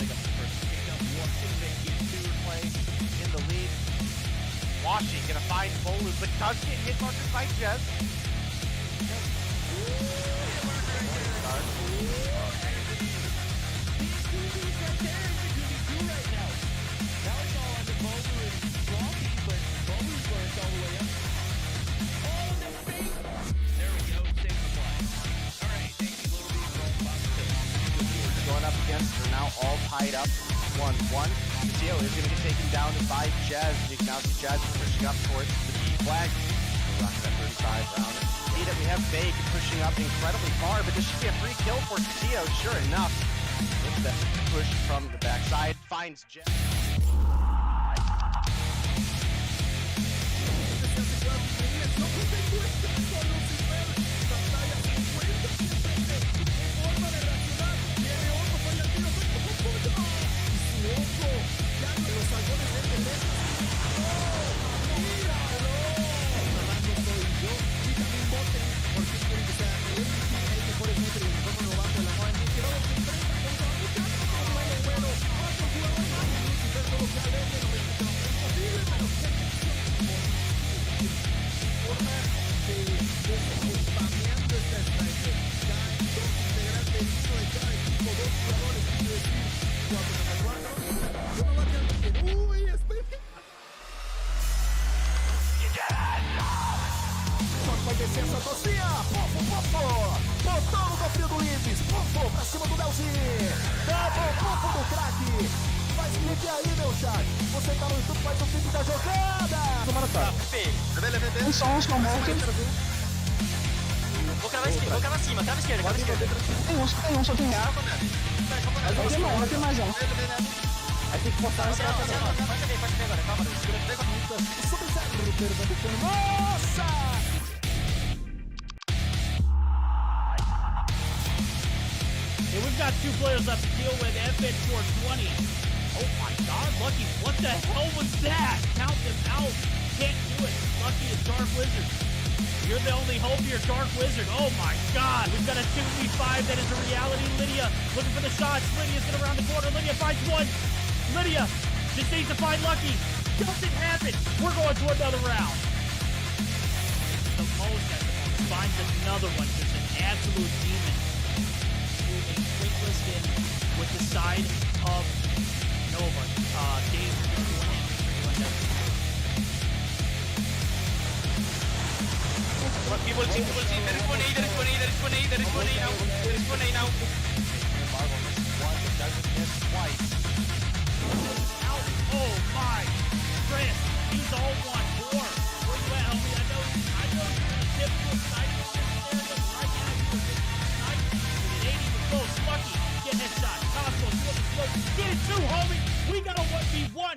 pick up the first kingdom. Play in the lead. Washi gonna find Bolu, but does get hit markers by Jez. Going up against, they're now all tied up 1-1. Castillo is going to get taken down by Jazz. You can now see Jazz pushing up towards the B flag. We're rocking that 35 round. See that we have Vague pushing up incredibly far, but this should be a free kill for Castillo. Sure enough, with the push from the backside, finds Jazz. Licença, Tocinha! Pofo! Botão no cofrinho do Lips! Pofo pra cima do Leozinho! Double pofo do craque! Faz clipe aí, meu chat! Você tá no YouTube, faz o clipe da jogada! Tomara tá! Um som, smoke. Vou cavar cima, tá na esquerda, cava na esquerda. Tem um, só tem real. Vai ter mais um. Aí tem que forçar essa Pode ver agora, calma. Nossa! And we've got two players left to deal with. FN 420. Oh my god, Lucky, what the hell was that? Count them out. Can't do it. Lucky is Dark Wizard. You're the only hope here, Dark Wizard. Oh my god. We've got a 2v5 that is a reality. Lydia looking for the shots. Lydia's gonna round the corner. Lydia finds one. Lydia just needs to find Lucky. Doesn't happen. We're going to another round. The most at the moment. Finds another one. Just an absolute demon. Moving quick list in with the side of Nova. Dave, People see, there is one A now. Oh my! Chris, he's all one more. Where you at, homie? I know you're a typical sniper there, but right now you're a sniper. It ain't even close. Lucky, get headshot. Cosmo, you want the smoke? Get it too, homie! We got a 1v1!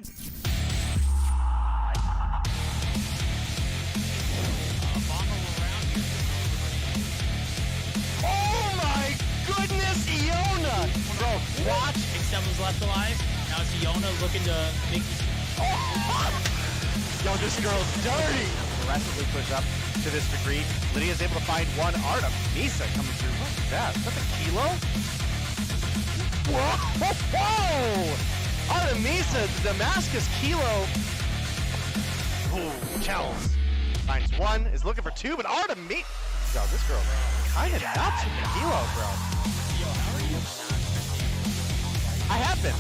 Oh my goodness, Iona! Bro, watch. X7's left alive. Now it's Iona looking to make this. Yo, this girl's dirty! Aggressively push up to this degree. Lydia's able to find one. Artem, Misa coming through. What's that? Is that the kilo? Whoa! Artemisa, the Damascus kilo. Ooh, Chels finds one, is looking for two, but Artemisa. Yo, this girl kinda nuts with the kilo, bro. Yo, how are you? I have been.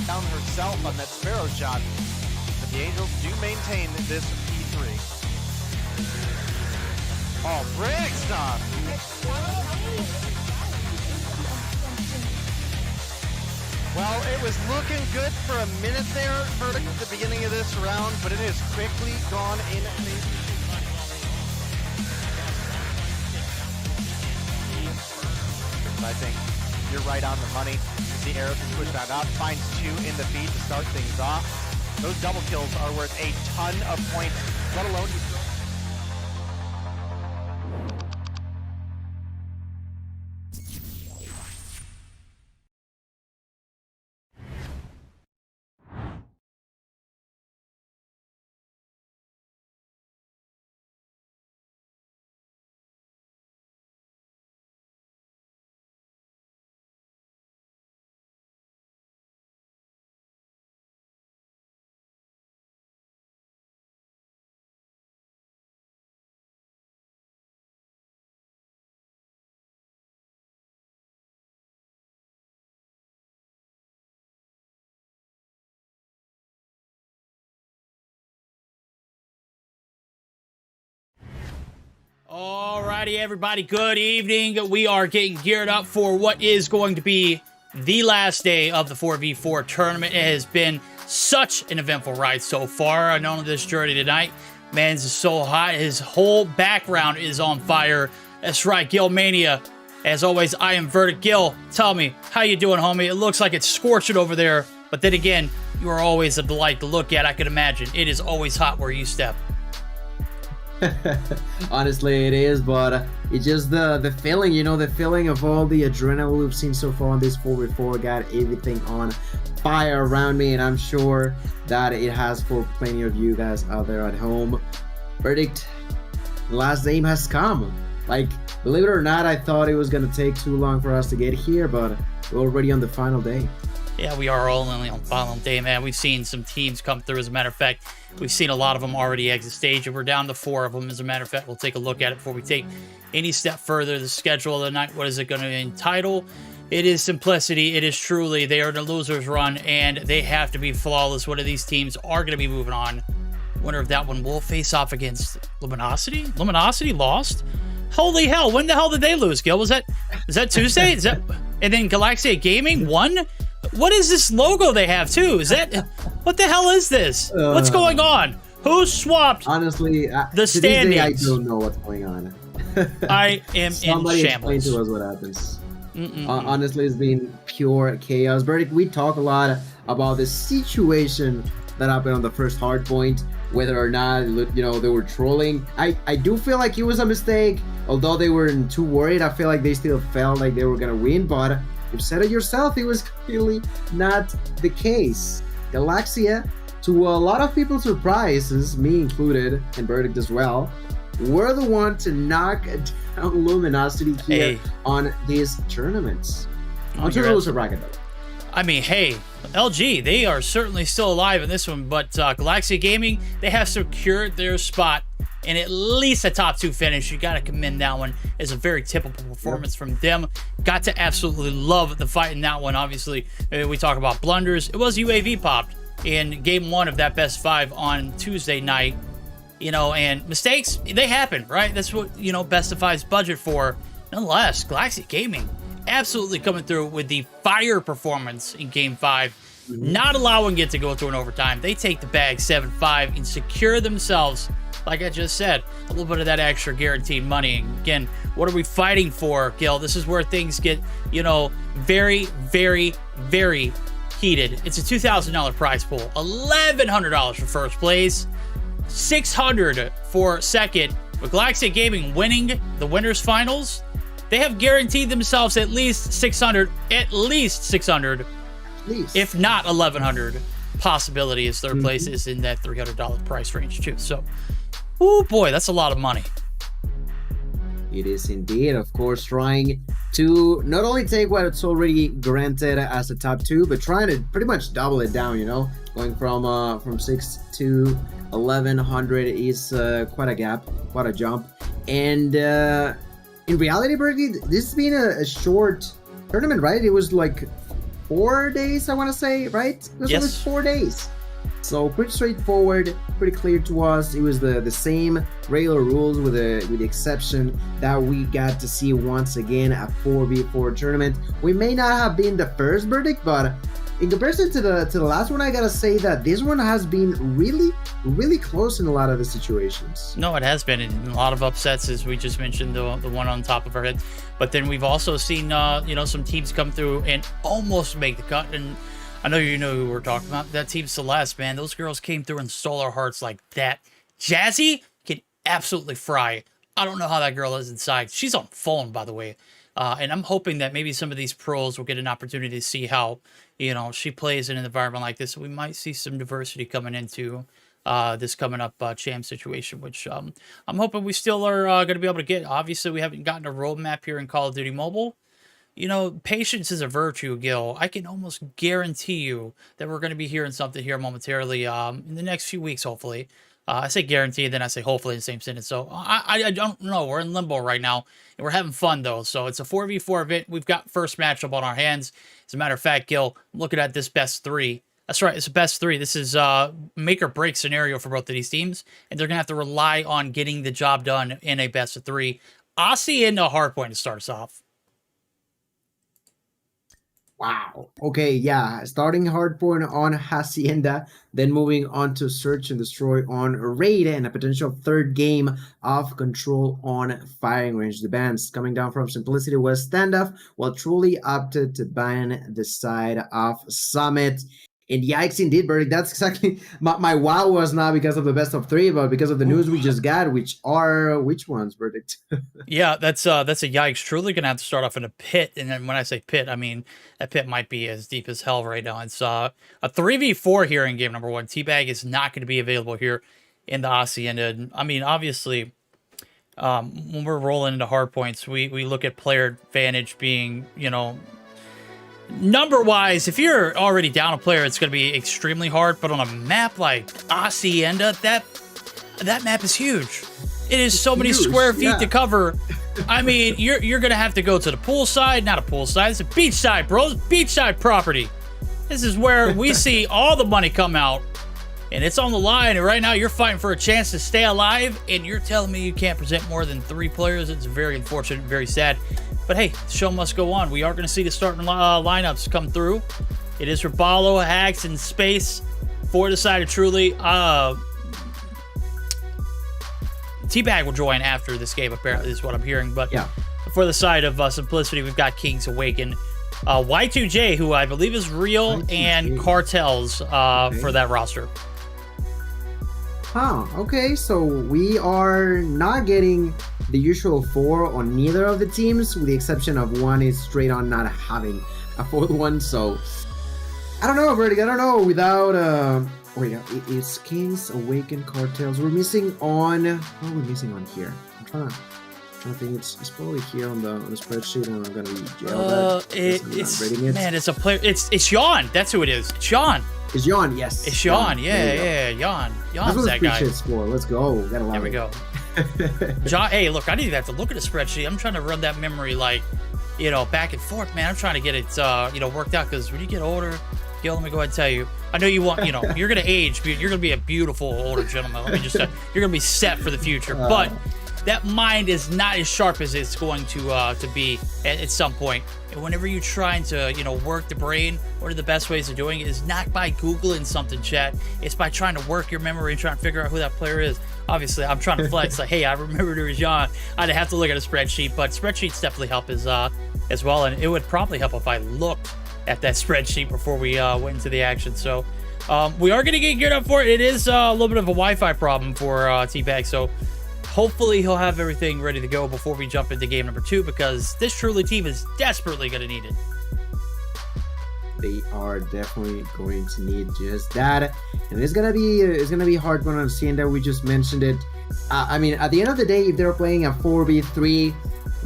Down herself on that Sparrow shot, but the Angels do maintain this P3. Oh, break stop! Well, it was looking good for a minute there, Verdict, at the beginning of this round, but it is quickly gone in. I think you're right on the money. The arrow can push that up, finds two in the feed to start things off. Those double kills are worth a ton of points, let alone Alrighty, everybody, good evening. We are getting geared up for what is going to be the last day of the 4v4 tournament. It has been such an eventful ride so far. I know on this journey tonight, man's is so hot. His whole background is on fire. That's right, Gil Mania. As always, I am Verdict. Gil, tell me, how you doing, homie? It looks like it's scorching over there, but then again, you are always a delight to look at, I can imagine. It is always hot where you step. Honestly, it is, but it's just the feeling, you know, the feeling of all the adrenaline we've seen so far on this 4v4 got everything on fire around me, and I'm sure that it has for plenty of you guys out there at home. Verdict, the last game has come. Like, believe it or not, I thought it was gonna take too long for us to get here, but we're already on the final day. Yeah, we are all only on final day, man. We've seen some teams come through. As a matter of fact, we've seen a lot of them already exit stage, and we're down to 4 of them. As a matter of fact, we'll take a look at it before we take any step further. The schedule of the night, what is it going to entitle? It is Simplicity. It is truly, they are the losers run, and they have to be flawless. One of these teams are going to be moving on. Wonder if that one will face off against Luminosity? Luminosity lost? Holy hell, when the hell did they lose, Gil? Was that Tuesday? Is that, and then Galaxia Gaming won? What is this logo they have too? Is that, what the hell is this? What's going on? Who swapped? Honestly, the standings? I don't know what's going on. I am Somebody in explain shambles. to us what happens. Honestly, it's been pure chaos. Verdict, we talk a lot about the situation that happened on the first Hardpoint, whether or not, you know, they were trolling. I do feel like it was a mistake. Although they weren't too worried, I feel like they still felt like they were gonna win, but you said it yourself, it was clearly not the case. Galaxia, to a lot of people's surprises, me included, and Verdict as well, were the one to knock down Luminosity here on these tournaments. I'm sure it was a bracket though. I mean, hey, LG, they are certainly still alive in this one, but Galaxia Gaming, they have secured their spot in at least a top 2 finish. You got to commend that one. It's a very typical performance from them. Got to absolutely love the fight in that one. Obviously, we talk about blunders. It was UAV popped in game 1 of that best 5 on Tuesday night. You know, and mistakes, they happen, right? That's what, you know, best of 5's budget for. Nonetheless, Galaxia Gaming absolutely coming through with the fire performance in game 5, not allowing it to go to an overtime. They take the bag 7-5 and secure themselves, like I just said, a little bit of that extra guaranteed money. And again, what are we fighting for, Gil? This is where things get, you know, very, very, very heated. It's a $2,000 prize pool, $1,100 for first place, $600 for second. With Galaxia Gaming winning the winners finals, they have guaranteed themselves at least 600, if not 1,100. Possibility is third place is in that $300 price range too. So, oh boy, that's a lot of money. It is indeed, of course, trying to not only take what it's already granted as a top 2, but trying to pretty much double it down, you know, going from 6 to 1,100 is quite a gap, quite a jump. And in reality, Bergie, this has been a short tournament, right? It was like 4 days, I want to say, right? It was only 4 days. So pretty straightforward, pretty clear to us. It was the same regular rules with the exception that we got to see once again a 4v4 tournament. We may not have been the first Verdict, but in comparison to the last one, I gotta say that this one has been really close in a lot of the situations. No, it has been in a lot of upsets, as we just mentioned, the one on top of our head. But then we've also seen, you know, some teams come through and almost make the cut. And I know you know who we're talking about. That team Celeste, man. Those girls came through and stole our hearts like that. Jazzy can absolutely fry. I don't know how that girl is inside. She's on phone, by the way. And I'm hoping that maybe some of these pros will get an opportunity to see how, you know, she plays in an environment like this. We might see some diversity coming into this coming up champ situation, which I'm hoping we still are going to be able to get. Obviously, we haven't gotten a roadmap here in Call of Duty Mobile. You know, patience is a virtue, Gil. I can almost guarantee you that we're going to be hearing something here momentarily in the next few weeks, hopefully. I say guarantee, then I say hopefully in the same sentence. So I don't know. We're in limbo right now, and we're having fun, though. So it's a 4v4 event. We've got first matchup on our hands. As a matter of fact, Gil, looking at this best 3. That's right. It's a best three. This is make or break scenario for both of these teams, and they're gonna have to rely on getting the job done in a best of three. Aussie into Hardpoint to start us off. Wow. Okay, yeah. Starting Hardpoint on Hacienda, then moving on to Search and Destroy on Raid, and a potential third game of Control on Firing Range. The bans coming down from Simplicity was Standoff, while Truly opted to ban the side of Summit. And yikes indeed, Berg. That's exactly my wow was not because of the best of three, but because of the news we just got, which ones, Verdict? Yeah, that's a yikes. Truly gonna have to start off in a pit, and then when I say pit, I mean that pit might be as deep as hell right now. It's a 3v4 here in game number one. Teabag is not going to be available here in the Hacienda. And I mean, obviously, when we're rolling into hard points, we look at player advantage being, you know, number wise. If you're already down a player, it's going to be extremely hard. But on a map like Hacienda, that map is huge. It is so many square feet to cover. I mean, you're gonna have to go to the pool side, not a pool side. It's a beach side, bro. It's beachside property. This is where we see all the money come out, and it's on the line. And right now, you're fighting for a chance to stay alive, and you're telling me you can't present more than 3 players. It's very unfortunate, very sad. But hey, the show must go on. We are gonna see the starting lineups come through. It is for Balo, Hags, and Space for the side of Truly. Teabag will join after this game, apparently, is what I'm hearing. But yeah, for the side of Simplicity, we've got Kings Awaken. Y2J, who I believe is real, Y2J. And Cartels for that roster. Huh, okay, so we are not getting the usual 4 on neither of the teams, with the exception of one is straight on not having a 4th one, so I don't know, Verdict, I don't know, without... Wait, it's Kings, Awaken, Cartels. We're missing on... What are we missing on here? I'm trying to think. It's probably here on the spreadsheet, and I'm gonna be jailed. Man, it's a player. It's Yawn. That's who it is. It's Yawn. It's Yawn. Yes. It's Yawn. Yeah. Yawn. Yawn's that guy. Score. Let's go. Gotta there we go. John, hey, look, I didn't even have to look at a spreadsheet. I'm trying to run that memory like, you know, back and forth, man. I'm trying to get it, worked out, because when you get older. Yo, let me go ahead and tell you. I know you want, you're going to age. You're going to be a beautiful older gentleman. Let me just you're going to be set for the future. But that mind is not as sharp as it's going to be at some point. And whenever you're trying to, work the brain, one of the best ways of doing it is not by Googling something, chat. It's by trying to work your memory and trying to figure out who that player is. Obviously, I'm trying to flex. Like, hey, I remember there was John. I'd have to look at a spreadsheet, but spreadsheets definitely help as well. And it would probably help if I looked at that spreadsheet before we went into the action. So we are going to get geared up for it. It is a little bit of a Wi-Fi problem for Teabag, so hopefully he'll have everything ready to go before we jump into game number 2, because this Truly team is desperately going to need it. They are definitely going to need just that, and it's gonna be hard one on Hacienda. We just mentioned it. I mean, at the end of the day, if they're playing a 4v3,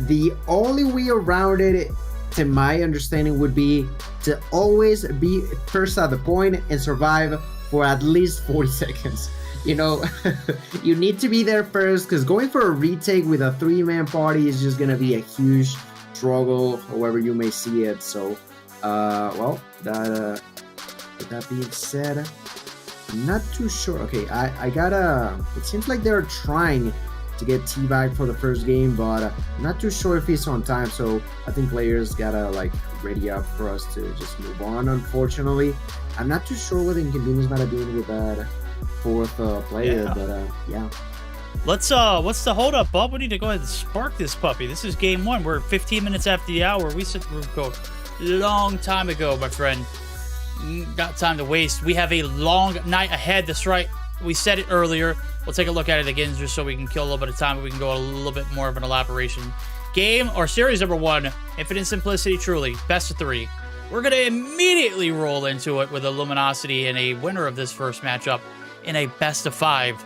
the only way around it, to my understanding, would be to always be first at the point and survive for at least 40 seconds. You need to be there first, because going for a retake with a 3-man party is just gonna be a huge struggle, however you may see it. So well, that with that being said, I'm not too sure. Okay, I gotta, it seems like they're trying to get Teabag for the first game, but I'm not too sure if he's on time, so I think players gotta ready up for us to just move on. Unfortunately, I'm not too sure what the inconvenience might have been with that 4th player, but yeah. What's the hold up, Bob? We need to go ahead and spark this puppy. This is game 1. We're 15 minutes after the hour. We said we go long time ago, my friend. Got time to waste. We have a long night ahead. That's right. We said it earlier. We'll take a look at it again just so we can kill a little bit of time, but we can go a little bit more of an elaboration. Game or series number 1, Infinite Simplicity Truly, best of 3. We're going to immediately roll into it with a Luminosity and a winner of this first matchup in a best of 5.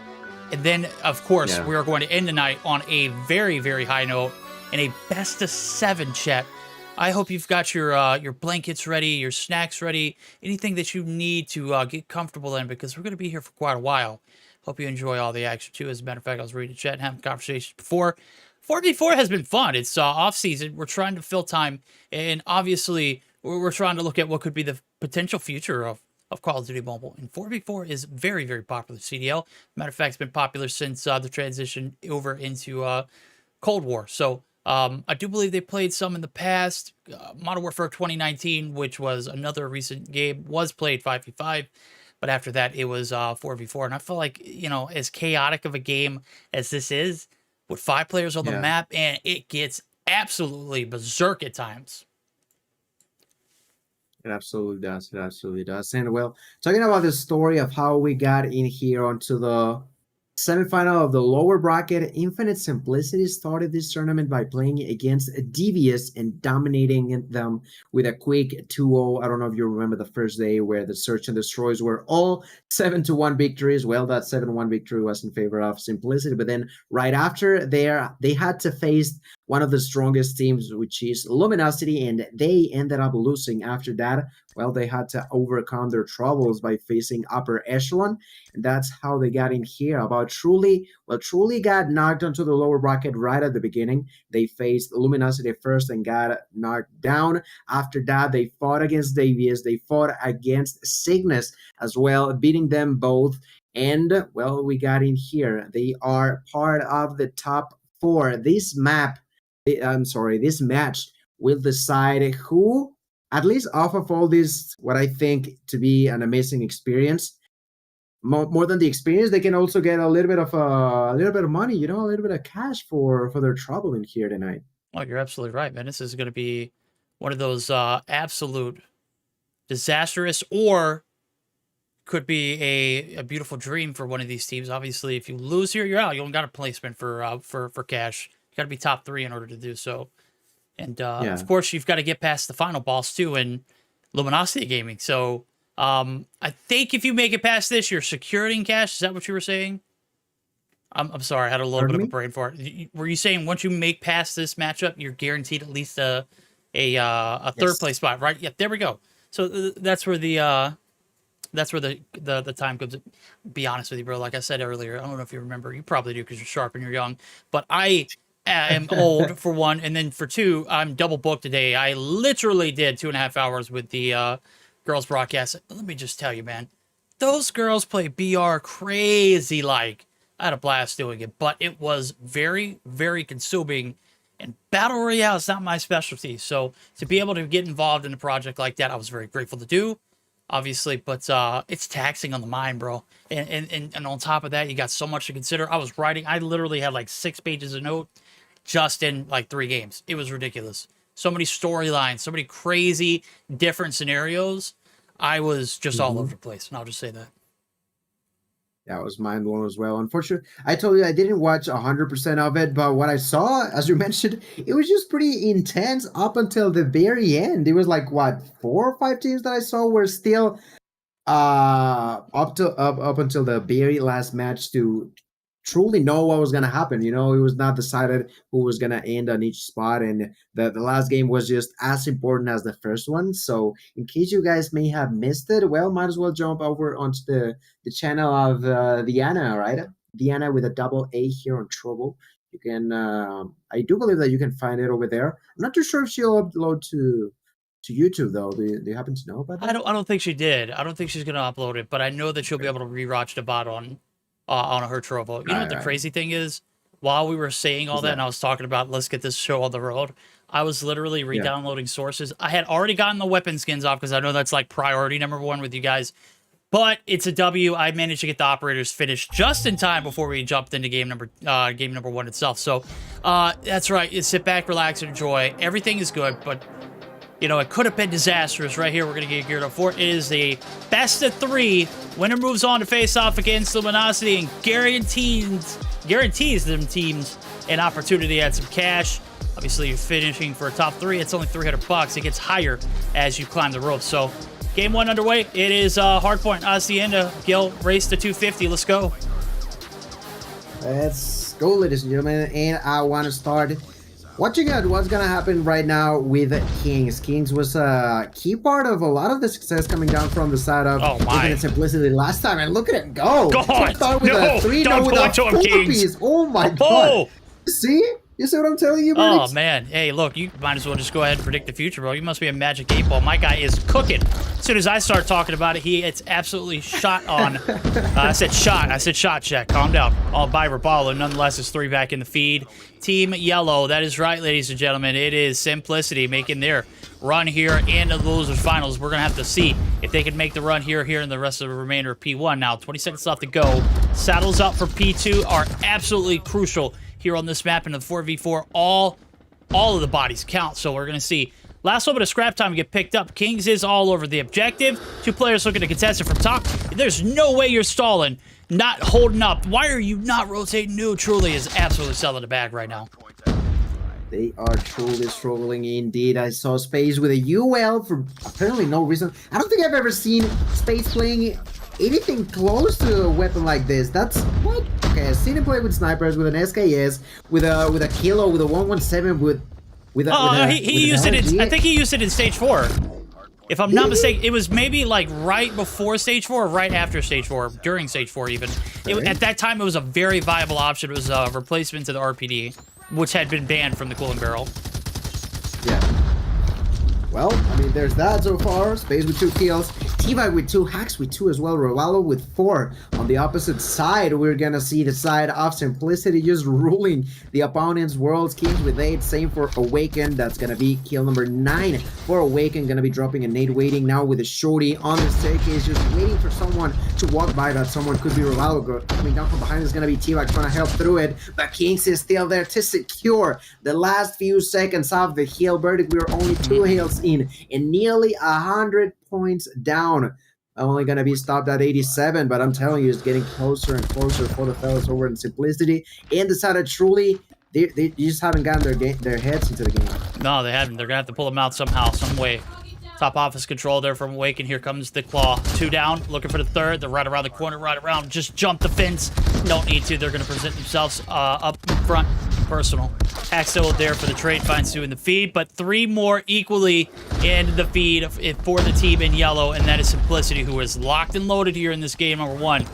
And then, of course, we are going to end the night on a very, very high note in a best of 7, chat. I hope you've got your blankets ready, your snacks ready, anything that you need to get comfortable in, because we're going to be here for quite a while. Hope you enjoy all the action, too. As a matter of fact, I was reading the chat and having conversations before. 4v4 has been fun. It's off-season. We're trying to fill time, and obviously, we're trying to look at what could be the potential future of of Call of Duty Mobile. And 4v4 is very, very popular CDL. Matter of fact, it's been popular since the transition over into Cold War. So I do believe they played some in the past. Modern Warfare 2019, which was another recent game, was played 5v5. But after that, it was 4v4. And I feel like, you know, as chaotic of a game as this is, with 5 players on the map, and it gets absolutely berserk at times. It absolutely does. It absolutely does. And well, talking about the story of how we got in here onto the semifinal of the lower bracket, Infinite Simplicity started this tournament by playing against Devious and dominating them with a quick 2-0. I don't know if you remember the first day where the Search and Destroys were all 7-1 victories. Well, that 7-1 victory was in favor of Simplicity, but then right after there, they had to face one of the strongest teams, which is Luminosity, and they ended up losing after that. Well, they had to overcome their troubles by facing upper echelon, and that's how they got in here. Truly got knocked onto the lower bracket right at the beginning. They faced Luminosity first and got knocked down. After that, they fought against Davies. They fought against Cygnus as well, beating them both. And, well, we got in here. They are part of the top 4. This match will decide who, at least off of all this, what I think to be an amazing experience. More than the experience, they can also get a little bit of money, you know, a little bit of cash for their trouble in here tonight. Oh, you're absolutely right, man. This is going to be one of those absolute disastrous, or could be a beautiful dream for one of these teams. Obviously, if you lose here, you're out. You don't got a placement for cash. You got to be top 3 in order to do so. And of course, you've got to get past the final boss too in Luminosity Gaming. So I think if you make it past this, you're securing cash. Is that what you were saying? I'm sorry, I had a little bit of a brain fart. Were you saying once you make past this matchup, you're guaranteed at least a third place spot, right? Yeah, there we go. So that's where the time comes. Be honest with you, bro. Like I said earlier, I don't know if you remember. You probably do because you're sharp and you're young. But I am old for one, and then for two, I'm double booked today. I literally did 2.5 hours with the girls broadcast. Let me just tell you, man, those girls play BR crazy. Like, I had a blast doing it, but it was very, very consuming. And Battle Royale is not my specialty. So to be able to get involved in a project like that, I was very grateful to do, obviously. But it's taxing on the mind, bro. And on top of that, you got so much to consider. I was writing. I literally had like 6 pages of note just in like 3 games. It was ridiculous. So many storylines, so many crazy different scenarios. I was just all over the place, and I'll just say that. That was mind blowing as well. Unfortunately, I told you I didn't watch 100% of it, but what I saw, as you mentioned, it was just pretty intense up until the very end. It was like, what, 4 or 5 teams that I saw were still up until the very last match to truly know what was going to happen. You know, it was not decided who was going to end on each spot, and the last game was just as important as the first one. So in case you guys may have missed it, well, might as well jump over onto the channel of Diana, right? Diana with a double A here on Trouble. You can, I do believe that you can find it over there. I'm not too sure if she'll upload to YouTube though. Do you happen to know about that? I don't think she did. I don't think she's going to upload it, but I know that she'll be able to rewatch the bot on her Trovo. You know what the crazy thing is? While we were saying all that, and I was talking about let's get this show on the road, I was literally re-downloading sources. I had already gotten the weapon skins off because I know that's like priority #1 with you guys. But it's a W. I managed to get the operators finished just in time before we jumped into game number 1 itself. So that's right. You sit back, relax, and enjoy. Everything is good, but you know, it could have been disastrous. Right here, we're going to get geared up for it. It is the best of 3. Winner moves on to face off against Luminosity and guarantees them teams an opportunity at some cash. Obviously, you're finishing for a top 3. It's only $300. It gets higher as you climb the ropes. So, game 1 underway. It is Hardpoint, Hacienda, Gil, race to 250. Let's go. Let's go, ladies and gentlemen. And I want to start watching out what's gonna happen right now with Kings. Kings was a key part of a lot of the success coming down from the side of Infinite Simplicity last time. And look at him go! God, Start with a 3, don't with go a into him, 4 Kings. piece. Oh my god! See? You see what I'm telling you, Oh, Briggs? man. Hey, look, you might as well just go ahead and predict the future, bro. You must be a magic 8-ball. My guy is cooking. As soon as I start talking about it, it's absolutely shot on. I said shot check. Calm down. All by Rapallo. Nonetheless, it's 3 back in the feed. Team Yellow. That is right, ladies and gentlemen. It is Simplicity making their run here in the losers finals. We're going to have to see if they can make the run here in the rest of the remainder of P1. Now, 20 seconds left to go. Saddles up for P2 are absolutely crucial here on this map in the 4v4. All of the bodies count, so we're going to see last little bit of scrap time get picked up. Kings is all over the objective. 2 players looking to contest it from top. There's no way you're stalling, not holding up. Why are you not rotating? New truly is absolutely selling the bag right now. They are truly struggling indeed. I saw Space with a UL for apparently no reason. I don't think I've ever seen Space playing anything close to a weapon like this. That's what? Okay, I've seen him play with snipers, with an SKS, with a Kilo, with a 117, with a he used it in, I think he used it in stage 4. If I'm not mistaken, it was maybe like right before stage 4 or right after stage 4, during stage 4 even. At that time, it was a very viable option. It was a replacement to the RPD, which had been banned from the cooling barrel. Yeah. Well, I mean, there's that so far. Space with 2 kills. T-Bag with 2, Hacks with 2 as well. Rovalo with 4. On the opposite side, we're gonna see the side of Simplicity just ruling the opponent's world's Kings with 8. Same for Awaken. That's gonna be kill number 9 for Awaken. Gonna be dropping a nade waiting now with a shorty on the staircase, just waiting for someone to walk by. That someone could be Rovalo. Coming down from behind is gonna be T-Bag trying to help through it. But Kings is still there to secure the last few seconds of the heal. Verdict, we are only 2 heals in and nearly 100 points down. Only gonna be stopped at 87, but I'm telling you, it's getting closer and closer for the fellas over in Simplicity. And decided truly, they just haven't gotten their heads into the game. No, they haven't. They're gonna have to pull them out somehow, some way. Top office control there from Awaken. Here comes the Claw. 2 down, looking for the 3rd. They're right around the corner, right around. Just jump the fence. Don't need to. They're gonna present themselves up front. Personal. Hack still there for the trade. Finds 2 in the feed, but 3 more equally in the feed for the team in yellow, and that is Simplicity, who is locked and loaded here in this game number 1.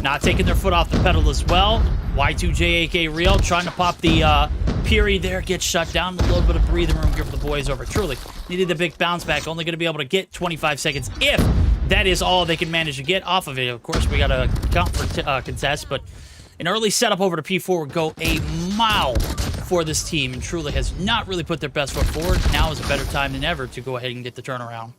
Not taking their foot off the pedal as well. Y2JAK Real trying to pop the Piri there, gets shut down. A little bit of breathing room here for the boys over. Truly needed the big bounce back. Only going to be able to get 25 seconds if that is all they can manage to get off of it. Of course, we got to count for contest, but an early setup over to P4 would go a mile for this team, and truly has not really put their best foot forward. Now is a better time than ever to go ahead and get the turnaround.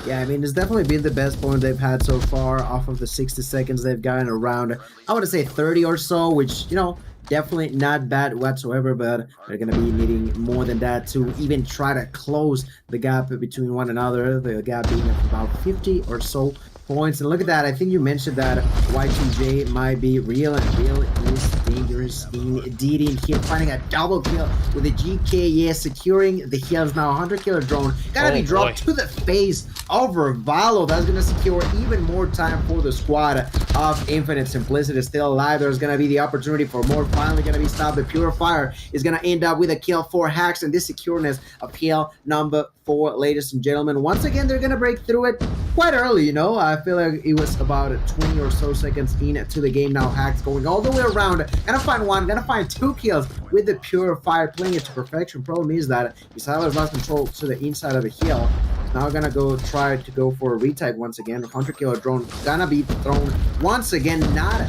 Yeah, I mean, it's definitely been the best point they've had so far off of the 60 seconds they've gotten around. I want to say 30 or so, which, you know, definitely not bad whatsoever, but they're going to be needing more than that to even try to close the gap between one another, the gap being about 50 or so points. And look at that, I think you mentioned that Y2J might be real, and real is dangerous indeed in here, finding a double kill with the GKS, securing the heals now. 100 killer drone gotta be dropped to the face of Valo. That's gonna secure even more time for the squad of Infinite. Simplicity is still alive. There's gonna be the opportunity for more. Finally gonna be stopped. The Purifier is gonna end up with a kill for Hacks, and this secureness of kill number 4, ladies and gentlemen. Once again, they're gonna break through it quite early, you know. I feel like it was about 20 or so seconds into the game now. Hacks going all the way around. Gonna find 1, gonna find 2 kills with the Purifier, playing it to perfection. Problem is that Isaiah's lost control to the inside of the hill. Now gonna try to go for a retype once again. 100 killer drone gonna be thrown once again. Not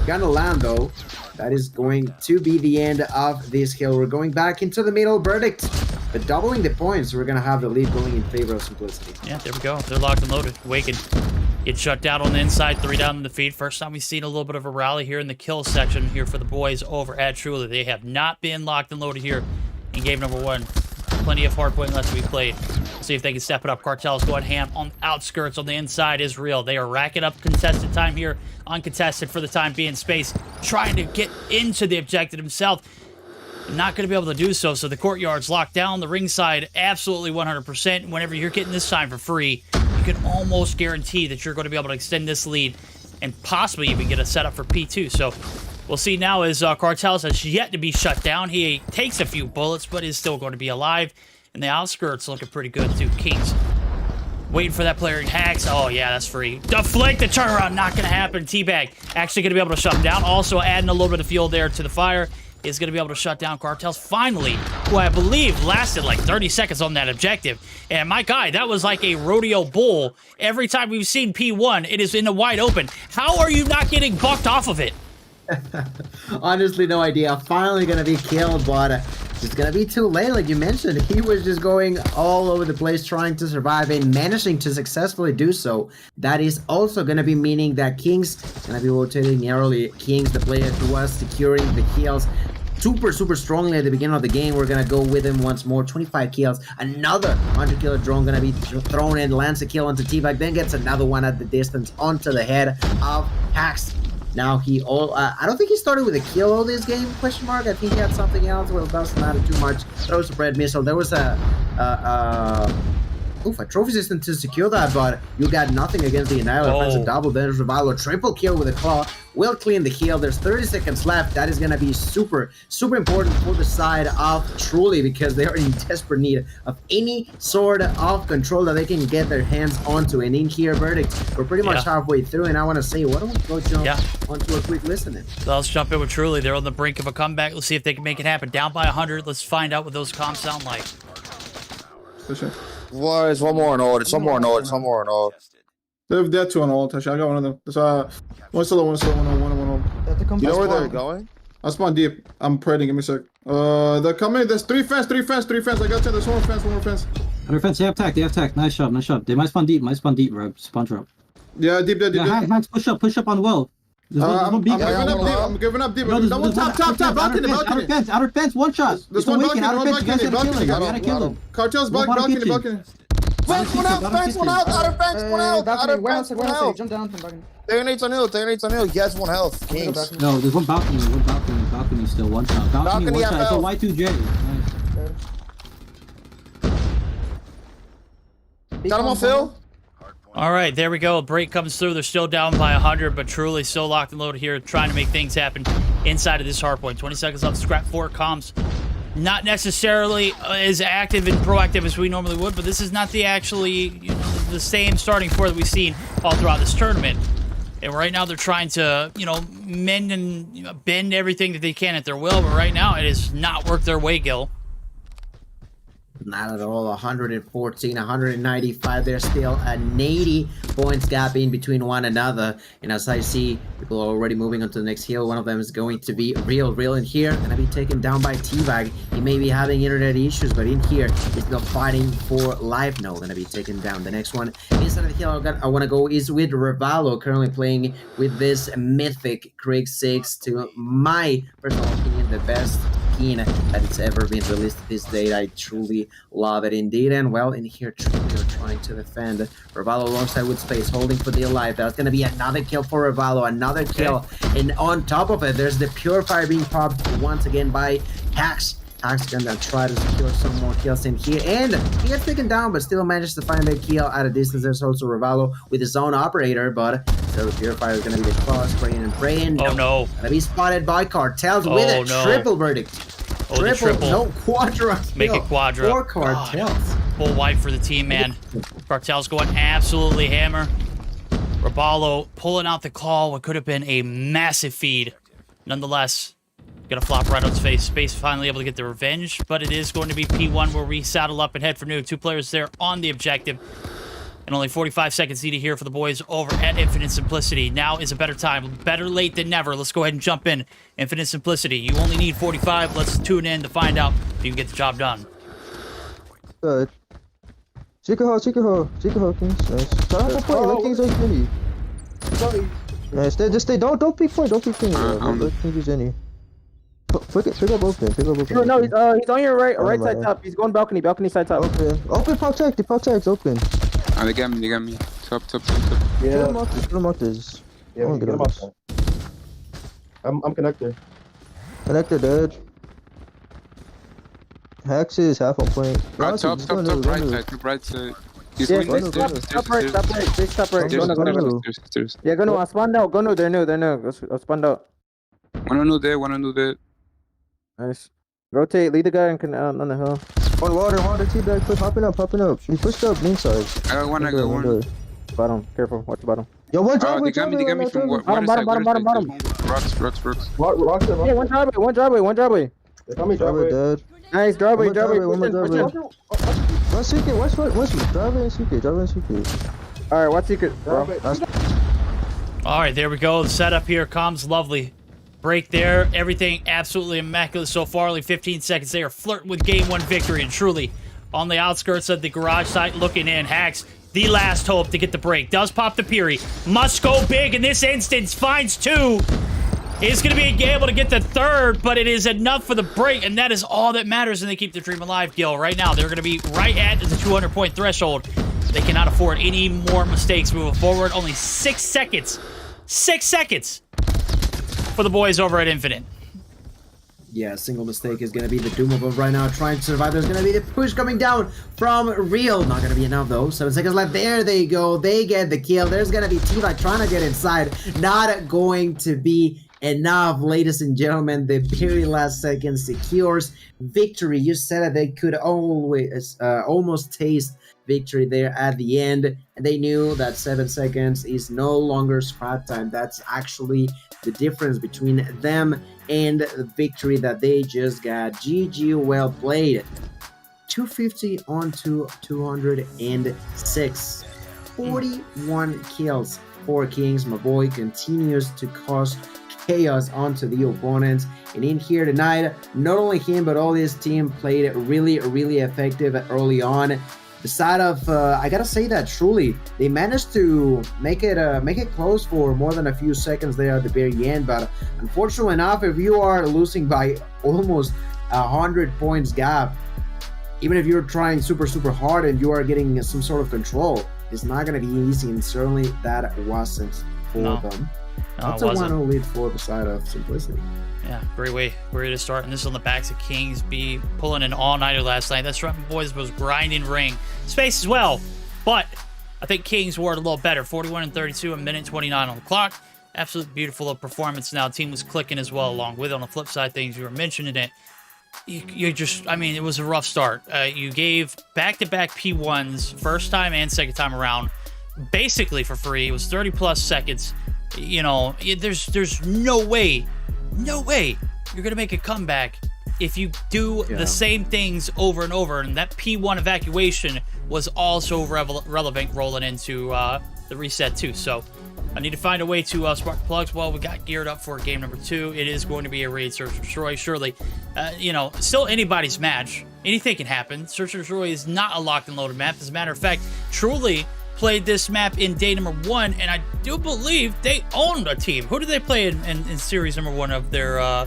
gonna land though. That is going to be the end of this hill. We're going back into the middle. Verdict. But doubling the points, we're going to have the lead going in favor of Simplicity. Yeah, there we go. They're locked and loaded. Awaken. Get shut down on the inside. 3 down in the feed. First time we've seen a little bit of a rally here in the kill section here for the boys over at Truly. They have not been locked and loaded here in game number 1. Plenty of hardpoint left to be played. See if they can step it up. Cartel's going ham on the outskirts. On the inside is real. They are racking up contested time here. Uncontested for the time being. Space trying to get into the objective himself. Not going to be able to do so, so the courtyard's locked down. The ringside, absolutely 100%. Whenever you're getting this time for free, you can almost guarantee that you're going to be able to extend this lead and possibly even get a setup for P2. So we'll see now as Cartels has yet to be shut down. He takes a few bullets, but is still going to be alive. And the outskirts looking pretty good, too. Kings waiting for that player in Hacks. Oh, yeah, that's free. Deflect the turnaround. Not going to happen. T-Bag actually going to be able to shut him down. Also adding a little bit of fuel there to the fire. is going to be able to shut down Cartels finally, who I believe lasted like 30 seconds on that objective. And my guy, that was like a rodeo bull. Every time we've seen P1, it is in the wide open. How are you not getting bucked off of it? Honestly, no idea. Finally gonna be killed, but it's gonna be too late. Like you mentioned, he was just going all over the place trying to survive and managing to successfully do so. That is also gonna be meaning that King's gonna be rotating early. King's the player who was securing the kills super strongly at the beginning of the game. We're gonna go with him once more. 25 kills. Another 100 killer drone gonna be thrown in, lands a kill onto T-Bag, then gets another one at the distance onto the head of Hacks. Now I don't think he started with a kill all this game, question mark. I think he had something else. Well, it doesn't matter too much. Throws a bread missile. There was a trophy system to secure that, but you got nothing against the Annihilator. Finds a double, then Revival, triple kill with a claw. Will clean the heal. There's 30 seconds left. That is going to be super important for the side of Truly, because they are in desperate need of any sort of control that they can get their hands onto. And in here, Verdict, we're pretty much halfway through, and I want to say, why don't we go jump onto a quick listening? So let's jump in with Truly. They're on the brink of a comeback. Let's see if they can make it happen. Down by 100. Let's find out what those comms sound like. For sure. Well, it's one more on old. It's one more on old. It's one more on old. They're two on old. Actually, I got one of them. There's one solo, one on. You know where they're going? I spawned deep. I'm praying. Give me a sec. They're coming. There's three fence. I got 10. There's one more fence. Under fence. They have tech. Nice shot. They might spawn deep, bro. Spawn drop. Yeah, deep there. Max, push up on the well. I'm giving up deep. No, one top. Balcony. Outer fence, one shot. There's one balcony. You guys gotta kill him. Cartel's balcony. Fence one out. Outer fence one out. Jump down from balcony. 38 on hill. He has 1 health. Kings. No, there's one balcony. Balcony still. One shot. Balcony, one shot. It's a Y2J. Nice. Got him on Phil. All right, there we go. A break comes through. They're still down by 100, but Truly still locked and loaded here, trying to make things happen inside of this hardpoint. 20 seconds left. Scrap 4 comms. Not necessarily as active and proactive as we normally would, but this is not the same starting 4 that we've seen all throughout this tournament. And right now they're trying to, mend and bend everything that they can at their will, but right now it has not worked their way, Gil. Not at all. 114, 195. There's still an 80 points gap in between one another. And as I see, people are already moving on to the next hill. One of them is going to be real in here. Gonna be taken down by T-Bag. He may be having internet issues, but in here, he's still fighting for life. No, gonna be taken down. The next one inside of the hill I want to go is with Revallo, currently playing with this mythic Krieg 6, to my personal opinion, the best keen that it's ever been released to this date. I truly love it indeed. And well, in here, Truly are trying to defend. Revallo alongside with Space, holding for the alive. That's going to be another kill for Revallo, another kill. And on top of it, there's the Purifier being popped once again by Hacks. Hacks gonna try to secure some more kills in here, and he gets taken down, but still manages to find a kill at a distance. There's also Revallo with his own operator, but so the Purifier is gonna be the claws, praying and praying. Oh no! Gonna be spotted by Cartels with a triple verdict. Triple. No, quadra. Make it quadra. 4 Cartels. Full white for the team, man. Cartels going absolutely hammer. Revallo pulling out the call. What could have been a massive feed. Nonetheless, gonna flop right on his face. Space finally able to get the revenge, but it is going to be P1 where we saddle up and head for new. 2 players there on the objective. And only 45 seconds needed here for the boys over at Infinite Simplicity. Now is a better time. Better late than never. Let's go ahead and jump in. Infinite Simplicity. You only need 45. Let's tune in to find out if you can get the job done. Good. Chico, Kings. Nice. Let Kings on Jenny. Nice. Just stay. Don't pick point. Don't pick Kings. Let Kings use Jenny. Pick up open. No, he's on your right side top. He's going balcony side top. Open, pop tags, open. Ah, they got me. Top. Yeah. Get him out this. Yeah, get him out there. I'm connected. Connected, dude. Hex is half on point. Top right side. He's Yeah, going stop right. Go. Yeah, go no. I spawned out. Go no. They're new. I spawned out. Wanna know there. Nice. Rotate. Lead the guy on the hill. On water, T-Bag, popping up. He pushed up inside. I got one. Bottom. Careful. Watch the bottom. Yo, one driveway, They got me from water side. Bottom. Rocks. Yeah, one driveway. They got me Driveway dead. Nice, driveway. One more driveway. One secret, one driveway and secret. Alright, what's secret, bro? All right, there we go. The setup here, comms lovely. Break there, everything absolutely immaculate so far. Only 15 seconds. They are flirting with game 1 victory, and truly on the outskirts of the garage site looking in. Hacks, the last hope to get the break. Does pop the Fury. Must go big in this instance. Finds 2. Is going to be able to get the 3rd, but it is enough for the break, and that is all that matters, and they keep the dream alive, Gil. Right now, they're going to be right at the 200-point threshold. They cannot afford any more mistakes moving forward. Only 6 seconds. 6 seconds for the boys over at Infinite. Yeah, single mistake is going to be the doom of them right now, trying to survive. There's going to be the push coming down from Real. Not going to be enough, though. 7 seconds left. There they go. They get the kill. There's going to be T-Bike trying to get inside. Not going to be enough, ladies and gentlemen. The very last second secures victory. You said that they could always almost taste victory there at the end, and they knew that 7 seconds is no longer scrap time. That's actually the difference between them and the victory that they just got. GG, well played. 250 on to 206. 41 kills for Kings. My boy continues to cause chaos onto the opponents, and in here tonight, not only him but all his team played really effective early on. The side of I gotta say that truly they managed to make it close for more than a few seconds there at the very end, but unfortunately enough, if you are losing by almost 100 points gap, even if you're trying super hard and you are getting some sort of control, it's not gonna be easy, and certainly that wasn't for them. That's a 1-0 lead for the side of Simplicity. Yeah, great way to start. And this is on the backs of Kings be pulling an all-nighter last night. That's right, my boys was grinding ring. Space as well, but I think Kings were a little better. 41 and 32, a minute 29 on the clock. Absolutely beautiful performance now. Team was clicking as well along with it. On the flip side, things you were mentioning it. You just, I mean, it was a rough start. You gave back-to-back P1s, first time and second time around, basically for free. It was 30-plus seconds. You know, there's no way you're gonna make a comeback if you do the same things over and over. And that P1 evacuation was also relevant rolling into the reset too. So I need to find a way to spark the plugs. Well, we got geared up for game number 2. It is going to be a raid search and destroy. Surely, you know, still anybody's match. Anything can happen. Search and destroy is not a locked and loaded map. As a matter of fact, truly played this map in day number 1, and I do believe they owned a team. Who did they play in series number 1 of their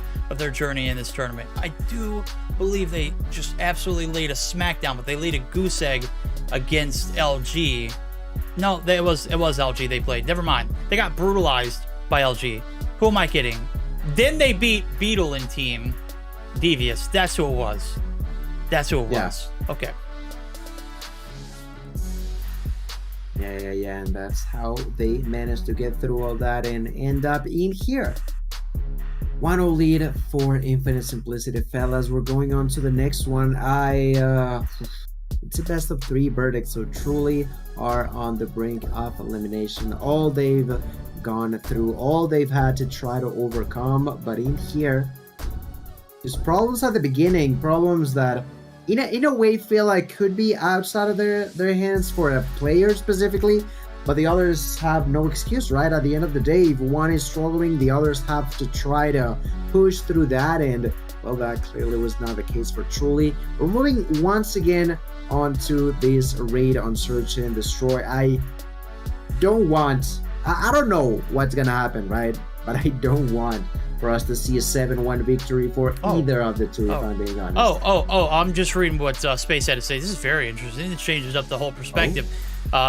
journey in this tournament? I do believe they just absolutely laid a smackdown, but they laid a goose egg against LG. No, it was LG they played. Never mind. They got brutalized by LG. Who am I kidding? Then they beat Beetle and team Devious. That's who it was. Was. Okay. Yeah, and that's how they managed to get through all that and end up in here. 1-0 lead for Infinite Simplicity, fellas. We're going on to the next one. It's a best of 3 verdict, so truly are on the brink of elimination. All they've gone through, all they've had to try to overcome, but in here, there's problems at the beginning, problems that in a way feel like could be outside of their hands for a player specifically, but the others have no excuse, right? At the end of the day, if one is struggling, the others have to try to push through that, and well, that clearly was not the case for Truly. We're moving once again onto this raid on Search and Destroy. I don't know what's gonna happen, right? But I don't want for us to see a 7-1 victory for either of the two, if I'm being honest. I'm just reading what Space had to say. This is very interesting. It changes up the whole perspective.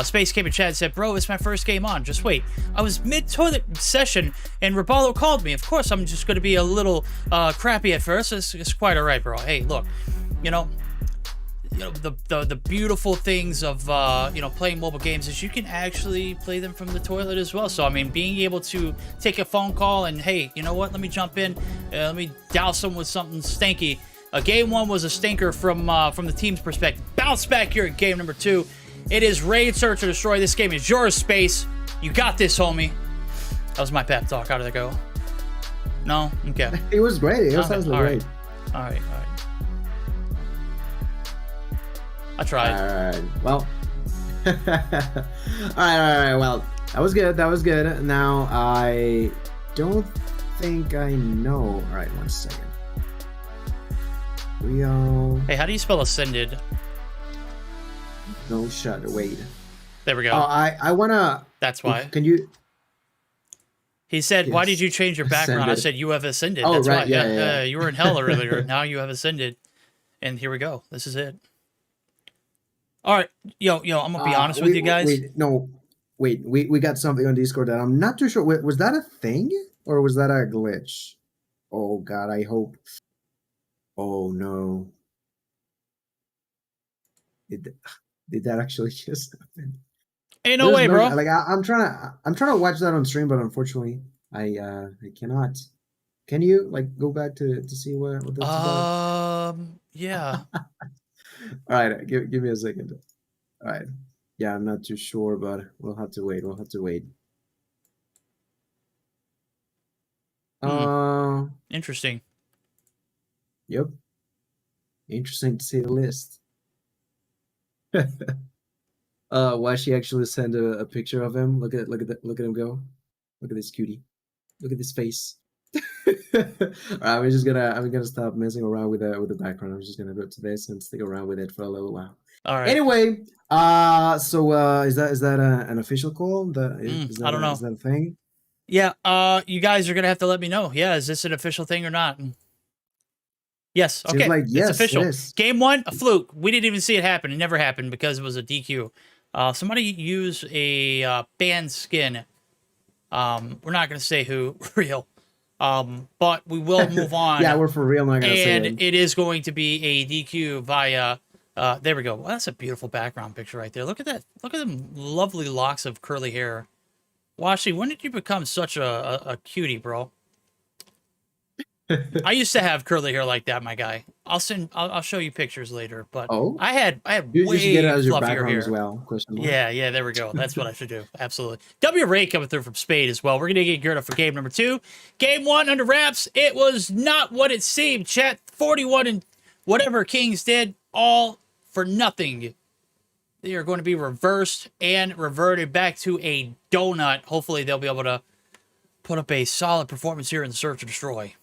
Space came in chat and said, bro, it's my first game on. Just wait. I was mid-toilet session and Raballo called me. Of course, I'm just going to be a little crappy at first. It's quite all right, bro. Hey, look, you know the beautiful things of playing mobile games is you can actually play them from the toilet as well. So I mean, being able to take a phone call and hey, you know what, let me jump in, let me douse them with something stinky. Game 1 was a stinker from the team's perspective. Bounce back here at game number 2. It is raid, search, or destroy. This game is yours, Space. You got this, homie. That was my pep talk. How did it go? No? Okay. It was great. It was Okay, great. All right. I tried. All right. Well. all right. Well, that was good. Now I don't think I know. All right, 1 second. Hey, how do you spell ascended? No shut. Wait. There we go. Oh, I wanna. That's why. Can you? He said, "Why did you change your background?" Ascended. I said, "You have ascended." Oh, That's right. why. Yeah. You were in hell earlier. Now you have ascended, and here we go. This is it. All right, yo, I'm gonna be honest with you guys. Wait. We got something on Discord that I'm not too sure. Was that a thing or was that a glitch? Oh God, I hope. Oh no. Did that actually just happen? Ain't no way, bro. Like I'm trying to watch that on stream, but unfortunately, I cannot. Can you like go back to see what that's about? Yeah. All right, give me a second. All right. Yeah, I'm not too sure, but we'll have to wait. Interesting. Yep. Interesting to see the list. Why she actually sent a picture of him? Look at him go. Look at this cutie. Look at this face. I'm gonna stop messing around with the background. I'm just gonna go to this and stick around with it for a little while. All right. Anyway, so is that an official call? I don't know. Is that a thing? Yeah. You guys are gonna have to let me know. Yeah, is this an official thing or not? Yes. Seems Okay. like yes, it's official. it is. Game 1, a fluke. We didn't even see it happen. It never happened because it was a DQ. Somebody used a banned skin. We're not gonna say who. Real. But we will move on. Yeah, we're for real. Not gonna say And it is going to be a DQ via. There we go. Well, that's a beautiful background picture right there. Look at that. Look at them lovely locks of curly hair. Washi, when did you become such a cutie, bro? I used to have curly hair like that, my guy. I'll show you pictures later. But I had you way should get it as your fluffier background hair as well. Question mark. Yeah, there we go. That's what I should do. Absolutely. W. Ray coming through from Spade as well. We're going to get geared up for game number 2. Game 1 under wraps. It was not what it seemed. Chat 41 and whatever Kings did, all for nothing. They are going to be reversed and reverted back to a donut. Hopefully they'll be able to put up a solid performance here in the Search and Destroy.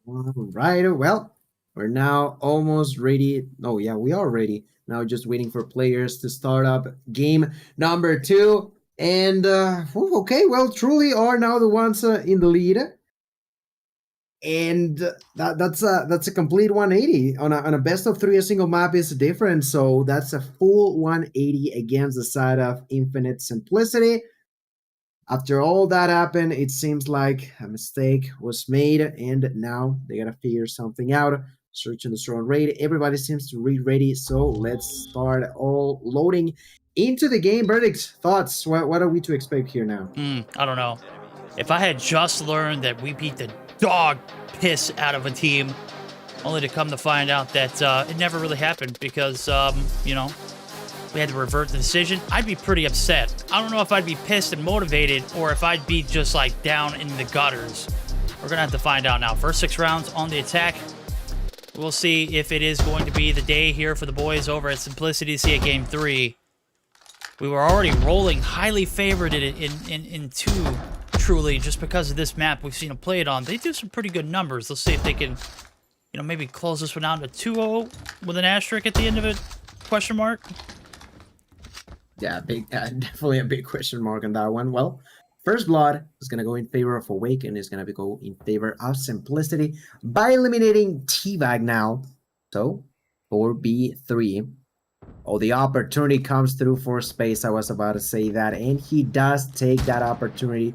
All right. Well, we're now almost ready. Oh yeah, we are ready. Now just waiting for players to start up game number 2. And okay, well, truly are now the ones in the lead. And that's a complete 180 on a best of 3. A single map is different, so that's a full 180 against the side of Infinite Simplicity. After all that happened, it seems like a mistake was made, and now they gotta figure something out. Search and destroy and raid. Everybody seems to be ready, so let's start all loading into the game. Verdict, thoughts? What are we to expect here now? I don't know. If I had just learned that we beat the dog piss out of a team, only to come to find out that it never really happened because, you know, we had to revert the decision, I'd be pretty upset. I don't know if I'd be pissed and motivated or if I'd be just like down in the gutters. We're gonna have to find out now. First 6 rounds on the attack. We'll see if it is going to be the day here for the boys over at Simplicity. See at game 3. We were already rolling highly favored in 2, truly, just because of this map we've seen them play it on. They do some pretty good numbers. Let's see if they can, you know, maybe close this one out to 2-0 with an asterisk at the end of it. Question mark. Yeah, definitely a big question mark on that one. Well, First Blood is going to go in favor of Awake and is going to go in favor of Simplicity by eliminating T-Bag now. So, 4B3. Oh, the opportunity comes through for Space. I was about to say that. And he does take that opportunity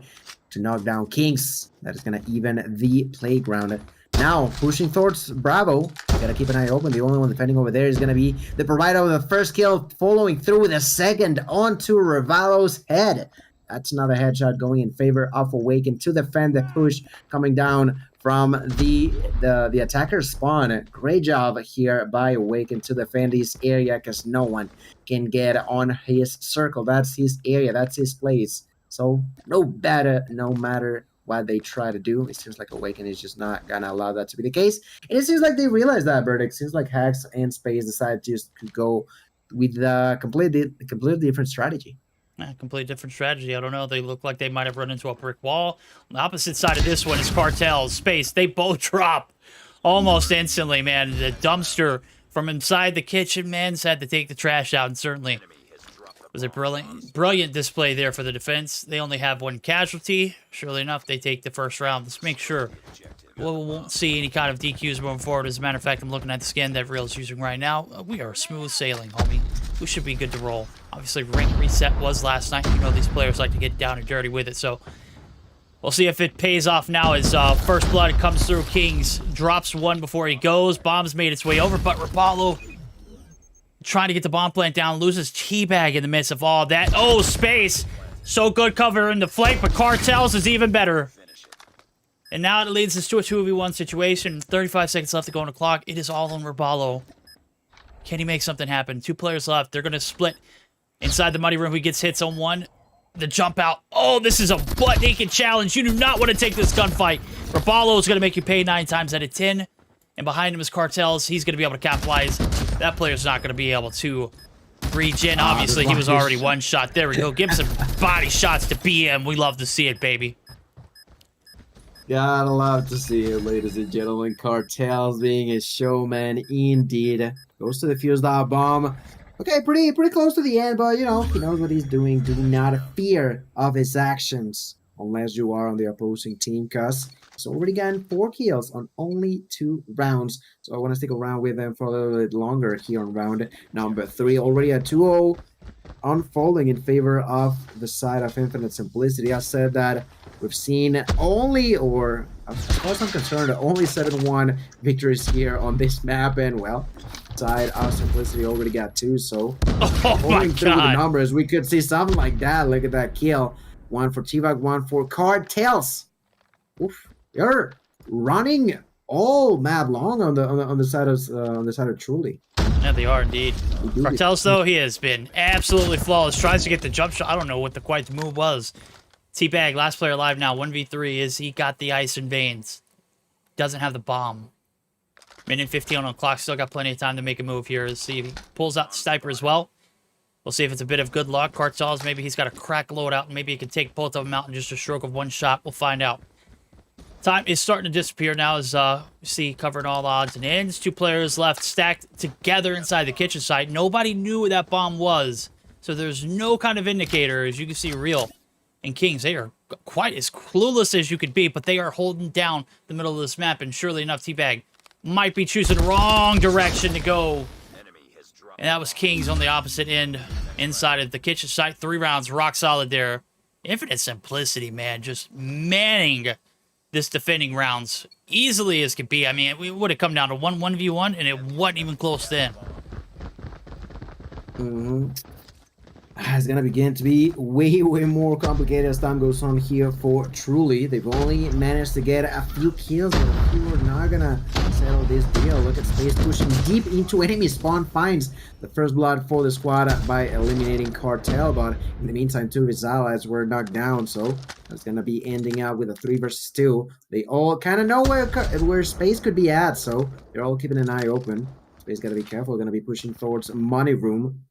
to knock down Kings. That is going to even the playground. Now, pushing towards Bravo. You gotta keep an eye open. The only one defending over there is gonna be the provider of the first kill, following through with a second onto Revalo's head. That's another headshot going in favor of Awaken to defend the push coming down from the attacker's spawn. Great job here by Awaken to defend this area because no one can get on his circle. That's his area. That's his place. So no matter what they try to do, it seems like Awaken is just not gonna allow that to be the case. And it seems like they realize that, Verdict. Seems like Hacks and Space decided to just go with a completely different strategy. Completely different strategy. I don't know. They look like they might have run into a brick wall. On the opposite side of this one is Cartel, Space. They both drop almost instantly, man. The dumpster from inside the kitchen, man, had to take the trash out, and certainly it was a brilliant display there for the defense. They only have one casualty. Surely enough, they take the first round. Let's make sure we won't see any kind of DQs moving forward. As a matter of fact, I'm looking at the scan that Real's using right now. We are smooth sailing, homie. We should be good to roll. Obviously, rank reset was last night. You know these players like to get down and dirty with it, so we'll see if it pays off now as First Blood comes through. Kings drops one before he goes. Bomb's made its way over, but Rapallo trying to get the bomb plant down, loses Teabag in the midst of all that. Oh, Space! So good cover in the flank, but Cartels is even better. And now it leads us to a 2v1 situation. 35 seconds left to go on the clock. It is all on Rapallo. Can he make something happen? 2 players left. They're going to split inside the muddy room. He gets hits on one. The jump out. Oh, this is a butt-naked challenge. You do not want to take this gunfight. Rapallo is going to make you pay 9 times out of 10. And behind him is Cartels. He's going to be able to capitalize. That player's not going to be able to regen. Obviously, he was already one shot. There we go. Give some body shots to BM. We love to see it, baby. Gotta love to see it, ladies and gentlemen. Cartels being a showman indeed. Goes to defuse that bomb. Okay, pretty close to the end, but you know, he knows what he's doing. Do not fear of his actions unless you are on the opposing team, cuz he's already gotten 4 kills on only 2 rounds. So I want to stick around with them for a little bit longer here on round number 3. Already at 2-0, unfolding in favor of the side of Infinite Simplicity. I said that we've seen only, or as far as I'm concerned, only 7-1 victories here on this map, and well, side of Simplicity already got 2, so going through the numbers, we could see something like that. Look at that kill. 1 for T-Vac, 1 for Cartels. Oof, they're running all map long on the side of Truly. Yeah, they are indeed. Cartels, though, he has been absolutely flawless. Tries to get the jump shot. I don't know what the move was. Teabag, last player alive now, 1v3, is he got the ice and veins. Doesn't have the bomb. Minute 15 on the clock, still got plenty of time to make a move here. Let's see if he pulls out the sniper as well. We'll see if it's a bit of good luck. Cartels, maybe he's got a crack loadout, and maybe he can take both of them out in just a stroke of one shot. We'll find out. Time is starting to disappear now as we see covering all odds and ends. 2 players left stacked together inside the kitchen site. Nobody knew where that bomb was, so there's no kind of indicator. As you can see, Real and Kings, they are quite as clueless as you could be, but they are holding down the middle of this map, and surely enough, Teabag might be choosing the wrong direction to go. And that was Kings on the opposite end, inside of the kitchen site. 3 rounds, rock solid there. Infinite Simplicity, man, just manning this defending rounds easily as could be. I mean, it would have come down to 1v1, and it wasn't even close then. It's gonna begin to be way more complicated as time goes on here for Truly. They've only managed to get a few kills, but a few are not gonna settle this deal. Look at Space pushing deep into enemy spawn, finds the first blood for the squad by eliminating Cartel, but in the meantime 2 of his allies were knocked down, so it's gonna be ending up with a 3 versus 2. They all kind of know where Space could be at, so they're all keeping an eye open. Space gotta be careful, gonna be pushing towards Money Room.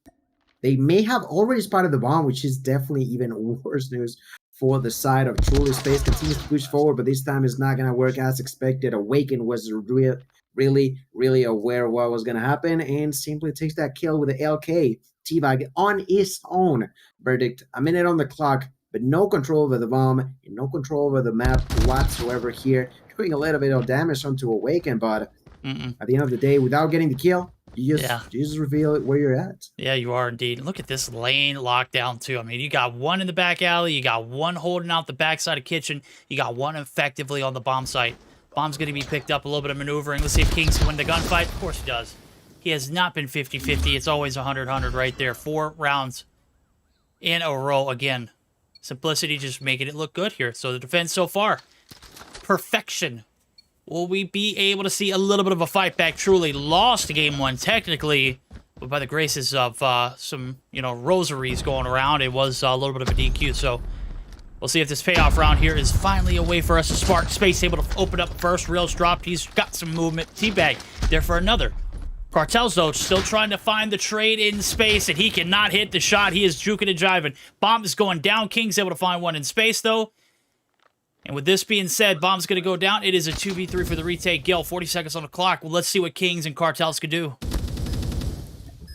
They may have already spotted the bomb, which is definitely even worse news for the side of Truly. Space continues to push forward, but this time it's not going to work as expected. Awaken was really aware of what was going to happen and simply takes that kill with the LK. T-Bag on his own. Verdict, a minute on the clock, but no control over the bomb and no control over the map whatsoever here. Doing a little bit of damage onto Awaken, but at the end of the day, without getting the kill, you just reveal where you're at. Yeah, you are indeed. Look at this lane lockdown too. I mean, you got 1 in the back alley, you got 1 holding out the backside of kitchen, you got 1 effectively on the bomb site. Bomb's going to be picked up, a little bit of maneuvering. Let's see if Kings can win the gunfight. Of course he does. He has not been 50-50. It's always 100-100 right there. 4 rounds in a row again. Simplicity just making it look good here. So the defense so far, perfection. Will we be able to see a little bit of a fight back? Truly lost game 1 technically, but by the graces of some, you know, rosaries going around, it was a little bit of a DQ. So we'll see if this payoff round here is finally a way for us to spark space, able to open up first. Reels dropped. He's got some movement. Teabag there for another. Cartels, though, still trying to find the trade in space, and he cannot hit the shot. He is juking and jiving. Bomb is going down. King's able to find one in space, though. And with this being said, Bomb's going to go down. It is a 2v3 for the retake. Gil, 40 seconds on the clock. Well, let's see what Kings and Cartels can do.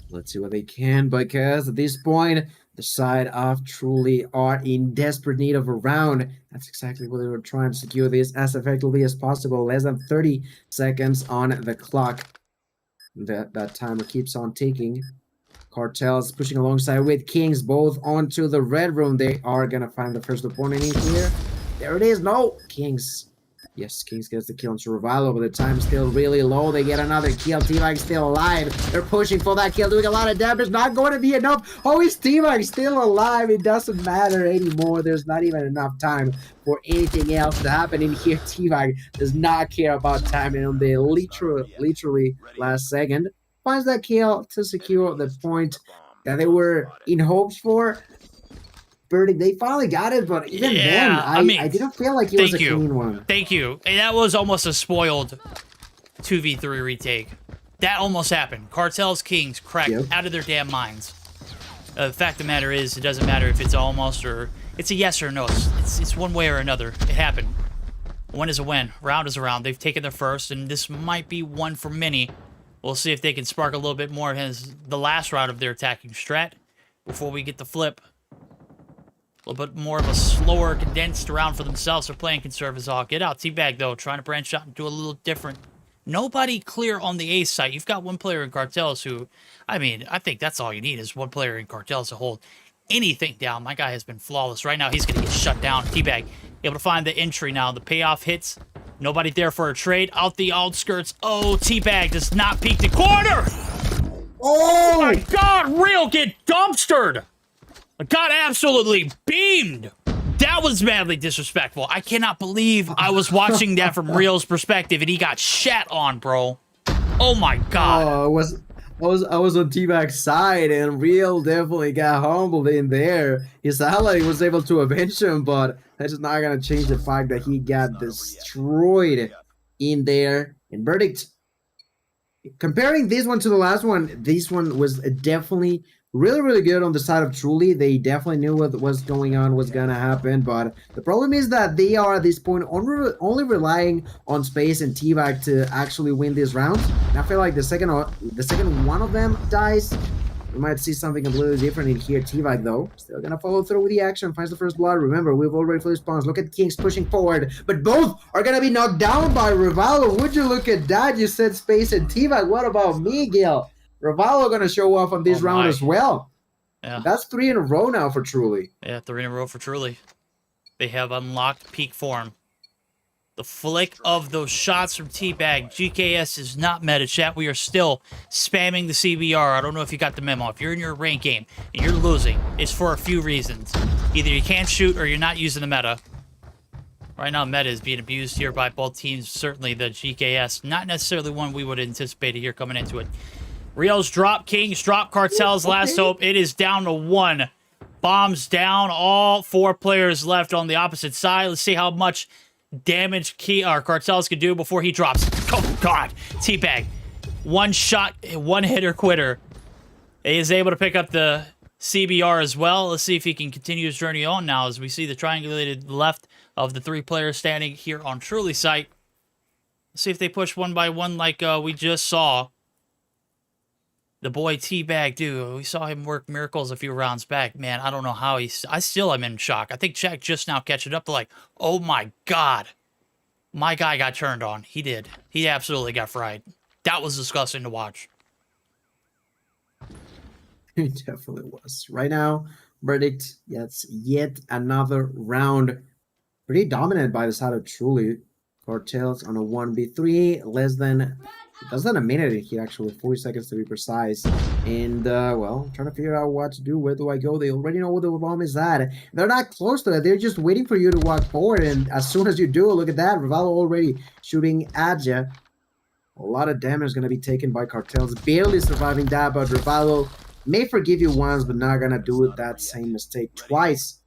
Let's see what they can, because at this point, the side of Truly are in desperate need of a round. That's exactly what they were trying to secure this as effectively as possible. Less than 30 seconds on the clock. That timer keeps on ticking. Cartels pushing alongside with Kings, both onto the red room. They are going to find the first opponent in here. There it is. No, Kings. Yes, Kings gets the kill on Survival, but the time's still really low. They get another kill. T-Mag still alive. They're pushing for that kill, doing a lot of damage. Not going to be enough. Oh, is T-Mag still alive? It doesn't matter anymore. There's not even enough time for anything else to happen in here. T-Mag does not care about time, and on the literally last second, finds that kill to secure the point that they were in hopes for. Verdict, they finally got it, but even then, I didn't feel like it was a clean one. Thank you. And that was almost a spoiled 2v3 retake. That almost happened. Cartels, Kings cracked out of their damn minds. The fact of the matter is, it doesn't matter if it's almost or it's a yes or no. It's one way or another. It happened. A win is a win. Round is a round. They've taken their first, and this might be one for many. We'll see if they can spark a little bit more as the last round of their attacking strat before we get the flip. A little bit more of a slower, condensed round for themselves. They're playing conserve as all get out. Teabag, though, trying to branch out and do a little different. Nobody clear on the A site. You've got one player in Cartels who, I mean, I think that's all you need is one player in Cartels to hold anything down. My guy has been flawless. Right now, he's going to get shut down. Teabag able to find the entry now. The payoff hits. Nobody there for a trade. Out the outskirts. Oh, Teabag does not peek the corner. Oh my God, Real get dumpstered. I got absolutely beamed. That was madly disrespectful. I cannot believe I was watching that from Real's perspective and he got shat on, bro. Oh my God. Oh, I was on T-Bag's side, and Real definitely got humbled in there. His ally was able to avenge him, but that's not gonna change the fact that he got destroyed in there. And Verdict, comparing this one to the last one, this one was definitely really good on the side of Truly. They definitely knew what was going on, what's gonna happen, but the problem is that they are at this point only relying on Space and T-Bag to actually win these rounds. And I feel like the second one of them dies, we might see something completely different in here. T-Bag, though, still gonna follow through with the action, finds the first blood. Remember, we've already fully spawns. Look at Kings pushing forward, but both are gonna be knocked down by Rivalo. Would you look at that? You said Space and T-Bag. What about Miguel? Rivalo gonna show off on this round as well. Yeah. That's 3 in a row now for Truly. Yeah, 3 in a row for Truly. They have unlocked peak form. The flick of those shots from T-Bag. GKS is not meta, chat. We are still spamming the CBR. I don't know if you got the memo. If you're in your rank game and you're losing, it's for a few reasons. Either you can't shoot or you're not using the meta. Right now, meta is being abused here by both teams. Certainly the GKS. Not necessarily one we would anticipate here coming into it. Rios drop, Kings drop, Cartels last hope. It is down to 1. Bombs down, all 4 players left on the opposite side. Let's see how much damage Cartels can do before he drops. Oh, God. T-Bag. One shot, one hitter quitter. He is able to pick up the CBR as well. Let's see if he can continue his journey on now as we see the triangulated left of the 3 players standing here on Truly site. Let's see if they push one by one like we just saw. The boy T-Bag, dude, we saw him work miracles a few rounds back. Man, I don't know how I still am in shock. I think Jack just now catching up to like, oh my God. My guy got turned on. He did. He absolutely got fried. That was disgusting to watch. It definitely was. Right now, Verdict gets yet another round. Pretty dominant by the side of Truly. Cartels on a 1v3, less than a minute in here, actually, 40 seconds to be precise. And, well, trying to figure out what to do. Where do I go? They already know where the bomb is at. They're not close to it. They're just waiting for you to walk forward. And as soon as you do, look at that. Rivalo already shooting at you. A lot of damage is going to be taken by Cartels. Barely surviving that, but Rivalo may forgive you once, but not going to do that same mistake twice.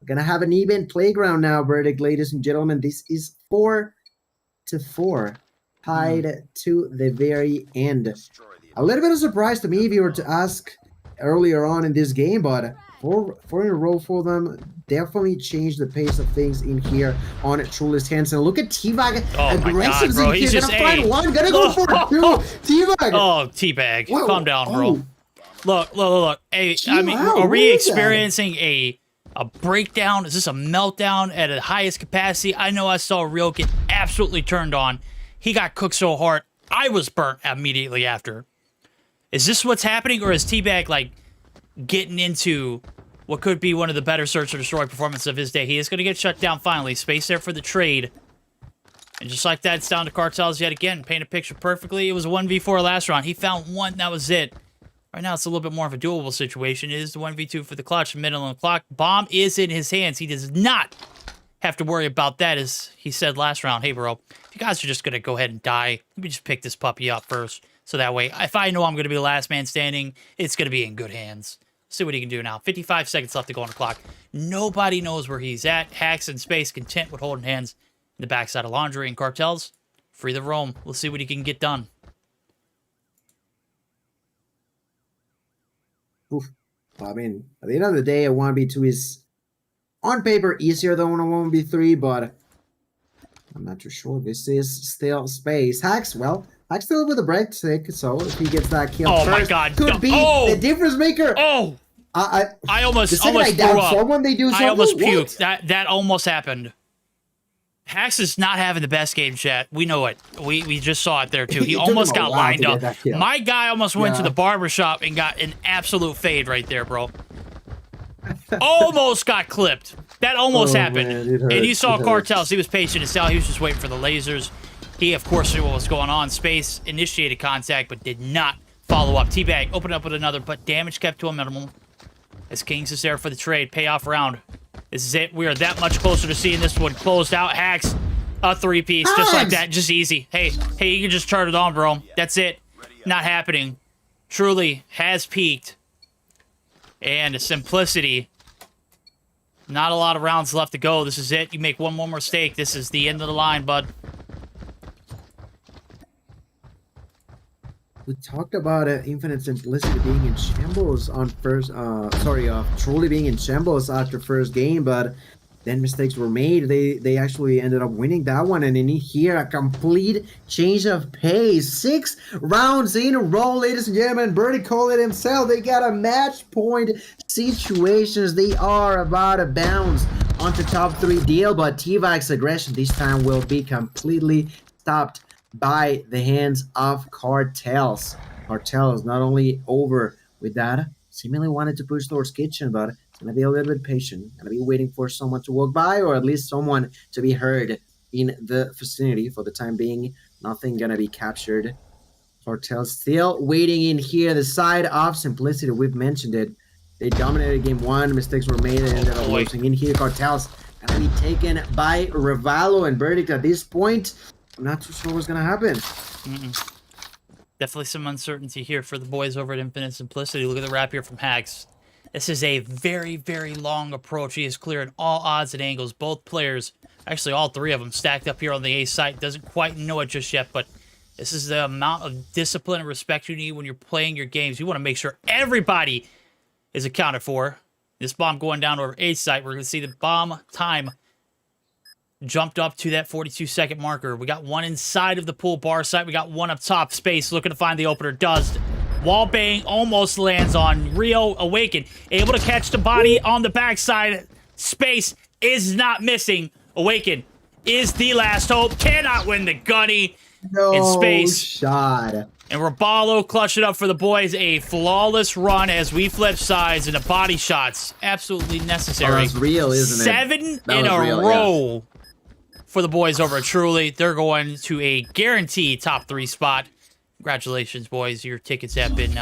We're going to have an even playground now, verdict, ladies and gentlemen. This is 4-4. Tied to the very end. A little bit of surprise to me if you were to ask earlier on in this game, but four in a row for them definitely changed the pace of things in here on Trueless Hansen. Look at T-Bag aggressive in here. Gonna find one, gonna go for two. T-Bag. Oh, T-Bag. Calm down, bro. Look. Hey, I mean, are we experiencing a breakdown? Is this a meltdown at the highest capacity? I know I saw Real get absolutely turned on. He got cooked so hard, I was burnt immediately after. Is this what's happening, or is T-Bag, like, getting into what could be one of the better search or destroy performances of his day? He is going to get shut down finally. Space there for the trade. And just like that, it's down to Cartels yet again. Paint a picture perfectly. It was a 1v4 last round. He found one. That was it. Right now, it's a little bit more of a doable situation. It is the 1v2 for the clutch. Middle of the clock. Bomb is in his hands. He does not have to worry about that, as he said last round. Hey, bro, if you guys are just going to go ahead and die, let me just pick this puppy up first. So that way, if I know I'm going to be the last man standing, it's going to be in good hands. See what he can do now. 55 seconds left to go on the clock. Nobody knows where he's at. Hacks in space, content with holding hands in the backside of Laundry, and Cartels free the roam. Let's see what he can get done. Oof. I mean, at the end of the day, a 1v2 is on paper easier than a 1v3, but I'm not too sure. This is still space. Hacks, well, Hacks still with a break, so if he gets that kill first, my God, could be the difference maker. Oh, I almost threw up. They do I almost puked. That almost happened. Hacks is not having the best game, chat. We know it. We just saw it there, too. He almost got lined up. My guy almost went to the barbershop and got an absolute fade right there, bro. Almost got clipped. That almost happened. Man, and you saw Cartels. He was patient as hell. He was just waiting for the lasers. He, of course, knew what was going on. Space initiated contact, but did not follow up. T-Bag opened up with another, but damage kept to a minimum. As Kings is there for the trade. Payoff round. This is it. We are that much closer to seeing this one closed out. Hacks, a three-piece, just like that. Just easy. Hey, you can just turn it on, bro. That's it. Not happening. Truly has peaked. And simplicity. Not a lot of rounds left to go. This is it. You make one more mistake. This is the end of the line, bud. We talked about Infinite Simplicity being in shambles on first, truly being in shambles after first game, but then mistakes were made. They actually ended up winning that one, and in here, a complete change of pace. 6 rounds in a row, ladies and gentlemen. Birdie called it himself. They got a match point situations. They are about to bounce onto top 3 deal, but T-Bag's aggression this time will be completely stopped by the hands of Cartels. Cartels not only over with that, seemingly wanted to push towards kitchen, but it's going to be a little bit patient. Going to be waiting for someone to walk by, or at least someone to be heard in the vicinity. For the time being, nothing going to be captured. Cartels still waiting in here. The side of Simplicity, we've mentioned it. They dominated game 1. Mistakes were made and ended up losing. In here, Cartels going to be taken by Rivalo and Verdict at this point. I'm not too sure what's going to happen. Definitely some uncertainty here for the boys over at Infinite Simplicity. Look at the wrap here from Hacks. This is a very, very long approach. He is clearing all odds and angles. Both players, actually all 3 of them, stacked up here on the A site. Doesn't quite know it just yet, but this is the amount of discipline and respect you need when you're playing your games. You want to make sure everybody is accounted for. This bomb going down over A site. We're going to see the bomb time jumped up to that 42-second marker. We got one inside of the pool bar site. We got one up top. Space looking to find the opener. Does. Wall bang almost lands on Rio. Awaken. Able to catch the body on the backside. Space is not missing. Awaken is the last hope. Cannot win the gunny in Space. Shot. And Rabalo clutched it up for the boys. A flawless run as we flip sides into body shots. Absolutely necessary. Oh, that's real, isn't it? 7 in a row for the boys over at Truly. They're going to a guaranteed top 3 spot. Congratulations, boys. Your tickets have been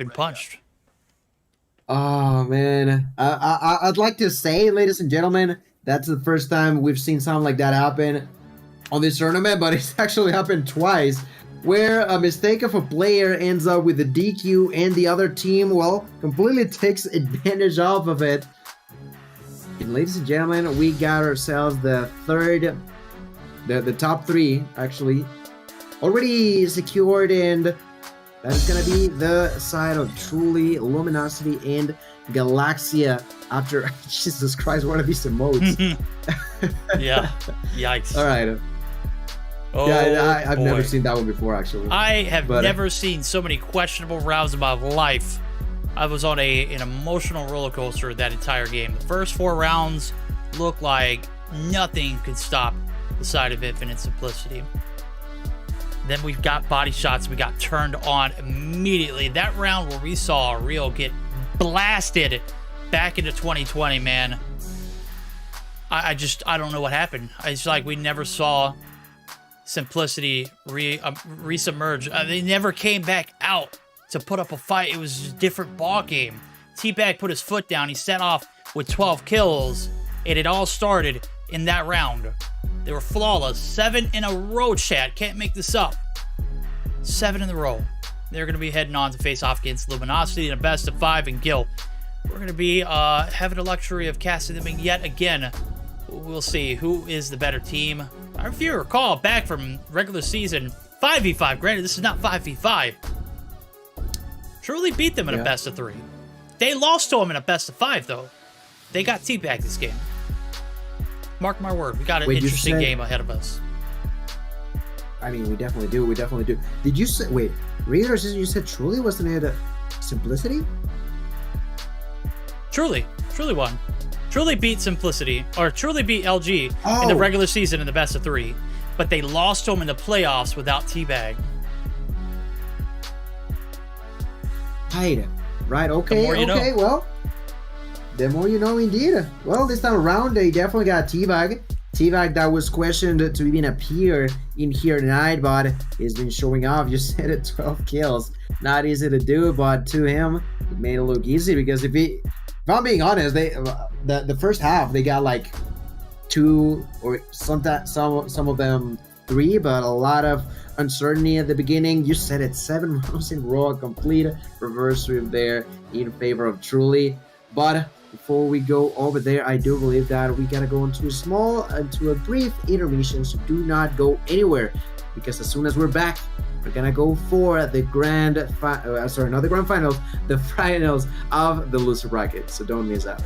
punched. Oh man, I'd like to say, ladies and gentlemen, that's the first time we've seen something like that happen on this tournament, but it's actually happened twice, where a mistake of a player ends up with a DQ and the other team, well, completely takes advantage of it. And ladies and gentlemen, we got ourselves the top 3 actually already secured, and that is going to be the side of Truly, Luminosity, and Galaxia after... Jesus Christ, what are these emotes? Yeah, yikes. All right. Oh, yeah, I've boy. never seen that one before, actually. I have never seen so many questionable rounds in my life. I was on an emotional roller coaster that entire game. The first 4 rounds looked like nothing could stop the side of Infinite Simplicity. Then we got body shots. We got turned on immediately. That round where we saw Real get blasted back into 2020, man. I don't know what happened. It's like we never saw Simplicity resubmerge. They never came back out to put up a fight. It was a different ball game. T-Bag put his foot down. He set off with 12 kills, and it all started in that round. They were flawless. 7 in a row, chat. Can't make this up. 7 in a row. They're going to be heading on to face off against Luminosity in a best of 5 and Gil. We're going to be having the luxury of casting them in yet again. We'll see who is the better team. If you recall, back from regular season 5v5. Granted, this is not 5v5. Truly beat them in a best of 3. They lost to them in a best of 5, though. They got T-Bag this game. Mark my word, we got an interesting game ahead of us. I mean, we definitely do. We definitely do. Did you say... Wait, Readers, you said Truly wasn't it Simplicity? Truly won. Truly beat Simplicity, or Truly beat LG in the regular season in the best of 3, but they lost to them in the playoffs without T-Bag. Right, okay, okay, well, the more you know, indeed. Well, this time around, they definitely got T-Bag. T-Bag that was questioned to even appear in here tonight, but he's been showing off. You said it, 12 kills. Not easy to do, but to him, it made it look easy, because if I'm being honest, the first half, they got like 2, or some of them 3, but a lot of uncertainty at the beginning. You said it, 7 rounds in a row, a complete reverse sweep there in favor of Truly. But before we go over there, I do believe that we gotta go into a brief intermission, so do not go anywhere, because as soon as we're back, we're gonna go for the not the grand finals, the finals of the loser bracket, so don't miss out.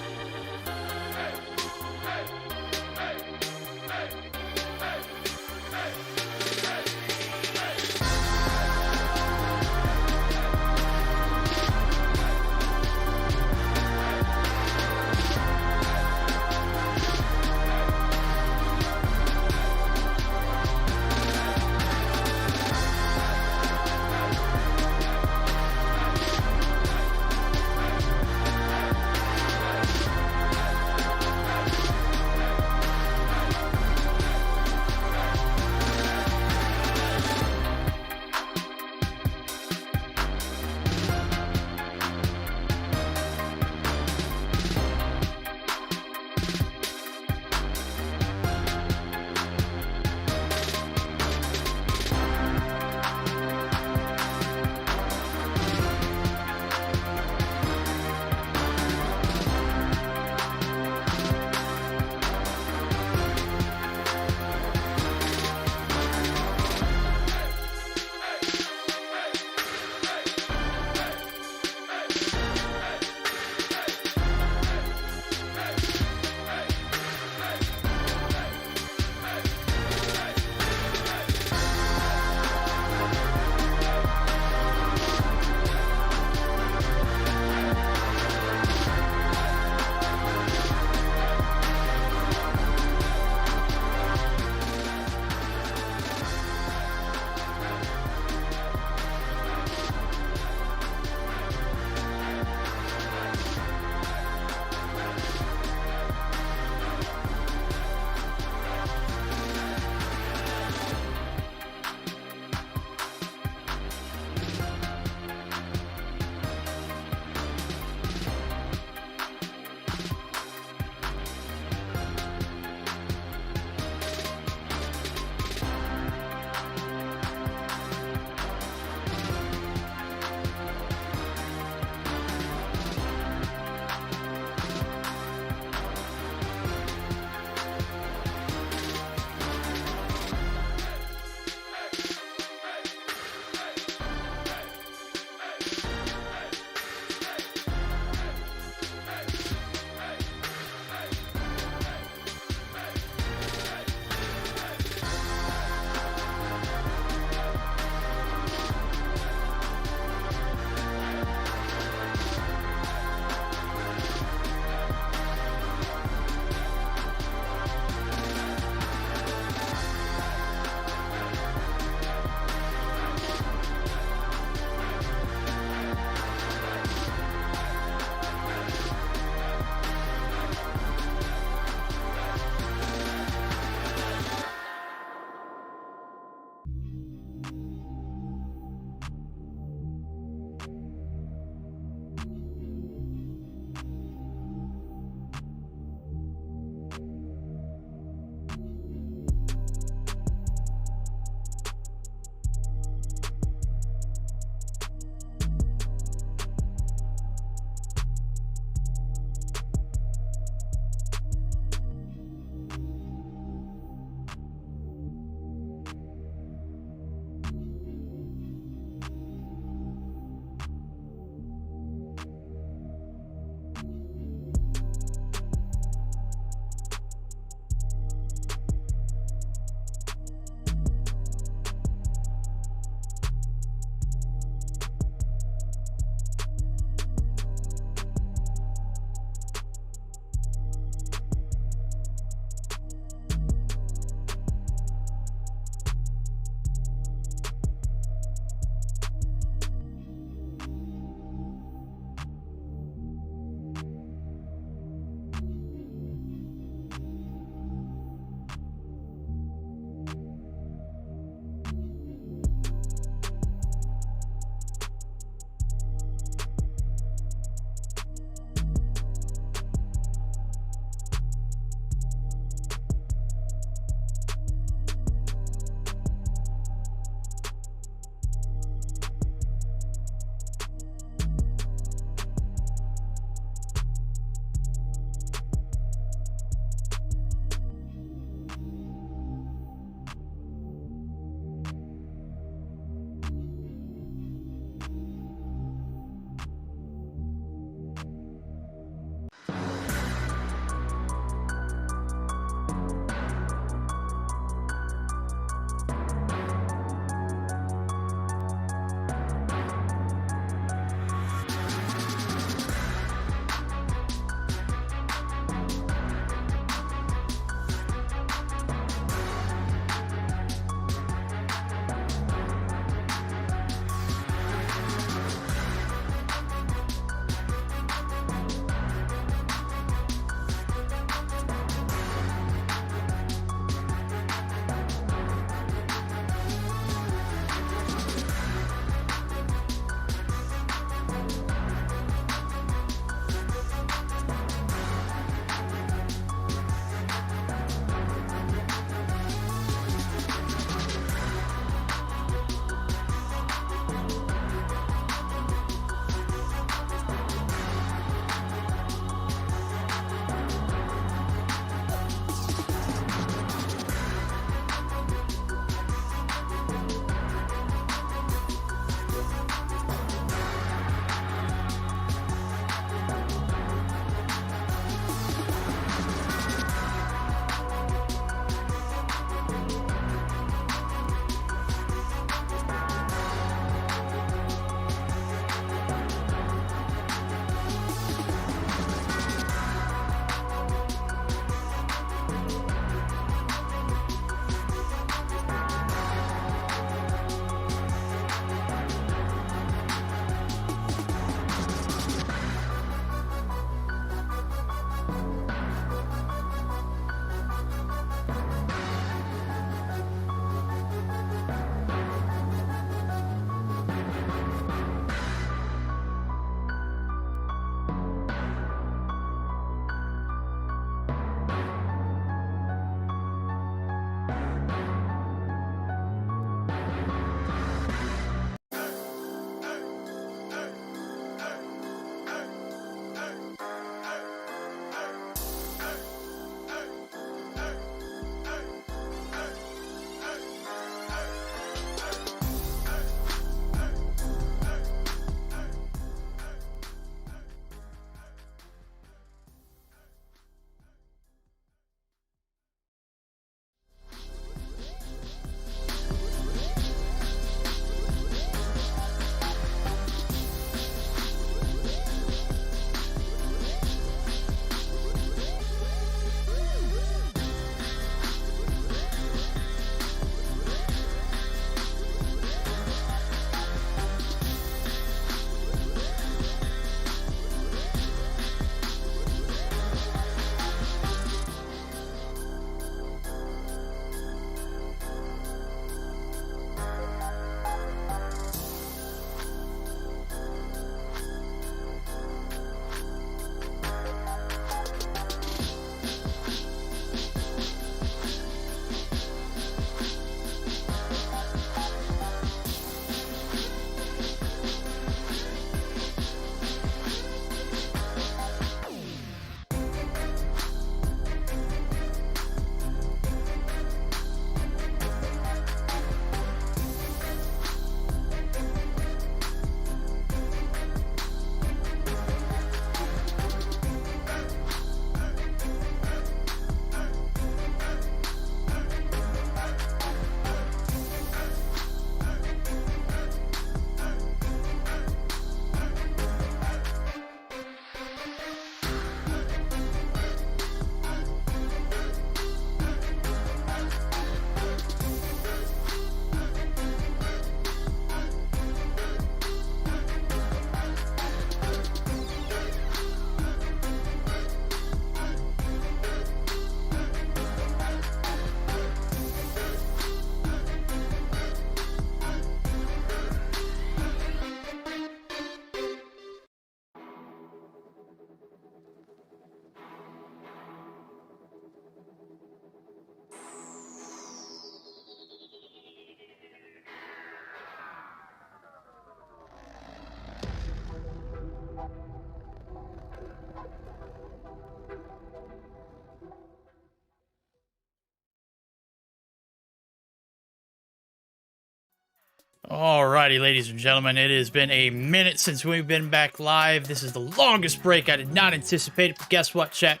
Alrighty, ladies and gentlemen, it has been a minute since we've been back live. This is the longest break I did not anticipate, but guess what, chat?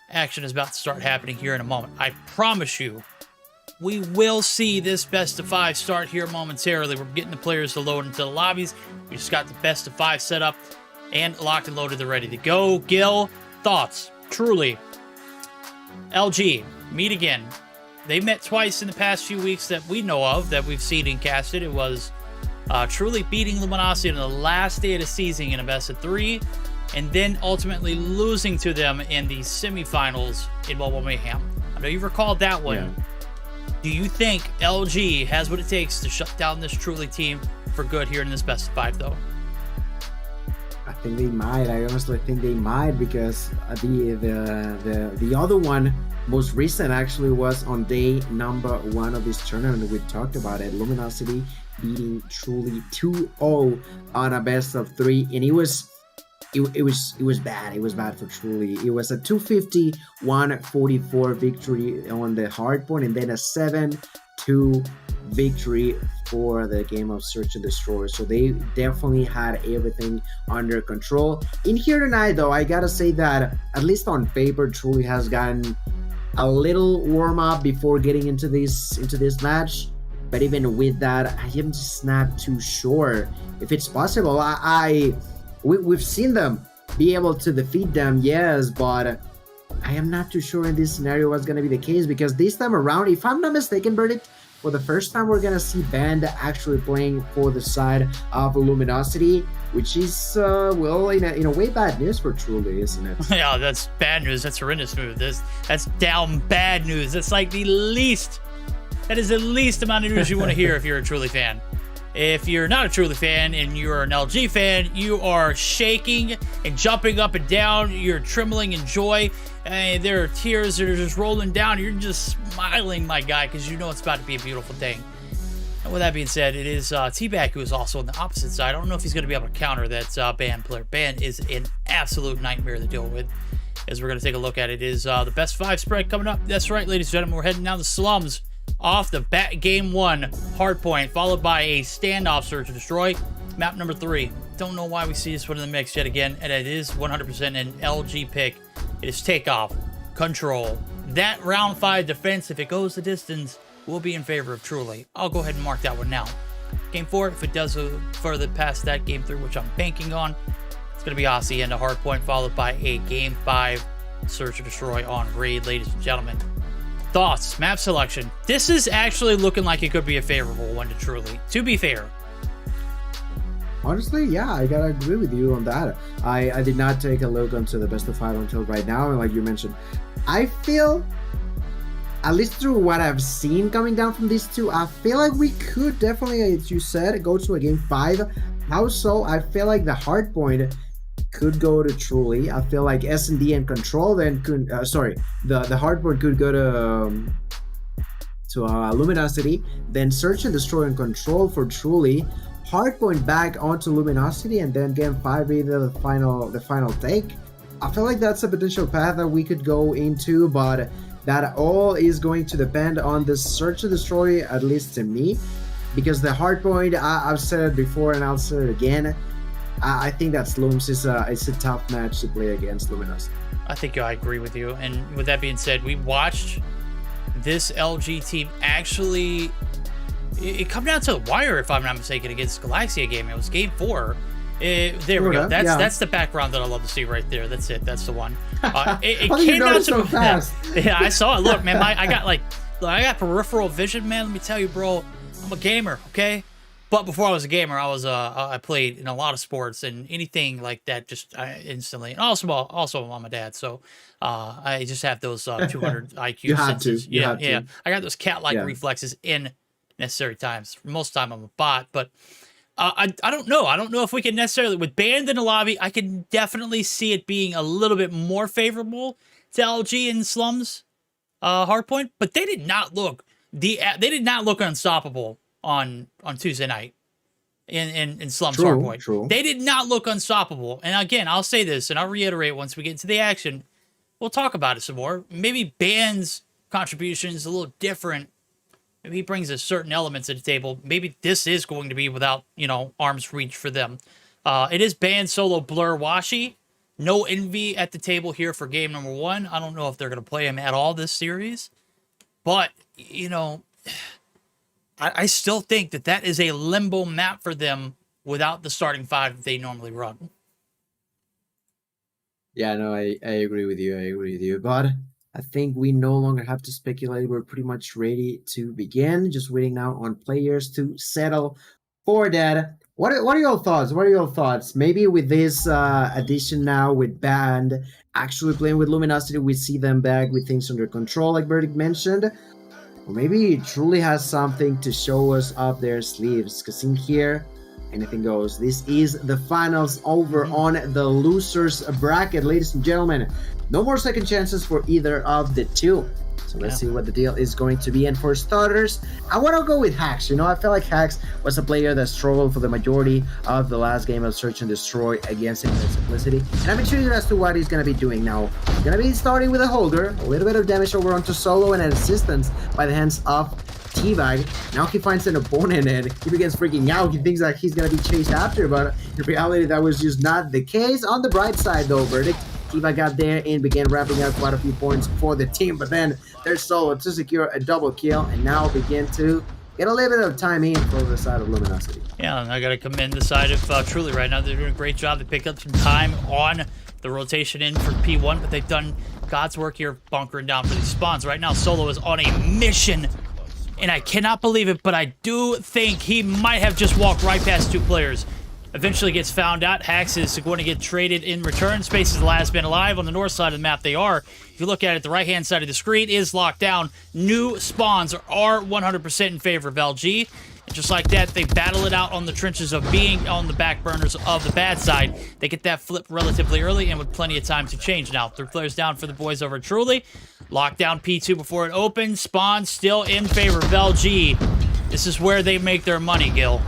Action is about to start happening here in a moment. I promise you, we will see this best of 5 start here momentarily. We're getting the players to load into the lobbies. We just got the best of 5 set up and locked and loaded. They're ready to go. Gil, thoughts? Truly. LG, meet again. They met twice in the past few weeks that we know of, that we've seen and casted. It was truly beating Luminosity on the last day of the season in a best of 3, and then ultimately losing to them in the semifinals in Mobile Mayhem. I know you recalled that one. Yeah. Do you think LG has what it takes to shut down this Truly team for good here in this best of 5, though? I think they might. I honestly think they might, because the other one, most recent, actually was on day number 1 of this tournament. We talked about it. Luminosity beating Truly 2-0 on a best of 3, and it was bad. It was bad for Truly. It was a 250-144 victory on the Hardpoint, and then a 7-2 victory for the game of Search and Destroy. So they definitely had everything under control. In here tonight, though, I gotta say that at least on paper, Truly has gotten a little warm up before getting into this match. But even with that, I am just not too sure if it's possible. We've seen them be able to defeat them, yes, but I am not too sure in this scenario what's going to be the case, because this time around, if I'm not mistaken, Verdict, for the first time we're going to see Band actually playing for the side of Luminosity, which is, well, in a way bad news for Truly, isn't it? Yeah, that's bad news. That's horrendous news. That's down bad news. That's like the least, that is the least amount of news you want to hear if you're a Truly fan. If you're not a Truly fan and you're an LG fan, you are shaking and jumping up and down. You're trembling in joy. And there are tears that are just rolling down. You're just smiling, my guy, because you know it's about to be a beautiful thing. And with that being said, it is T-Bag who is also on the opposite side. I don't know if he's going to be able to counter that Ban player. Ban is an absolute nightmare to deal with. As we're going to take a look at it, is the best 5 spread coming up. That's right, ladies and gentlemen. We're heading down the slums. Off the bat, game 1, Hardpoint, followed by a standoff search and destroy. Map number 3. Don't know why we see this one in the mix yet again, and it is 100% an LG pick. It is takeoff, control. That round 5 defense, if it goes the distance, will be in favor of Truly. I'll go ahead and mark that one now. Game 4, if it does go further past that, game 3, which I'm banking on, it's going to be Aussie and a Hardpoint, followed by a game 5 search or destroy on raid, ladies and gentlemen. Thoughts, map selection. This is actually looking like it could be a favorable one to Truly, to be fair. Honestly, yeah, I gotta agree with you on that. I did not take a look into the best of 5 until right now, and like you mentioned, I feel, at least through what I've seen coming down from these two, I feel like we could definitely, as you said, go to a game 5. How so? I feel like the Hardpoint could go to Truly. I feel like S&D and Control then could, the Hardpoint could go to Luminosity, then Search and Destroy and Control for Truly, Hardpoint back onto Luminosity, and then game 5 be the final take. I feel like that's a potential path that we could go into, but that all is going to depend on the Search and Destroy, at least to me, because the Hardpoint, I've said it before and I'll say it again, I think that Slums is a tough match to play against Luminosity. I think I agree with you. And with that being said, we watched this LG team actually, it come down to the wire, if I'm not mistaken, against Galaxia game. It was game 4. There we go. That's the background that I love to see right there. That's it. That's the one. It came down to so fast. Yeah, I saw it. Look, man, I got peripheral vision, man. Let me tell you, bro. I'm a gamer, okay? But before I was a gamer, I played in a lot of sports, and anything like that just instantly. And also I'm a dad, so I just have those 200 IQ you have senses. to. You have yeah. to. I got those cat-like reflexes in necessary times. Most of the time I'm a bot, but I don't know. I don't know if we can necessarily, with Banned in the lobby, I can definitely see it being a little bit more favorable to LG and Slums Hardpoint, but they did not look unstoppable on Tuesday night in Slums Hardpoint. True. They did not look unstoppable. And again, I'll say this, and I'll reiterate once we get into the action, we'll talk about it some more. Maybe Band's contribution is a little different. Maybe he brings a certain element to the table. Maybe this is going to be without, arm's reach for them. It is Band solo Blur Washi. No Envy at the table here for game number 1. I don't know if they're going to play him at all this series. But, I still think that is a limbo map for them without the starting 5 that they normally run. Yeah, no, I agree with you. But I think we no longer have to speculate. We're pretty much ready to begin. Just waiting now on players to settle for that. What are your thoughts? Maybe with this addition now with Band actually playing with Luminosity, we see them back with things under control, like Verdict mentioned. Or maybe it truly has something to show us up their sleeves, because in here, anything goes. This is the finals over on the losers bracket, ladies and gentlemen. No more second chances for either of the two. So let's see what the deal is going to be. And for starters, I want to go with Hax. I feel like Hax was a player that struggled for the majority of the last game of Search and Destroy against Infinite Simplicity. And I'm intrigued as to what he's going to be doing now. He's going to be starting with a holder, a little bit of damage over onto solo, and an assistance by the hands of T-Bag. Now he finds an opponent and he begins freaking out. He thinks that he's going to be chased after, but in reality, that was just not the case. On the bright side, though, Verdict, T-Bag got there and began wrapping up quite a few points for the team, but then there's solo to secure a double kill and now begin to get a little bit of time in for the side of Luminosity. Yeah, and I got to commend the side of Truly right now. They're doing a great job. They picked up some time on the rotation in for P1, but they've done God's work here bunkering down for these spawns. Right now, Solo is on a mission, and I cannot believe it, but I do think he might have just walked right past 2 players. Eventually gets found out. Hax is going to get traded in return. Space is the last man alive. On the north side of the map, they are. If you look at it, the right-hand side of the screen is locked down. New spawns are 100% in favor of LG. Just like that, they battle it out on the trenches of being on the back burners of the bad side. They get that flip relatively early and with plenty of time to change. Now, 3 players down for the boys over at Truly. Lock down P2 before it opens. Spawn still in favor of LG. This is where they make their money, Gil.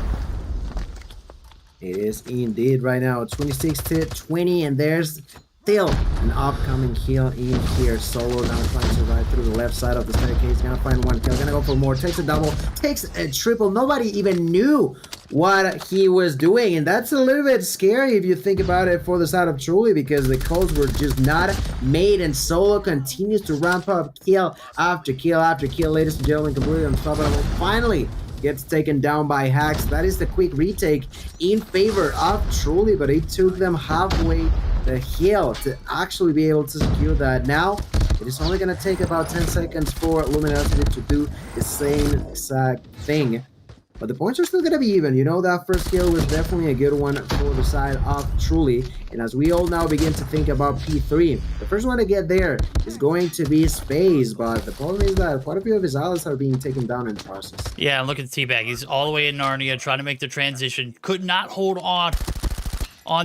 It is indeed right now 26 to 20, and there's still an upcoming kill in here. Solo now trying to ride through the left side of the staircase. Gonna find 1 kill, gonna go for more. Takes a double, takes a triple. Nobody even knew what he was doing, and that's a little bit scary if you think about it for the side of Truly, because the calls were just not made, and Solo continues to ramp up kill after kill after kill. Ladies and gentlemen, completely unstoppable. Finally gets taken down by Hacks. That is the quick retake in favor of Truly, but it took them halfway the hill to actually be able to secure that. Now it is only going to take about 10 seconds for Luminosity to do the same exact thing, but the points are still going to be even. You know, that first kill was definitely a good one for the side of Truly, and as we all now begin to think about P3, the first one to get there is going to be Space, but the problem is that quite a few of his allies are being taken down in the process. Yeah, and look at the Teabag. He's all the way in Narnia trying to make the transition. Could not hold on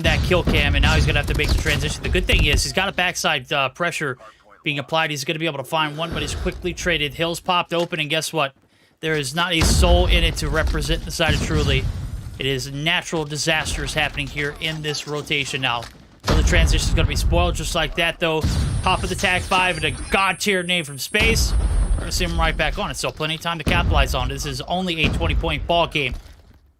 that kill cam, and now he's going to have to make the transition. The good thing is he's got a backside pressure being applied. He's going to be able to find one, but he's quickly traded. Hills popped open, and guess what? There is not a soul in it to represent the side of Truly. It is natural disasters happening here in this rotation now. So the transition is going to be spoiled just like that, though. Pop of the tag 5 and a god-tier name from Space. We're going to see him right back on it, so plenty of time to capitalize on. This is only a 20-point ball game.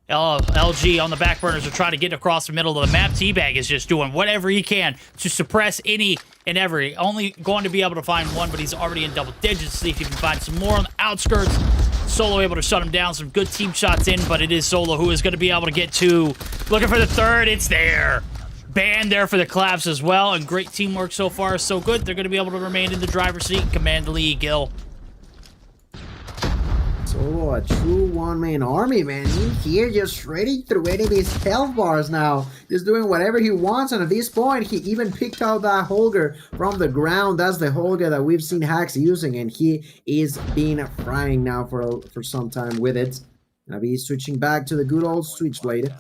LG on the back burners are trying to get across the middle of the map. Teabag is just doing whatever he can to suppress any and every. Only going to be able to find one, but he's already in double digits. See if he can find some more on the outskirts. Solo able to shut him down. Some good team shots in, but it is Solo who is going to be able to get 2. Looking for the 3rd. It's there. Band there for the collapse as well, and great teamwork so far. So good. They're going to be able to remain in the driver's seat and command the lead, Gil. Solo, a true one-man army, man. In here, just shredding through enemies' health bars now. Just doing whatever he wants, and at this point, he even picked out that Holger from the ground. That's the Holger that we've seen Hacks using, and he is being frying now for some time with it. Gonna be switching back to the good old Switchblade.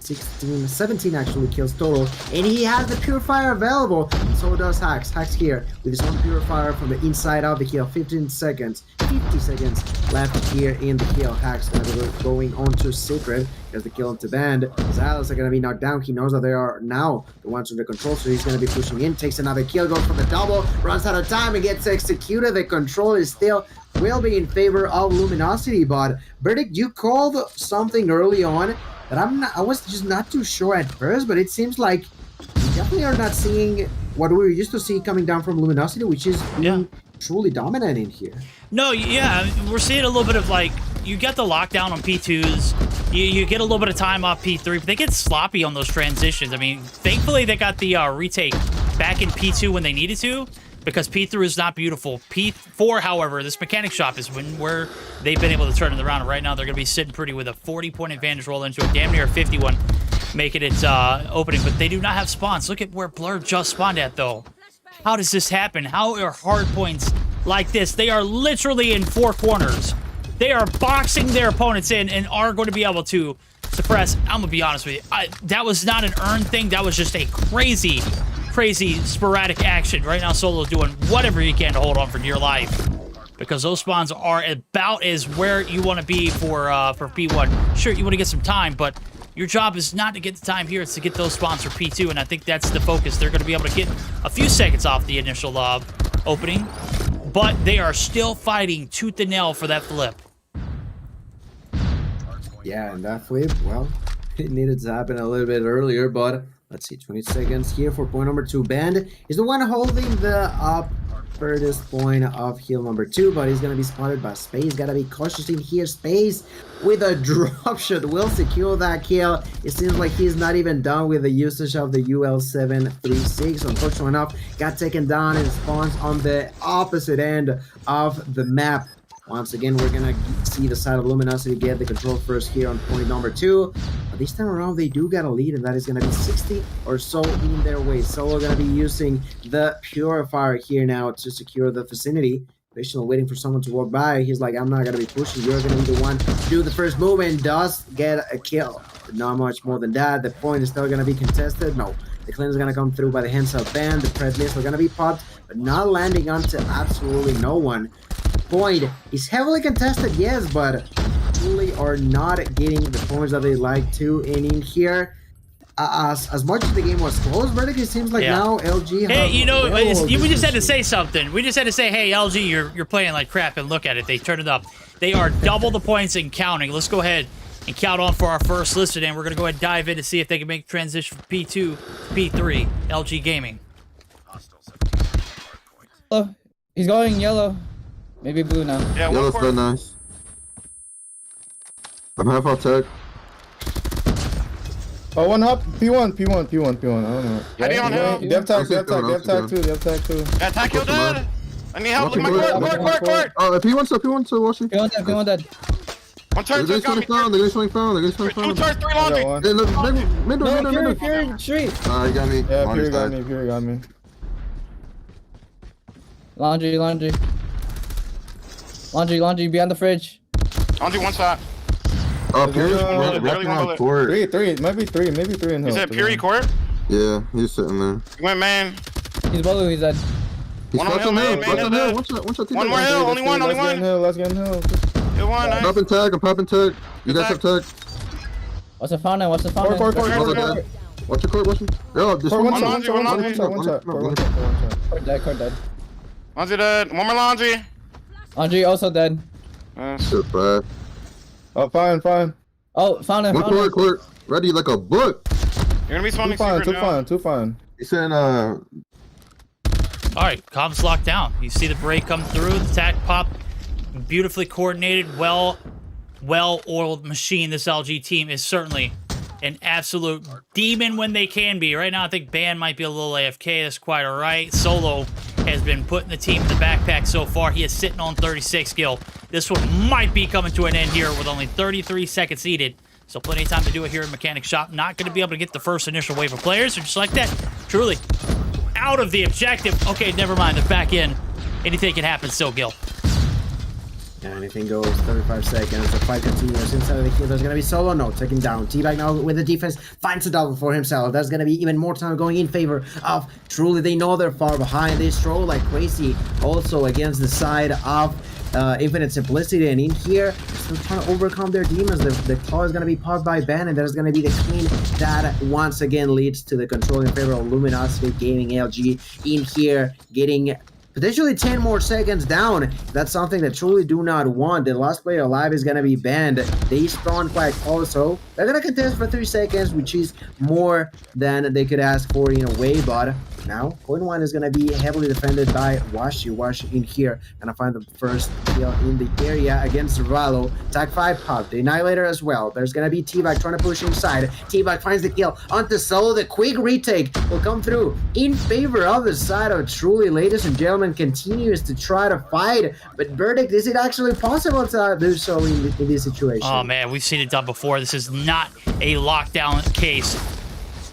17 actually kills total, and he has the Purifier available, and so does Hacks. Hacks here with his own Purifier from the inside of the kill. 50 seconds left here in the kill. Hacks gonna be going on to Secret as the kill into Band. His allies are gonna be knocked down. He knows that they are now the ones under control, so he's gonna be pushing in. Takes another kill, goes for the double, runs out of time and gets executed. The control is still will be in favor of Luminosity, but Verdict, you called something early on that I was just not too sure at first, but it seems like we definitely are not seeing what we were used to see coming down from Luminosity, which is being truly dominant in here. No, yeah, we're seeing a little bit of, like, you get the lockdown on P2s, you get a little bit of time off P3, but they get sloppy on those transitions. I mean, thankfully they got the retake back in P2 when they needed to, because P3 is not beautiful. P4, however, this mechanic shop is where they've been able to turn it around. Right now, they're going to be sitting pretty with a 40-point advantage roll into a damn near 51, making it opening. But they do not have spawns. Look at where Blur just spawned at, though. How does this happen? How are hardpoints like this? They are literally in 4 corners. They are boxing their opponents in and are going to be able to suppress. I'm going to be honest with you. That was not an earned thing. That was just a crazy sporadic action. Right now, Solo's doing whatever he can to hold on for dear life, because those spawns are about as where you want to be for P1. Sure, you want to get some time, but your job is not to get the time here. It's to get those spawns for P2, and I think that's the focus. They're going to be able to get a few seconds off the initial opening, but they are still fighting tooth and nail for that flip. Yeah, and that flip, well, it needed to happen a little bit earlier, but let's see, 20 seconds here for point number 2. Band is the one holding the furthest point of hill number 2, but he's going to be spotted by Space. Got to be cautious in here. Space with a drop shot will secure that kill. It seems like he's not even done with the usage of the UL736. Unfortunately enough, got taken down and spawns on the opposite end of the map. Once again, we're going to see the side of Luminosity get the control first here on point number 2. But this time around, they do got a lead, and that is going to be 60 or so in their way. Solo going to be using the Purifier here now to secure the vicinity. patiently waiting for someone to walk by. He's like, I'm not gonna be pushing. You're gonna be the one to do the first move, and does get a kill. But not much more than that. The point is still gonna be contested. No, the clean is gonna come through by the hands of Ben. The press miss are gonna be popped, but not landing onto absolutely no one. Point is heavily contested, yes, but truly are not getting the points that they like to. And in here, as much as the game was close, Verdict, it seems like now LG. Hey, you know, we just had to say something. We just had to say, hey, LG, you're playing like crap, and look at it. They turned it up. They are double the points and counting. Let's go ahead and count on for our first listen, and we're gonna go ahead and dive in to see if they can make the transition from P2 to P3. LG Gaming. Oh, he's going yellow. Maybe blue now. Yeah, yellow's so nice. I'm half off tech. Oh, one up. P1. I don't know. Heavy on him. Dev tag too. Yeah, attack kill dead. I need help. Look at my court. Oh, P1 so watch it. P1 dead. One turn, They're getting found. They're getting found. 2 turns, 3 laundry. Hey, look, middle. Fury, street. You got me. Yeah, Fury got me. Laundry. Laundry, behind the fridge. Laundry one shot. Oh, Fury's wrapping around court. Three, maybe three in Is it Fury court? Yeah, he's sitting there. You went man. He's below, he's dead. He's One on hill, man. One more hill, only one. Let's get in hill. Good one, nice. I'm popping tag. You guys have tag. What's the fountain? Court. Watch your court, watch it. Yo, this Court, one one shot. Court dead. Laundry dead. One more laundry. Laundry also dead. Shit, bad. Oh, fine. Oh, fountain. One court. Ready like a book. You're gonna be spawning secret now. Too fine. He's saying, All right, comms locked down. You see the break come through, the attack pop, beautifully coordinated, well-oiled machine. This LG team is certainly an absolute demon when they can be. Right now, I think Ban might be a little AFK. That's quite all right. Solo has been putting the team in the backpack so far. He is sitting on 36 gil. This one might be coming to an end here with only 33 seconds needed. So plenty of time to do it here in Mechanic Shop. Not going to be able to get the first initial wave of players. So just like that, truly out of the objective. Okay, never mind. They're back in. Anything can happen still, Gil. Yeah, anything goes. 35 seconds. The fight continues. Inside of the kill, there's going to be Solo. No, taken down. T-Bag now with the defense. Finds a double for himself. There's going to be even more time going in favor of Truly. They know they're far behind. They stroll like crazy. Also against the side of Infinite Simplicity. And in here, still trying to overcome their demons. The claw is going to be popped by Ben. And there's going to be the clean that once again leads to the control in favor of Luminosity Gaming LG. In here, getting potentially 10 more seconds down. That's something that Truly do not want. The last player alive is going to be banned. They spawn quite close, so they're going to contest for 3 seconds, which is more than they could ask for in a way. But now, Coin 1 is going to be heavily defended by Washi. Washi in here. Going to find the first kill in the area against Ralo. Tag 5 pop. The Annihilator as well. There's going to be T-Bag trying to push inside. T-Bag finds the kill onto Solo. The quick retake will come through in favor of the side of Truly. Ladies and gentlemen, continues to try to fight, but Verdict, is it actually possible to do so in this situation? Oh man, we've seen it done before. This is not a lockdown case.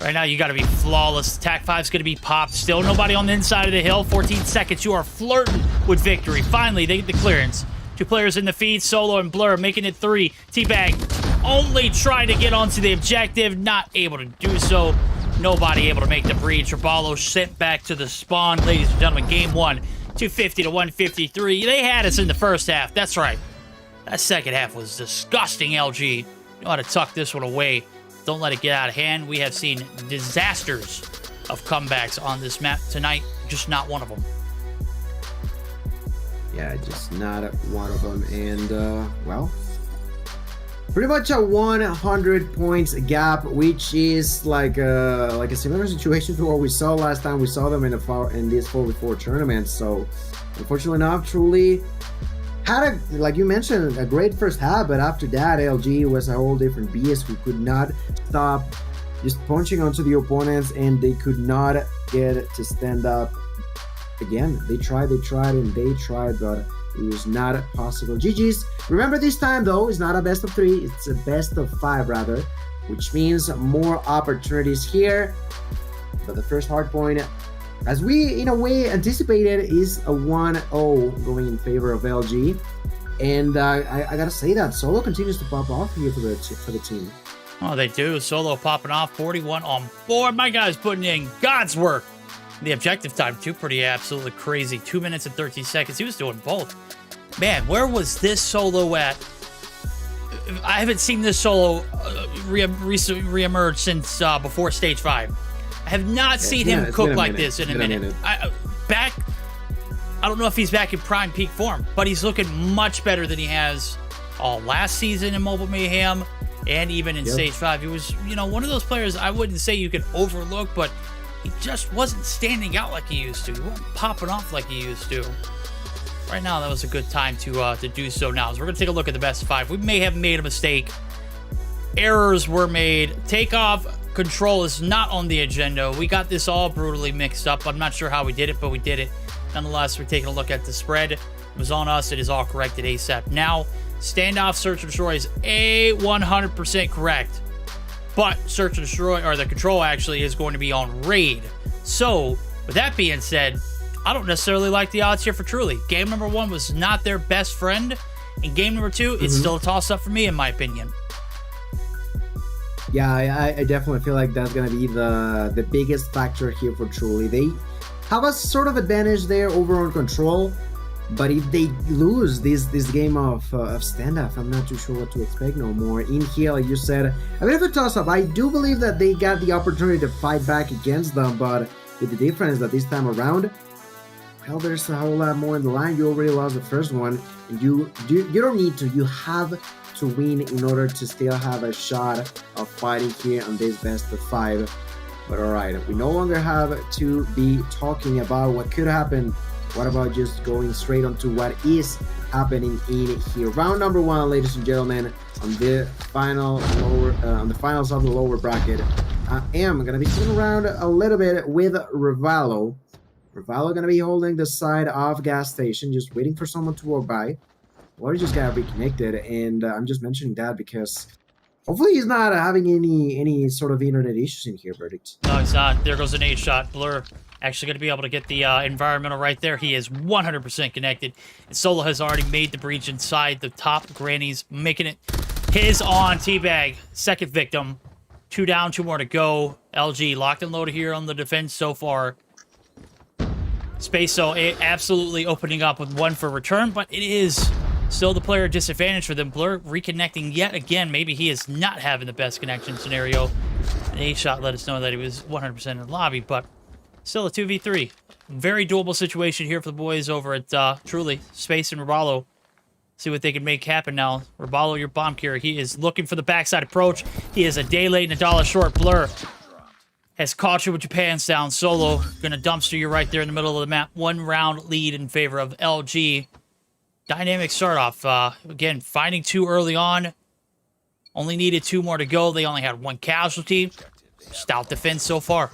Right now, you got to be flawless. Attack 5's going to be popped. Still nobody on the inside of the hill. 14 seconds. You are flirting with victory. Finally, they get the clearance. 2 players in the feed, Solo and Blur, making it 3. T-Bag only trying to get onto the objective, not able to do so. Nobody able to make the breach. Rabalo sent back to the spawn. Ladies and gentlemen, game 1, 250 to 153. They had us in the first half. That's right. That second half was disgusting, LG. You know how to tuck this one away. Don't let it get out of hand. We have seen disasters of comebacks on this map tonight. Just not one of them. Yeah, just not one of them. And, well, pretty much a 100 points gap, which is like a similar situation to what we saw last time we saw them in this 4v4 tournament. So unfortunately enough, Truly had like you mentioned, a great first half, but after that LG was a whole different beast who could not stop just punching onto the opponents, and they could not get to stand up again. They tried, but it was not possible. GG's. Remember, this time though, it's not a best of 3, it's a best of 5 rather, which means more opportunities here. But the first hard point as we in a way anticipated, is a 1-0 going in favor of LG. And I gotta say that Solo continues to pop off here for the team. Oh, they do. Solo popping off, 41 on board. My guy's putting in God's work. The objective time, too, pretty absolutely crazy. 2 minutes and 13 seconds. He was doing both. Man, where was this Solo at? I haven't seen this Solo re-emerge since before Stage 5. I have not seen him cook like this in a minute. I don't know if he's back in prime peak form, but he's looking much better than he has all last season in Mobile Mayhem and even in Stage 5. He was, one of those players I wouldn't say you could overlook, but he just wasn't standing out like he used to. He wasn't popping off like he used to. Right now, that was a good time to do so now. So we're going to take a look at the best 5. We may have made a mistake. Errors were made. Takeoff control is not on the agenda. We got this all brutally mixed up. I'm not sure how we did it, but we did it. Nonetheless, we're taking a look at the spread. It was on us. It is all corrected ASAP. Now, standoff search and destroy is 100% correct. But search and destroy, or the control actually, is going to be on raid. So, with that being said, I don't necessarily like the odds here for Truly. Game number 1 was not their best friend. And game number 2, it's still a toss-up for me, in my opinion. Yeah, I definitely feel like that's going to be the biggest factor here for Truly. They have a sort of advantage there over on control, but if they lose this game of standoff, I'm not too sure what to expect no more. In here, like you said, a bit of a toss-up. I do believe that they got the opportunity to fight back against them, but with the difference that this time around, well, there's a whole lot more in the line. You already lost the first one, and you don't need to. You have to win in order to still have a shot of fighting here on this best of 5. But alright, we no longer have to be talking about what could happen. What about just going straight on to what is happening in here? Round number 1, ladies and gentlemen, on the finals of the lower bracket. I am gonna be sitting around a little bit with Revalo. Revalo gonna be holding the side of gas station, just waiting for someone to walk by. Or he just got reconnected, and I'm just mentioning that because hopefully he's not having any sort of internet issues in here, Verdict. No, he's not. There goes an 8-shot. Blur actually going to be able to get the environmental right there. He is 100% connected. And Solo has already made the breach inside the top grannies, making it his on Teabag. Second victim. 2 down, 2 more to go. LG locked and loaded here on the defense so far. Space absolutely opening up with 1 for return, but it is still the player disadvantage for them. Blur reconnecting yet again. Maybe he is not having the best connection scenario. An 8-shot let us know that he was 100% in the lobby, but still a 2v3. Very doable situation here for the boys over at Truly. Space and Revalo. See what they can make happen now. Revalo, your bomb carrier. He is looking for the backside approach. He is a day late and $1 short. Blur has caught you with your pants down. Solo gonna dumpster you right there in the middle of the map. 1 round lead in favor of LG. Dynamic start off. Again, finding 2 early on. Only needed 2 more to go. They only had 1 casualty. Stout defense so far.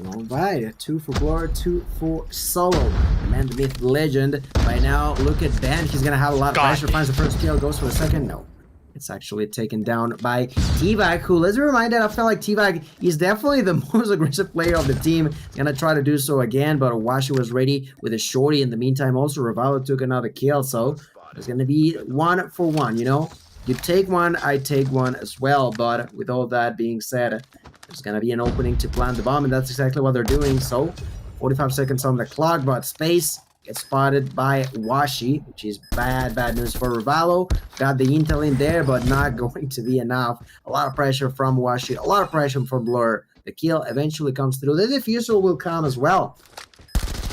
All right, 2 for Blur, 2 for Solo. The man, the myth, the legend. Right now, look at Ben. He's gonna have a lot of pressure. Finds the first kill, goes for a second. No. It's actually taken down by Teabag, who, let's be reminded, I felt like Teabag is definitely the most aggressive player of the team. Gonna try to do so again, but Washi was ready with a shorty. In the meantime, also, Revalo took another kill, so it's gonna be 1 for 1, You take 1, I take 1 as well, but with all that being said, there's gonna be an opening to plant the bomb, and that's exactly what they're doing. So, 45 seconds on the clock, but Space gets spotted by Washi, which is bad news for Revalo. Got the intel in there, but not going to be enough. A lot of pressure from Washi, a lot of pressure from Blur. The kill eventually comes through. The defusal will come as well.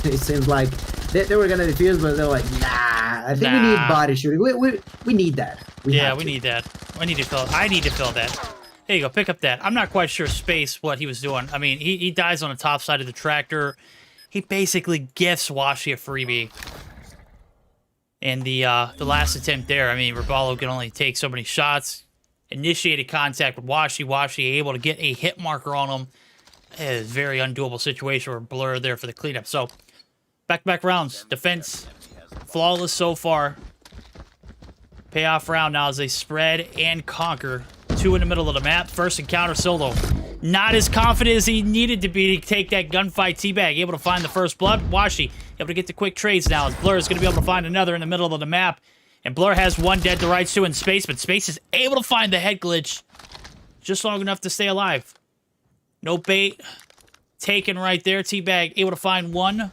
It seems like they were gonna defuse, but they're like, nah. I think we need body shooting. We need that. We need that. I need to fill that. There you go. Pick up that. I'm not quite sure Space what he was doing. I mean, he dies on the top side of the tractor. He basically gifts Washi a freebie. And the last attempt there, I mean, Revalo can only take so many shots. Initiated contact with Washi. Washi able to get a hit marker on him. It is a very undoable situation. We're Blur there for the cleanup. So, back-to-back rounds. Defense, flawless so far. Payoff round now as they spread and conquer. 2 in the middle of the map. First encounter, Solo not as confident as he needed to be to take that gunfight. Teabag able to find the first blood. Washi able to get the quick trades now as Blur is going to be able to find another in the middle of the map. And Blur has one dead to rights to in Space, but Space is able to find the head glitch just long enough to stay alive. No bait taken right there. Teabag able to find one.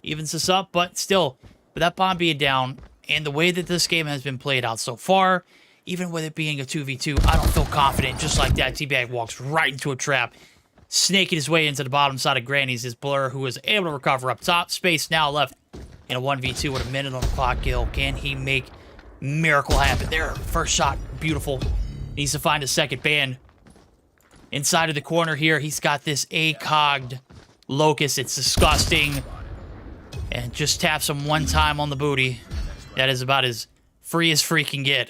Evens us up, but still, with that bomb being down and the way that this game has been played out so far, even with it being a 2v2, I don't feel confident. Just like that, Teabag walks right into a trap, snaking his way into the bottom side of Granny's. Is Blur, who is able to recover up top. Space now left in a 1v2 with a minute on the clock. Gil, can he make miracle happen? There, first shot, beautiful. Needs to find a second ban. Inside of the corner here, he's got this ACOG'd Locust. It's disgusting. And just taps him one time on the booty. That is about as free as free can get.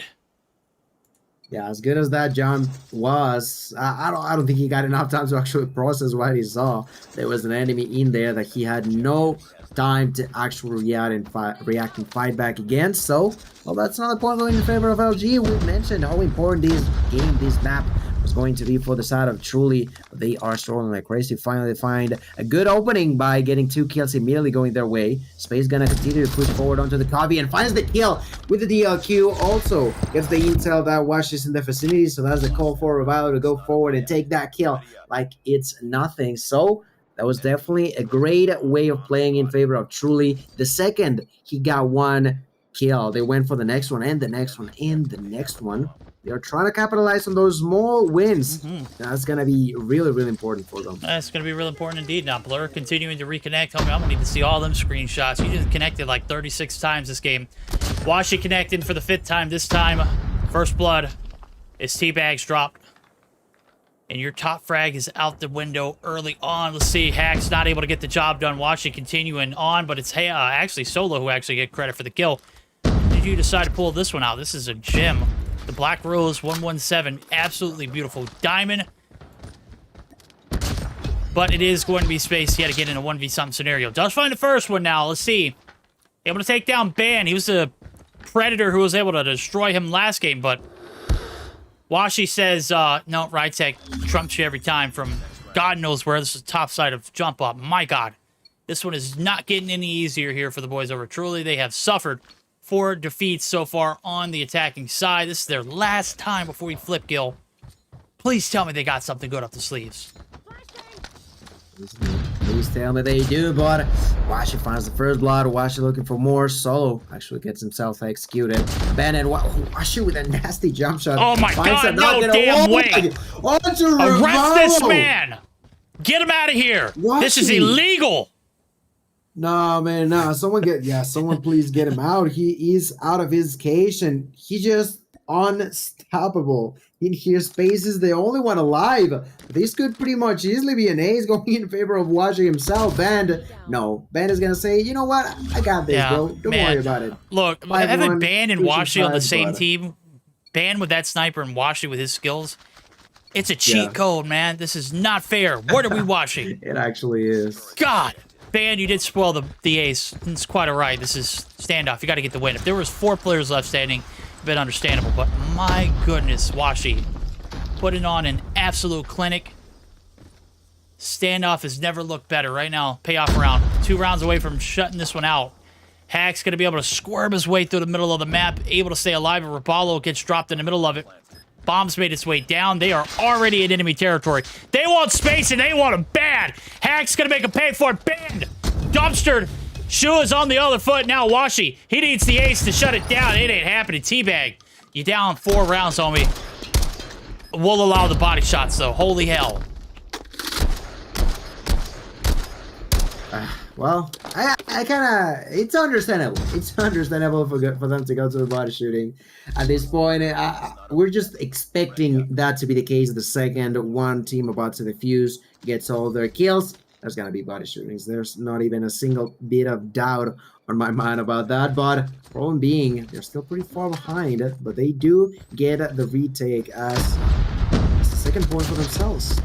Yeah, as good as that jump was, I don't think he got enough time to actually process what he saw. There was an enemy in there that he had no time to actually react and fight back against. So, well, that's another point going in favor of LG. We mentioned how important this map was going to be for the side of Truly. They are struggling like crazy. Finally find a good opening by getting 2 kills immediately going their way. Space gonna continue to push forward onto the copy and finds the kill with the DLQ. Also gets the intel that Wash is in the vicinity, so that's the call for Reviler to go forward and take that kill like it's nothing. So that was definitely a great way of playing in favor of Truly. The second he got one kill, they went for the next one and the next one and the next one. They are trying to capitalize on those small wins. That's going to be really, really important for them. That's going to be really important indeed. Now, Blur continuing to reconnect. I'm going to need to see all them screenshots. He just connected like 36 times this game. Washi connecting for the 5th time this time. First blood is Teabag's dropped. And your top frag is out the window early on. Let's see. Hack's not able to get the job done. Washi continuing on, but it's actually Solo who actually get credit for the kill. Did you decide to pull this one out? This is a gem. The Black Rose 117, absolutely beautiful diamond. But it is going to be Space yet again in a 1v something scenario. Does find the first one now. Let's see. Able to take down Ban. He was the Predator who was able to destroy him last game, but Washi says, no, Rytech trumps you every time from God knows where. This is the top side of jump up. My God. This one is not getting any easier here for the boys over Truly. They have suffered 4 defeats so far on the attacking side. This is their last time before we flip, Gil. Please tell me they got something good up the sleeves. Please tell me they do, but Washi finds the first blood. Washi looking for more. Solo actually gets himself executed. Bennett, Washi with a nasty jump shot. Oh my God, no damn way. Arrest this man. Get him out of here. Washi. This is illegal. No, man, no. Someone please get him out. He is out of his cage and he's just unstoppable. In here, Space is the only one alive. This could pretty much easily be an ace going in favor of Washi himself. Band is gonna say, you know what? I got this, bro. Don't worry about it. Look, having Ban and Washi on the same team, Ban with that sniper and Washi with his skills, it's a cheat code, man. This is not fair. What are we watching? It actually is. God. Ban, you did spoil the ace. It's quite alright. This is standoff. You got to get the win. If there was 4 players left standing, a bit understandable. But my goodness, Washi putting on an absolute clinic. Standoff has never looked better. Right now, payoff round. 2 rounds away from shutting this one out. Hack's going to be able to squirm his way through the middle of the map, able to stay alive, and Rapallo gets dropped in the middle of it. Bomb's made its way down. They are already in enemy territory. They want Space, and they want him bad. Hack's going to make him pay for it. Banned. Dumpstered. Shu is on the other foot. Now Washi. He needs the ace to shut it down. It ain't happening. Teabag. You down 4 rounds, homie. We'll allow the body shots, though. Holy hell. Well, I kind of, it's understandable. It's understandable for them to go to the body shooting. At this point, we're just expecting that to be the case. The second one team about to defuse gets all their kills, there's going to be body shootings. There's not even a single bit of doubt on my mind about that. But problem being, they're still pretty far behind. But they do get the retake as the second point for themselves.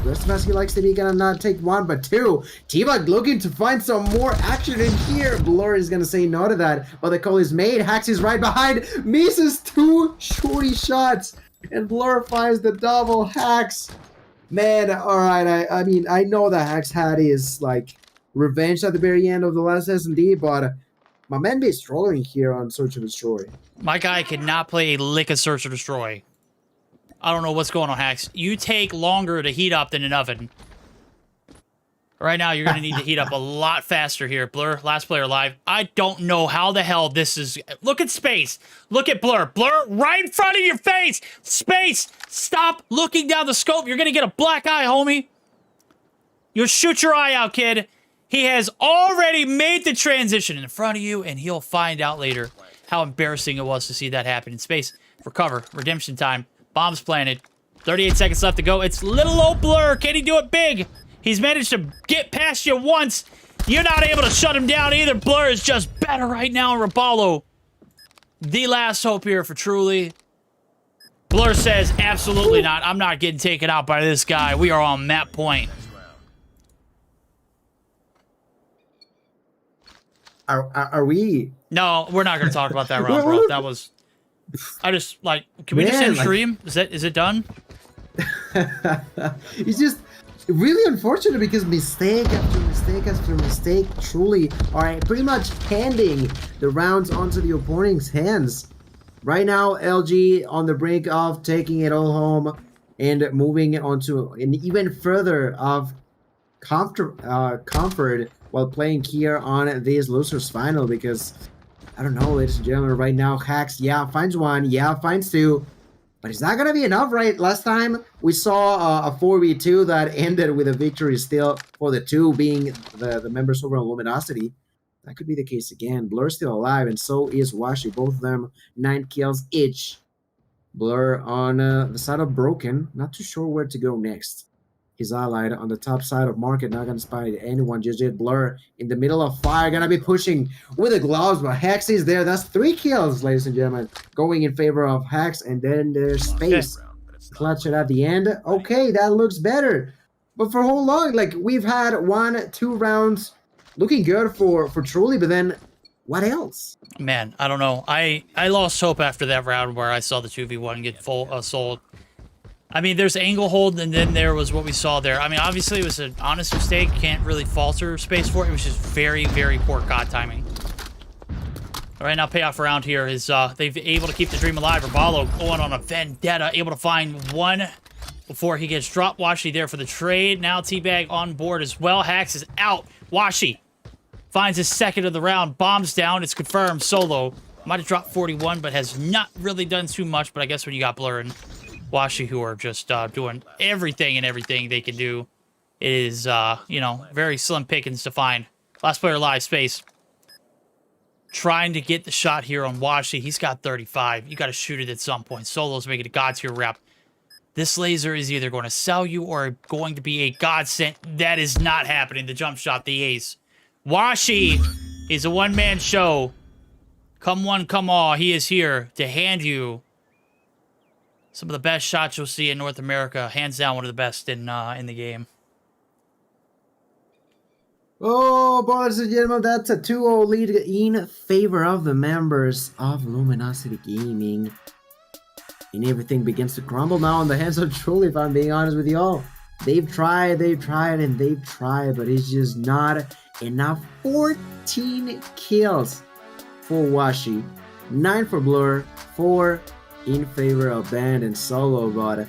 Rest of us, he likes to be gonna not take 1 but 2. T-Bug looking to find some more action in here. Blur is gonna say no to that, but the call is made. Hax is right behind, misses 2 shorty shots, and Blur finds the double. Hax Man, all right. I mean, I know that Hex had his like revenge at the very end of the last S&D, but my man be struggling here on Search and Destroy. My guy cannot play a lick of Search or Destroy. I don't know what's going on, Hacks. You take longer to heat up than an oven. Right now, you're going to need to heat up a lot faster here. Blur, last player alive. I don't know how the hell this is. Look at Space. Look at Blur. Blur, right in front of your face. Space, stop looking down the scope. You're going to get a black eye, homie. You'll shoot your eye out, kid. He has already made the transition in front of you, and he'll find out later how embarrassing it was to see that happen in Space. Recover. Redemption time. Bombs planted. 38 seconds left to go. It's little old Blur. Can he do it big? He's managed to get past you once. You're not able to shut him down either. Blur is just better right now. Rapallo, the last hope here for Truly. Blur says, absolutely not. I'm not getting taken out by this guy. We are on map point. Are we? No, we're not going to talk about that round, bro. That was... I just, like... Can we just end stream? Is it done? It's just... really unfortunate because mistake after mistake after mistake Truly are pretty much handing the rounds onto the opponent's hands. Right now, LG on the brink of taking it all home and moving onto an even further of comfort while playing here on this losers final, because I don't know, ladies and gentlemen, right now Hacks, yeah, finds one, yeah, finds two. But it's not going to be enough, right? Last time we saw a 4v2 that ended with a victory still for the two being the members over on Luminosity. That could be the case again. Blur's still alive, and so is Washi. Both of them 9 kills each. Blur on the side of Broken. Not too sure where to go next. He's allied on the top side of Market. Not going to spy anyone just yet. Blur in the middle of fire. Going to be pushing with the gloves, but Hex is there. That's 3 kills, ladies and gentlemen. Going in favor of Hex, and then there's Space. Clutch it at the end. Okay, that looks better. But for how long? Like, we've had 1-2 rounds looking good for Truly, but then what else? Man, I don't know. I lost hope after that round where I saw the 2v1 get full sold. I mean, there's angle hold, and then there was what we saw there. I mean, obviously, it was an honest mistake. Can't really falter Space for it. It was just very, very poor COD timing. All right, now payoff around here is they've able to keep the dream alive. Rapallo going on a vendetta, able to find one before he gets dropped. Washi there for the trade. Now Teabag on board as well. Hacks is out. Washi finds his second of the round. Bombs down. It's confirmed. Solo might have dropped 41, but has not really done too much. But I guess when you got Blur and Washi, who are just doing everything they can do, it is, you know, very slim pickings to find. Last player alive, Space. Trying to get the shot here on Washi. He's got 35. You got to shoot it at some point. Solo's making a God tier rep. This laser is either going to sell you or going to be a godsend. That is not happening. The jump shot, the ace. Washi is a one-man show. Come one, come all. He is here to hand you some of the best shots you'll see in North America. Hands down, one of the best in the game. Oh, boys and gentlemen, that's a 2-0 lead in favor of the members of Luminosity Gaming. And everything begins to crumble now in the hands of Truly, if I'm being honest with you all. They've tried, and they've tried, but it's just not enough. 14 kills for Washi, 9 for Blur, 4 in favor of Band and Solo, but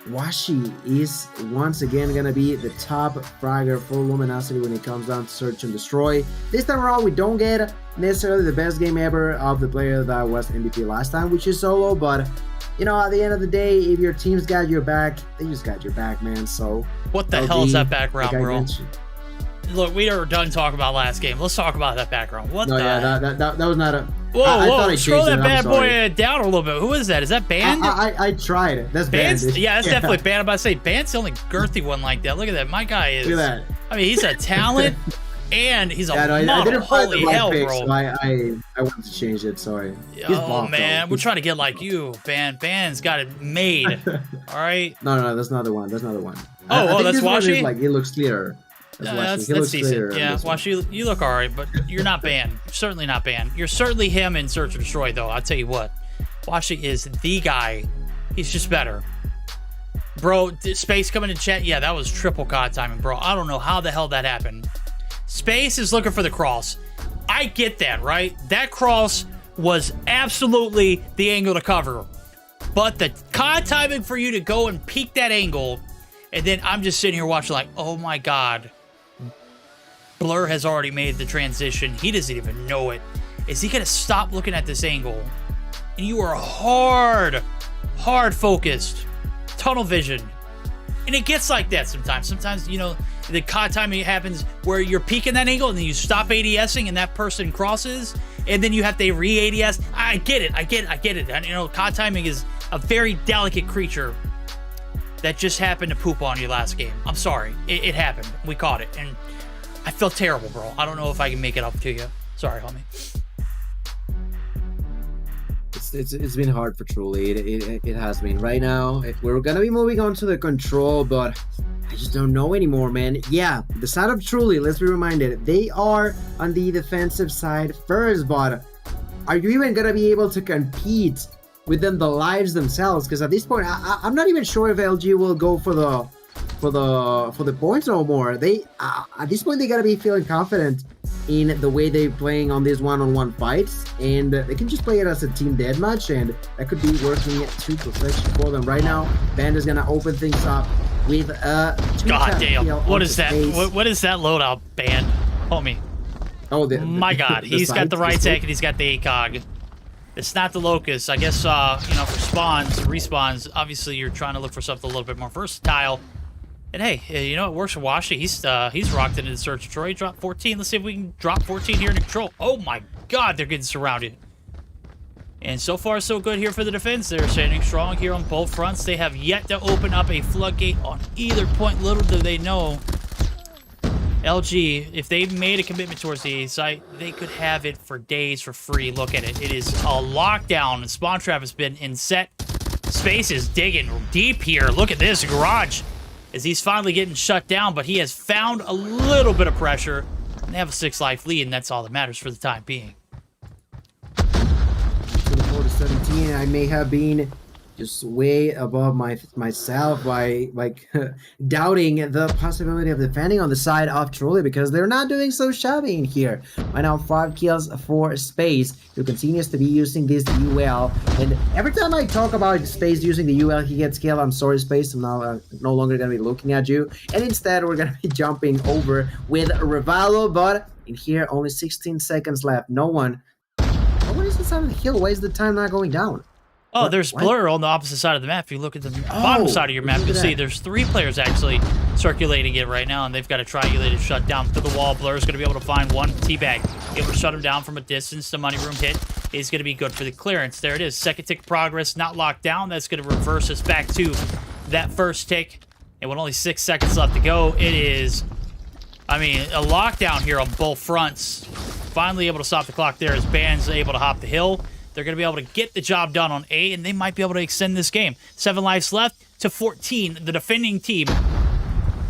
Washi is once again gonna be the top fragger for Luminosity when it comes down to Search and Destroy. This time around, we don't get necessarily the best game ever of the player that was MVP last time, which is Solo, but you know, at the end of the day, if your team's got your back, they just got your back, man. So what the hell is that background, bro? Look, we are done talking about last game. Let's talk about that background. What the? Yeah, that was not a... Whoa, scroll that bad boy down a little bit. Who is that? Is that Band? I tried it. That's Band. Yeah, that's definitely Band. I'm about to say, Band's the only girthy one like that. Look at that. My guy is... Look at that. I mean, he's a talent, and he's a model. Holy hell, bro. So I wanted to change it, sorry. Oh, man. We're trying to get like you, Band. Band's got it made. All right? No, that's not the one. That's not the one. Oh, that's Washi? Like, it looks clearer. That's decent. Yeah, Washi, you look all right, but you're not Banned. You're certainly not Banned. You're certainly him in Search and Destroy, though. I'll tell you what. Washi is the guy. He's just better. Bro, Space coming in chat. Yeah, that was triple COD timing, bro. I don't know how the hell that happened. Space is looking for the cross. I get that, right? That cross was absolutely the angle to cover. But the COD timing for you to go and peek that angle, and then I'm just sitting here watching like, oh my God. Blur has already made the transition. He doesn't even know it. Is he going to stop looking at this angle? And you are hard focused. Tunnel vision. And it gets like that sometimes. Sometimes, you know, the COD timing happens where you're peeking that angle and then you stop ADSing and that person crosses and then you have to re-ADS. I get it. And, you know, COD timing is a very delicate creature that just happened to poop on you last game. I'm sorry. It happened. We caught it. And I felt terrible, bro. I don't know if I can make it up to you. Sorry, homie. It's been hard for Truly. It has been. Right now, if we're gonna be moving on to the control, but I just don't know anymore, man. Yeah, the side of Truly, let's be reminded, they are on the defensive side first, but are you even gonna be able to compete within the lives themselves? Because at this point, I'm not even sure if LG will go for the points no more. They at this point they gotta be feeling confident in the way they're playing on these one-on-one fights, and they can just play it as a team deathmatch, and that could be working to perfection for them. Right now, Band is gonna open things up with God damn! What is that? What is that loadout, Band, homie? Oh, my God! He's got the right tech and he's got the ACOG. It's not the Locust. I guess you know, for spawns, respawns. Obviously, you're trying to look for something a little bit more versatile. And hey, you know, it works for Washi. He's rocked into the search of Troy. He dropped 14. Let's see if we can drop 14 here in control. Oh my God, they're getting surrounded. And so far, so good here for the defense. They're standing strong here on both fronts. They have yet to open up a floodgate on either point. Little do they know, LG, if they made a commitment towards the A site, they could have it for days for free. Look at it. It is a lockdown. And spawn trap has been in set. Space is digging deep here. Look at this garage. As he's finally getting shut down, but he has found a little bit of pressure. And they have a 6-life lead, and that's all that matters for the time being. 24-17, I may have been just way above myself by like doubting the possibility of defending on the side of Truly, because they're not doing so shabby in here. Right now, 5 kills for Space, who continues to be using this UL, and every time I talk about Space using the UL, he gets killed. I'm sorry, Space, I'm no longer gonna be looking at you, and instead we're gonna be jumping over with Revalo. But in here, only 16 seconds left. No one is inside of the hill. Why is the time not going down? Oh, there's Blur on the opposite side of the map. If you look at the bottom side of your map, you'll see there's 3 players actually circulating it right now, and they've got a triangulated shutdown to the wall. Blur's going to be able to find one teabag, able to shut him down from a distance. The money room hit is going to be good for the clearance. There it is. Second tick progress, not locked down. That's going to reverse us back to that first tick. And with only 6 seconds left to go, it is, I mean, a lockdown here on both fronts. Finally able to stop the clock there as Band's able to hop the hill. They're going to be able to get the job done on A, and they might be able to extend this game. 7 lives left to 14. The defending team,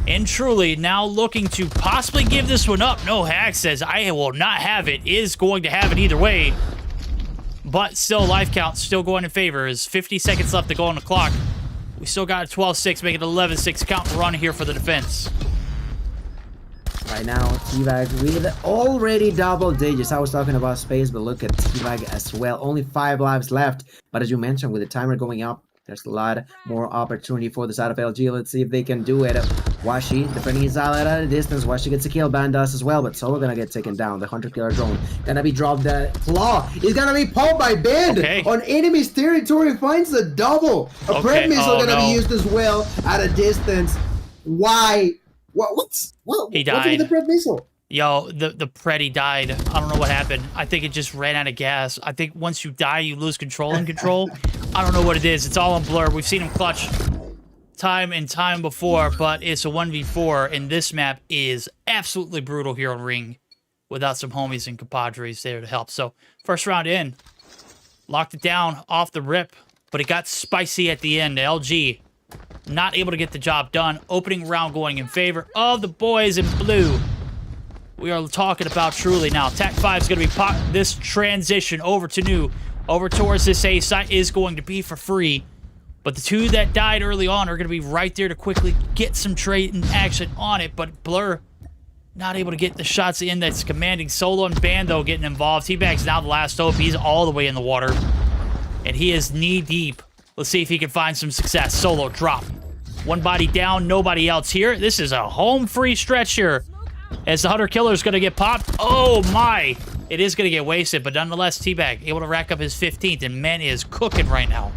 and Truly, now looking to possibly give this one up. No, Hack says, I will not have it. Is going to have it either way. But still, life count still going in favor. Is 50 seconds left to go on the clock. We still got a 12-6, making it 11-6 count run here for the defense. Right now, T-Bag with already double digits. I was talking about Space, but look at T-Bag as well. Only 5 lives left. But as you mentioned, with the timer going up, there's a lot more opportunity for the side of LG. Let's see if they can do it. Washi defending his ally at a distance. Washi gets a kill. Band does as well, but Solo gonna get taken down. The hunter-killer drone gonna be dropped. The claw is gonna be pulled by Band on enemy's territory. Finds a double. A prep missile gonna be used as well at a distance. Why? He died. The prep missile? Yo, the Preddy died. I don't know what happened. I think it just ran out of gas. I think once you die, you lose control and control. I don't know what it is. It's all on Blur. We've seen him clutch time and time before, but it's a 1v4, and this map is absolutely brutal here on Ring without some homies and compadres there to help. So, first round in. Locked it down off the rip, but it got spicy at the end. LG not able to get the job done. Opening round going in favor of the boys in blue. We are talking about Truly now. Tac 5 is going to be this transition over to new, over towards this A site is going to be for free. But the two that died early on are going to be right there to quickly get some trade and action on it. But Blur not able to get the shots in that's commanding. Solo and Bando getting involved. T-Bag's now the last hope. He's all the way in the water. And he is knee deep. Let's see if he can find some success. Solo drop. One body down, nobody else here. This is a home free stretch here. As the Hunter Killer is going to get popped. Oh my! It is going to get wasted, but nonetheless, T-Bag able to rack up his 15th, and man is cooking right now.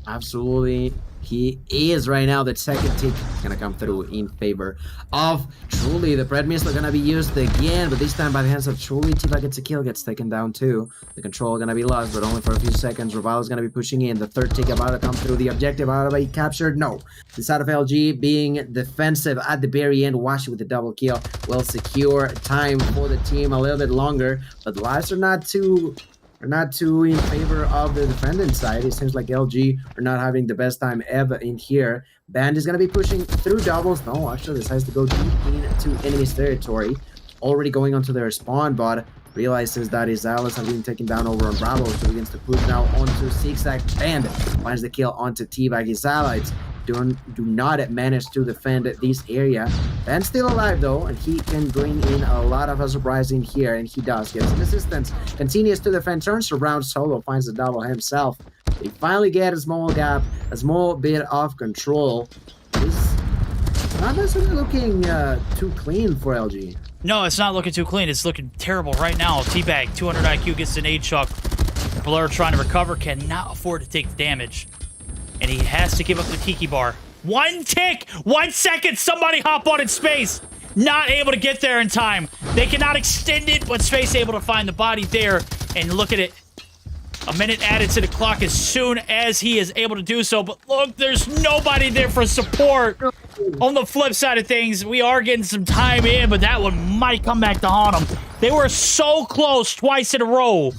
Absolutely. He is right now. The second tick is going to come through in favor of Truly. The Bread Missile going to be used again, but this time by the hands of Truly. T-Bag gets a kill, gets taken down too. The control going to be lost, but only for a few seconds. Revival is going to be pushing in. The third tick about to come through. The objective about to be captured. No. The side of LG being defensive at the very end. Washi with the double kill will secure time for the team a little bit longer, but the lives are not too in favor of the defendant side. It seems like LG are not having the best time ever in here. Band is going to be pushing through doubles. No, actually decides to go deep into enemy's territory. Already going onto their spawn, but realizes that his allies have been taken down over on Bravo, so begins to push now onto Zigzag. Band finds the kill onto T-Bag. His allies do not manage to defend this area. Band's still alive though, and he can bring in a lot of a surprise in here, and he does. Gets some assistance, continues to defend, turns around. Solo finds the double himself. They finally get a small gap, a small bit of control. It's not necessarily looking too clean for LG. No, it's not looking too clean. It's looking terrible right now. T-Bag, 200 IQ, gets an 8-chuck. Blur trying to recover, cannot afford to take the damage. And he has to give up the Tiki Bar. 1 tick! 1 second! Somebody hop on in Space! Not able to get there in time. They cannot extend it, but Space able to find the body there. And look at it. A minute added to the clock as soon as he is able to do so. But look, there's nobody there for support. On the flip side of things, we are getting some time in, but that one might come back to haunt them. They were so close twice in a row.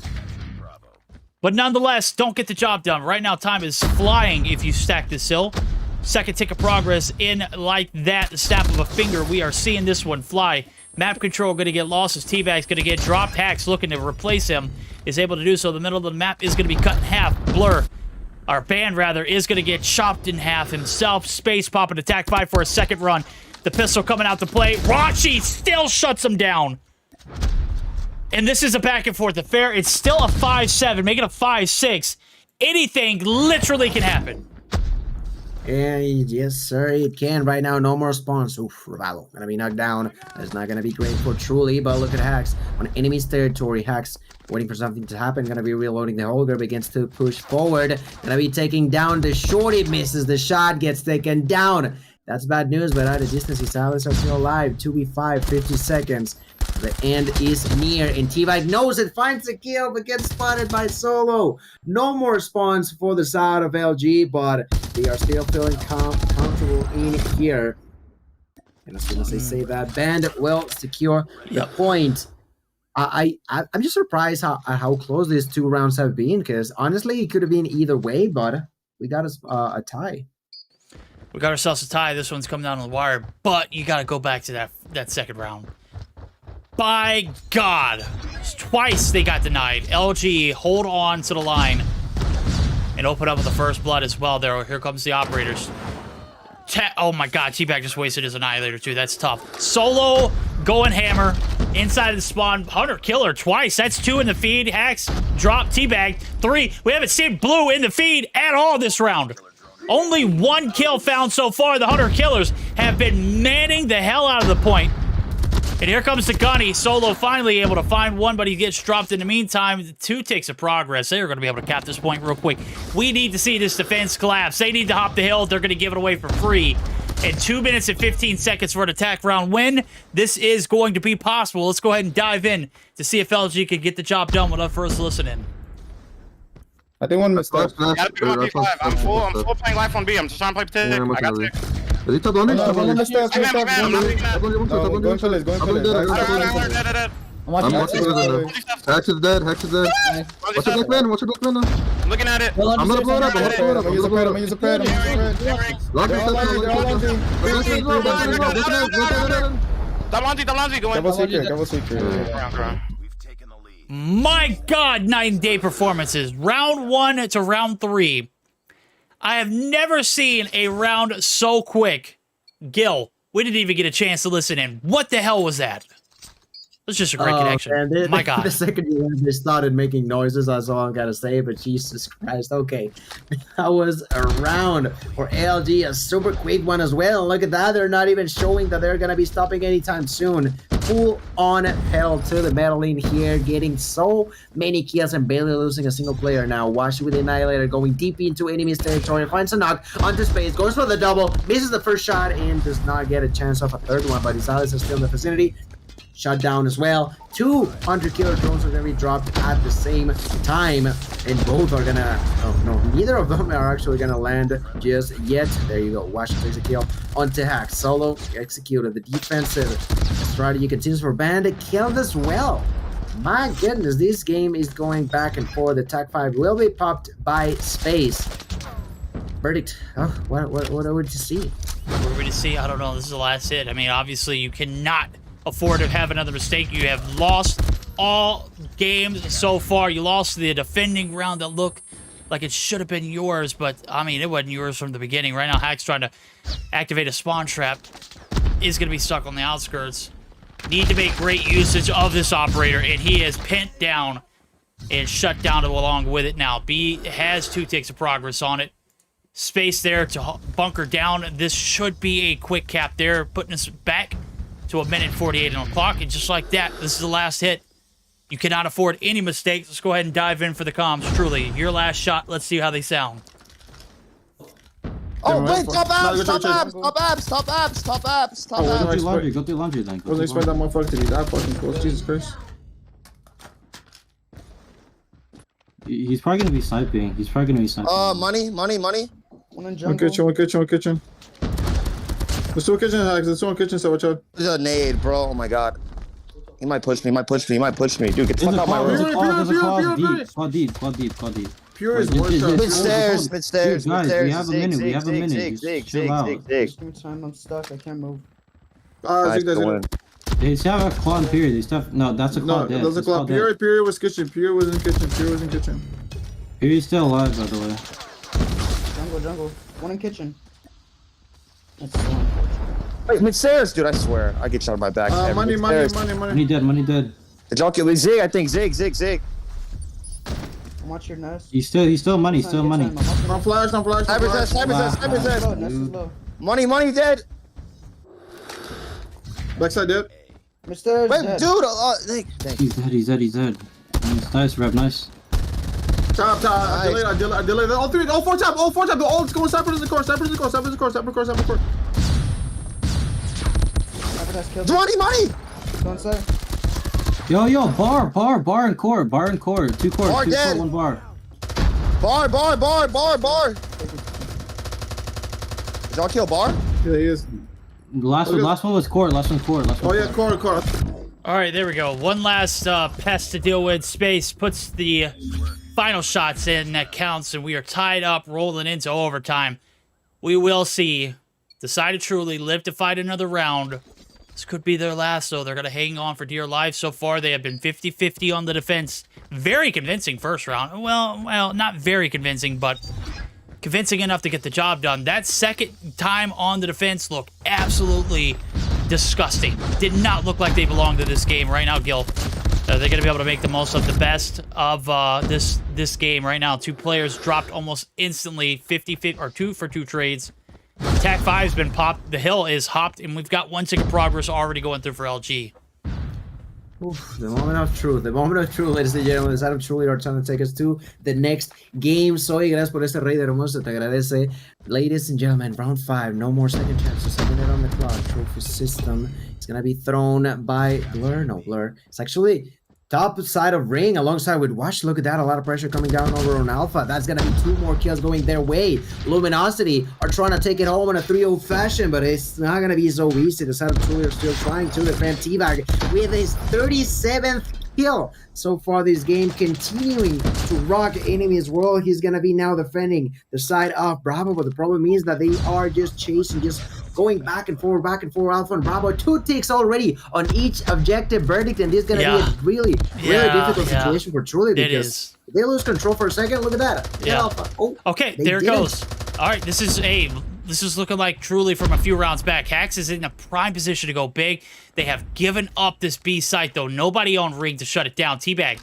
But nonetheless, don't get the job done. Right now, time is flying if you stack this hill. Second tick of progress in like that, the snap of a finger. We are seeing this one fly. Map control going to get lost as T-Bag's going to get dropped. Hacks looking to replace him is able to do so. The middle of the map is going to be cut in half. Blur, our Band rather, is going to get chopped in half himself. Space popping attack 5 for a second run. The pistol coming out to play. Rachi still shuts him down. And this is a back and forth affair. It's still a 5-7, making a 5-6. Anything literally can happen. And yes, sir, it can. Right now, no more spawns. Oof, Revival gonna be knocked down. That's not gonna be great for Truly, but look at Hacks on enemy's territory. Hacks waiting for something to happen. Gonna be reloading the Holger, begins to push forward. Gonna be taking down the Shorty, misses the shot, gets taken down. That's bad news, but at a distance, his allies are still alive. 2v5, 50 seconds. The end is near, and T-Bag knows it, finds a kill, but gets spotted by Solo. No more spawns for the side of LG, but they are still feeling comfortable in here. And as soon as they say that, Band will secure the point. I'm just surprised how close these 2 rounds have been, because honestly, it could have been either way, but we got a tie. We got ourselves a tie. This one's coming down on the wire, but you got to go back to that second round. By God, twice they got denied. LG, hold on to the line and open up with the first blood as well. There, here comes the operators. Oh my God, T-Bag just wasted his Annihilator too. That's tough. Solo going hammer inside of the spawn. Hunter Killer twice. That's 2 in the feed. Hacks drop T-Bag 3. We haven't seen Blue in the feed at all this round. Only 1 kill found so far. The Hunter Killers have been manning the hell out of the point. And here comes the Gunny. Solo finally able to find one, but he gets dropped in the meantime. 2 ticks of progress. They are going to be able to cap this point real quick. We need to see this defense collapse. They need to hop the hill. They're going to give it away for free. And 2 minutes and 15 seconds for an attack round win. This is going to be possible. Let's go ahead and dive in to see if LG can get the job done without first listening. I think one mistake. Gotta be 1v5. I'm full playing life on B. I'm just trying to play tick. I got tick. Is he top on it? Going for this, going for this. I'm Hack is dead, Hack is dead. What's your black man? What's your black man now? I'm looking at it. I'm gonna blow it up, I'm gonna blow it up. I'm gonna use a pad, I'm gonna use a pad. Lock Dalanzi going. Double secret. My God, 9-day performances. Round 1 to round 3. I have never seen a round so quick. Gil, we didn't even get a chance to listen in. What the hell was that? That's just a great connection. Man, My God. The second they started making noises, that's all I gotta say, but Jesus Christ, okay. That was a round for ALG, a super quick one as well. Look at that, they're not even showing that they're gonna be stopping anytime soon. Full on pedal to the metal in here, getting so many kills and barely losing a single player now. Wash with the Annihilator going deep into enemy's territory, finds a knock onto space, goes for the double, misses the first shot, and does not get a chance of a third one, but his allies are still in the vicinity. Shut down as well. 200 killer drones are going to be dropped at the same time, and both are gonna, oh no, neither of them are actually gonna land just yet. There you go. Wash takes a kill onto Hack. Solo executed. The defensive strategy continues for Bandit. Killed as well. My goodness, this game is going back and forth. The Tag 5 will be popped by Space. Verdict. Oh, what would you see? What are we to see? I don't know. This is the last hit. I mean, obviously, you cannot afford to have another mistake. You have lost all games so far. You lost the defending round that looked like it should have been yours, but I mean, it wasn't yours from the beginning. Right now, Hack's trying to activate a spawn trap. Is going to be stuck on the outskirts. Need to make great usage of this operator, and he has pent down and shut down along with it now. B has 2 ticks of progress on it. Space there to bunker down. This should be a quick cap there, putting us back to a minute 48 on the clock, and just like that, this is the last hit. You cannot afford any mistakes. Let's go ahead and dive in for the comms. Truly, your last shot. Let's see how they sound. Oh, wait, stop abs, stop abs, stop abs, stop abs, stop abs, stop abs. Go through laundry, go through laundry then. I wasn't expecting that motherfucker to be that fucking close. Jesus Christ. He's probably gonna be sniping. He's probably gonna be sniping. Money. One in jungle. One kitchen. There's 2 kitchen hacks. There's 2 kitchen, so watch out. There's a nade, bro. Oh my God. He might push me. Dude, get the fuck out my room. There's a claw deep. Pure is one shot. Mid stairs. Dude, guys, we have a minute. Just chill out. Give me time. I'm stuck. I can't move. They still have a claw in period. They still no, that's a claw dead. No, there's a claw. Pure was kitchen. Pure was in kitchen. Period's still alive, by the way. Jungle. One in kitchen. That's so unfortunate. Wait, mid stairs, dude. I swear, I get shot in my back. Money. Money dead. The jockey with Zig, I think. Zig. Watch your nest. He's still money. No flash. Sniper's Money dead. Backside dead. Mr. Wait, dude. He's dead. Nice, Rev, nice. Top. Delay. All 4 top. All going Cypher to the core. 20 Don't say. Yo, bar and core. 2 core, 2 core, 1 bar. Bar. Did y'all kill bar? Yeah, he is. Last one was core. Oh yeah, core. All right, there we go. One last pest to deal with. Space puts the final shots in that counts, and we are tied up, rolling into overtime. We will see. Decided truly live to fight another round. This could be their last, though. They're going to hang on for dear life. So far, they have been 50-50 on the defense. Very convincing first round. Well, not very convincing, but convincing enough to get the job done. That second time on the defense looked absolutely disgusting. Did not look like they belonged to this game. Right now, Gil, they're going to be able to make the most of the best of this game right now. 2 players dropped almost instantly, 50-50, or 2 for 2 trades. Attack 5's been popped. The hill is hopped, and we've got 1 tick of progress already going through for LG. Oof, the moment of truth, ladies and gentlemen. The side of truly are trying to take us to the next game. Soy, gracias por ese raid hermoso, te agradece. Ladies and gentlemen, round 5, no more second chances. 1 minute on the clock. Trophy system. It's gonna be thrown by Blur. No, Blur. It's actually top side of ring alongside with Wash. Look at that, a lot of pressure coming down over on Alpha. That's gonna be 2 more kills going their way. Luminosity are trying to take it home in a 3-0 fashion, but it's not gonna be so easy. The side of Truly are still trying to defend T-Bag with his 37th kill so far this game, continuing to rock enemies world. He's gonna be now defending the side of Bravo, but the problem is that they are just chasing, just going back and forth, Alpha and Bravo. 2 ticks already on each objective. Verdict, and this is gonna be a really difficult situation for Truly, because if they lose control for a second, look at that. Yeah. Alpha. Oh, okay, there it goes. All right, this is looking like truly from a few rounds back. Hax is in a prime position to go big. They have given up this B site, though. Nobody on ring to shut it down. Teabag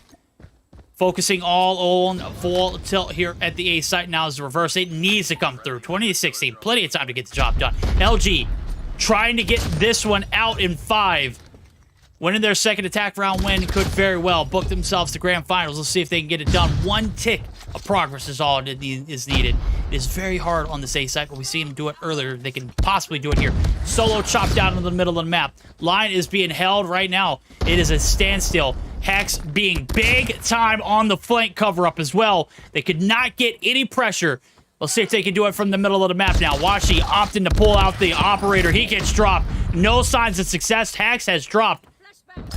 focusing all on full tilt here at the A site. Now is the reverse. It needs to come through. 20-16. Plenty of time to get the job done. LG trying to get this one out in 5. Winning their second attack round win could very well book themselves to grand finals. Let's see if they can get it done. 1 tick of progress is all that is needed. It is very hard on this A site, but we see them do it earlier. They can possibly do it here. Solo chopped down in the middle of the map. Line is being held right now. It is a standstill. Hax being big time on the flank cover-up as well. They could not get any pressure. Let's see if they can do it from the middle of the map now. Washi opting to pull out the operator. He gets dropped. No signs of success. Hax has dropped.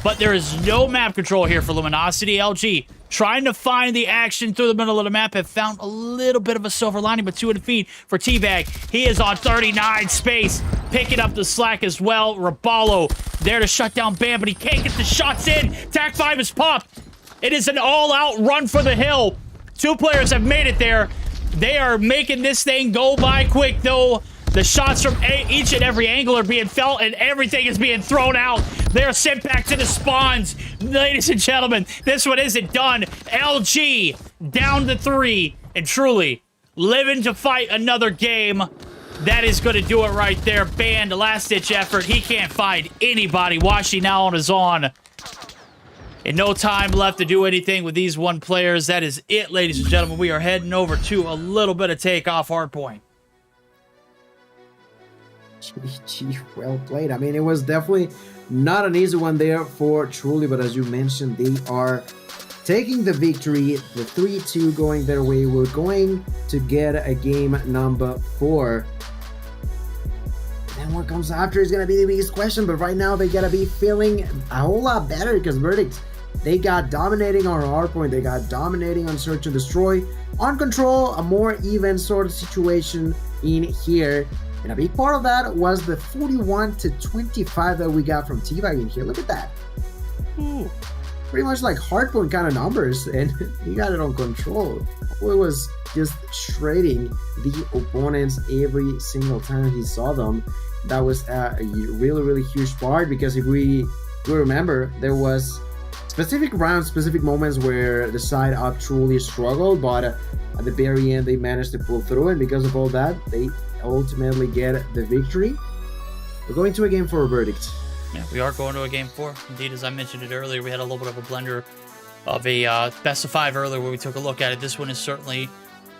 But there is no map control here for Luminosity. LG trying to find the action through the middle of the map. Have found a little bit of a silver lining, but 2 in the feed for Teabag. He is on 39 space, picking up the slack as well. Raballo there to shut down Bam, but he can't get the shots in. Tac 5 is popped. It is an all-out run for the hill. 2 players have made it there. They are making this thing go by quick, though. The shots from each and every angle are being felt, and everything is being thrown out. They're sent back to the spawns. Ladies and gentlemen, this one isn't done. LG down to 3, and truly living to fight another game. That is going to do it right there. Banned, last-ditch effort. He can't find anybody. Washi now on his own. And no time left to do anything with these 1 players. That is it, ladies and gentlemen. We are heading over to a little bit of takeoff hardpoint. GG, well played. I mean, it was definitely not an easy one there for Truly, but as you mentioned, they are taking the victory, the 3-2 going their way. We're going to get a game number 4. And what comes after is going to be the biggest question, but right now they got to be feeling a whole lot better because Verdict, they got dominating on Hardpoint, they got dominating on Search and Destroy. On Control, a more even sort of situation in here. And a big part of that was the 41-25 that we got from Teabag in here. Look at that. Ooh. Pretty much like Hardpoint kind of numbers, and he got it on Control. It was just shredding the opponents every single time he saw them. That was a really, really huge part, because if we remember, there was specific rounds, specific moments where the side up truly struggled, but at the very end they managed to pull through, and because of all that, they ultimately get the victory. We're going to a game 4 verdict. Yeah, we are going to a game 4. Indeed, as I mentioned it earlier, we had a little bit of a blender of a best of 5 earlier where we took a look at it. This one is certainly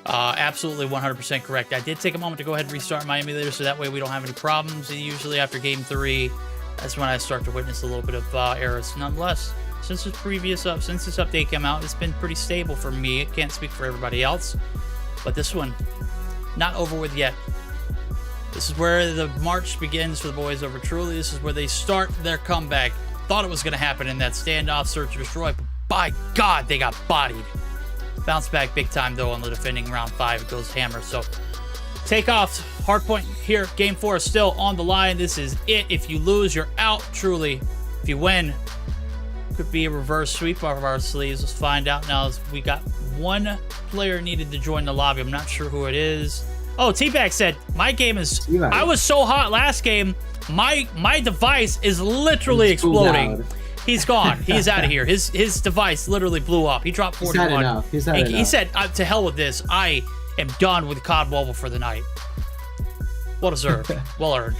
absolutely 100% correct. I did take a moment to go ahead and restart my emulator so that way we don't have any problems. And usually after game 3, that's when I start to witness a little bit of errors. Nonetheless, since this update came out, it's been pretty stable for me. I can't speak for everybody else, but this one, not over with yet. This is where the march begins for the boys over Truly. This is where they start their comeback. Thought it was going to happen in that standoff, Search and Destroy, but by God, they got bodied. Bounce back big time, though, on the defending round 5. It goes hammer. So, take off. Hardpoint here. Game 4 is still on the line. This is it. If you lose, you're out, Truly. If you win, could be a reverse sweep off of our sleeves. Let's find out now. We got 1 player needed to join the lobby. I'm not sure who it is. Oh, Teabag said, my game is... I was so hot last game, my device is literally exploding. He's gone. He's out of here. His device literally blew up. He dropped 41. He's had enough. He said, to hell with this. I am done with COD Mobile for the night. Well deserved. Well earned.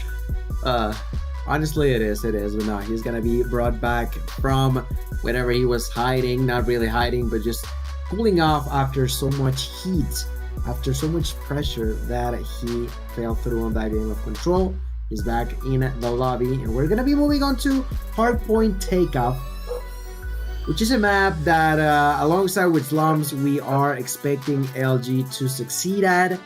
Honestly, it is. But no, he's going to be brought back from wherever he was hiding. Not really hiding, but just cooling off after so much heat. After so much pressure that he fell through on that game of Control. He's back in the lobby, and we're gonna be moving on to Hardpoint Takeoff, which is a map that alongside with Slums we are expecting LG to succeed at.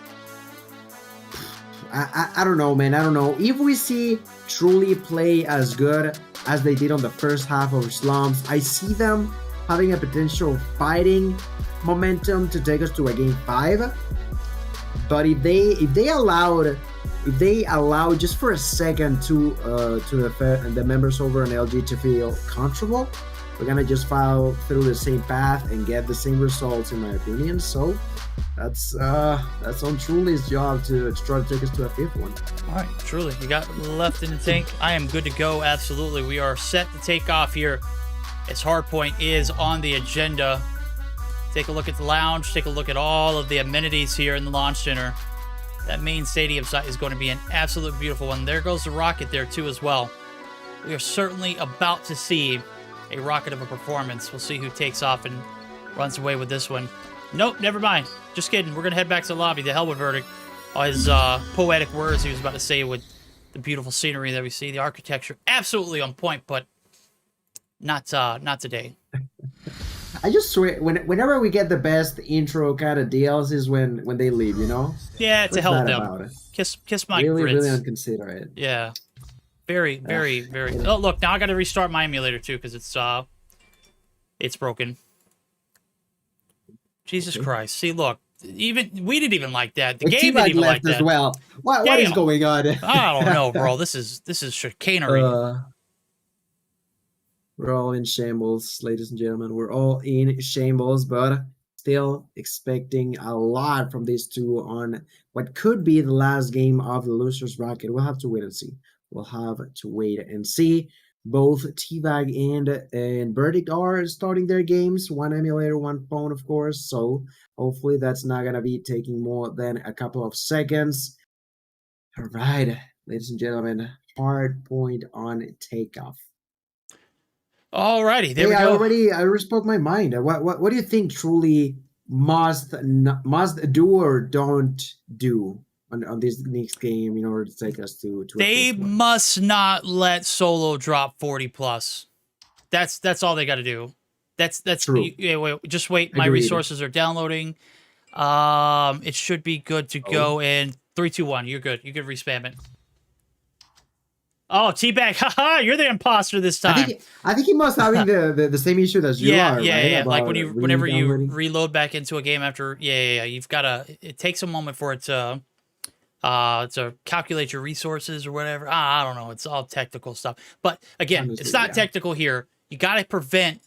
I don't know, man. I don't know if we see Truly play as good as they did on the first half of Slums. I see them having a potential fighting momentum to take us to a game 5, but if they allow just for a second to the members over on LG to feel comfortable, we're gonna just follow through the same path and get the same results, in my opinion. So that's on Truly's job to try to take us to a 5th one. All right, Truly, you got left in the tank. I am good to go. Absolutely, we are set to take off here. As Hardpoint is on the agenda. Take a look at the lounge. Take a look at all of the amenities here in the launch center. That main stadium site is going to be an absolute beautiful one. There goes the rocket there too as well. We are certainly about to see a rocket of a performance. We'll see who takes off and runs away with this one. Nope, never mind. Just kidding. We're going to head back to the lobby. The hell with Verdict. All his poetic words he was about to say with the beautiful scenery that we see. The architecture absolutely on point, but not today. I just swear, whenever we get the best intro kind of deals is when they leave, you know? Yeah, it's a hell of them. Kiss my really, grits. really inconsiderate. Yeah. Very. Oh, look, now I got to restart my emulator too because it's broken. Jesus Christ. See, look, even we didn't even like that. The game didn't even like that as well. What is going on? I don't know, bro. This is chicanery. We're all in shambles, ladies and gentlemen. We're all in shambles, but still expecting a lot from these two on what could be the last game of the losers bracket. We'll have to wait and see. We'll have to wait and see. Both T-Bag and Verdict are starting their games. One emulator, one phone, of course. So hopefully that's not going to be taking more than a couple of seconds. All right, ladies and gentlemen, Hardpoint on takeoff. Alrighty, there we go. I spoke my mind. What do you think Truly must do or don't do on this next game in order to take us to they must not let Solo drop 40+. That's all they got to do. That's true. Wait, just wait. My resources are downloading. It should be good to go in 3, 2, 1. You're good. You can respam it. Oh, T-Bag, haha, you're the imposter this time. I think he must having the same issue as you are. Yeah. Like whenever you reload back into a game after, you've got to. It takes a moment for it to calculate your resources or whatever. I don't know. It's all technical stuff. But again, it's not technical here. You got to prevent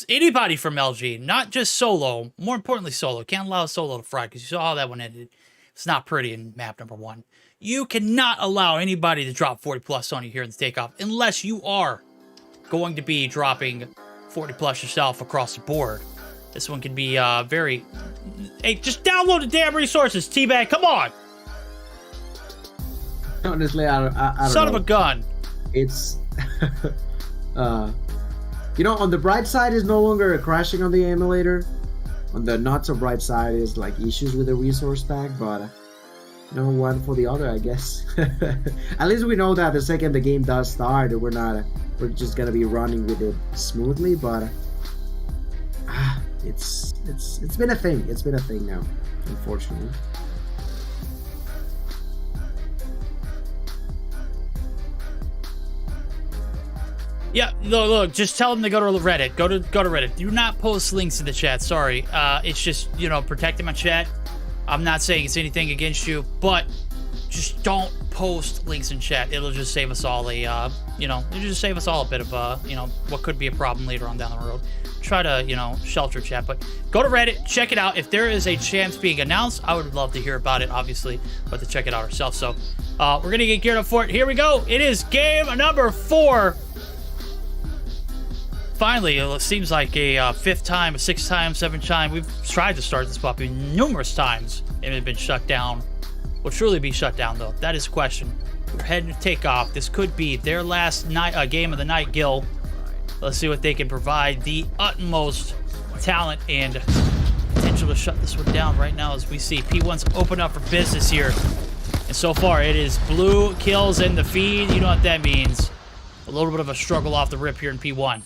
anybody from LG, not just Solo. More importantly, Solo. Can't allow Solo to fry because you saw how that one ended. It's not pretty in map number 1. You cannot allow anybody to drop 40+ on you here in the takeoff unless you are going to be dropping 40+ yourself across the board. This one can be very... Hey, just download the damn resources, T-Bag. Come on! Honestly, I don't Son know. of a gun. It's... you know, on the bright side is no longer crashing on the emulator. On the not so bright side is like issues with the resource pack, but... no one for the other, I guess. At least we know that the second the game does start, we're just gonna be running with it smoothly. But it's been a thing. It's been a thing now, unfortunately. Yeah, look, just tell them to go to Reddit. Go to Reddit. Do not post links in the chat. Sorry, it's just protecting my chat. I'm not saying it's anything against you, but just don't post links in chat. It'll just save us all it'll just save us all a bit of what could be a problem later on down the road. Try to, shelter chat, but go to Reddit, check it out. If there is a champs being announced, I would love to hear about it, obviously, but to check it out ourselves. So, we're going to get geared up for it. Here we go. It is game number 4. Finally, it seems like a 5th time, a 6th time, 7th time. We've tried to start this puppy numerous times and it's been shut down. Will truly be shut down, though. That is a question. We're heading to take off. This could be their last game of the night, Gil. Let's see what they can provide. The utmost talent and potential to shut this one down right now as we see P1's open up for business here. And so far, it is blue kills in the feed. You know what that means. A little bit of a struggle off the rip here in P1.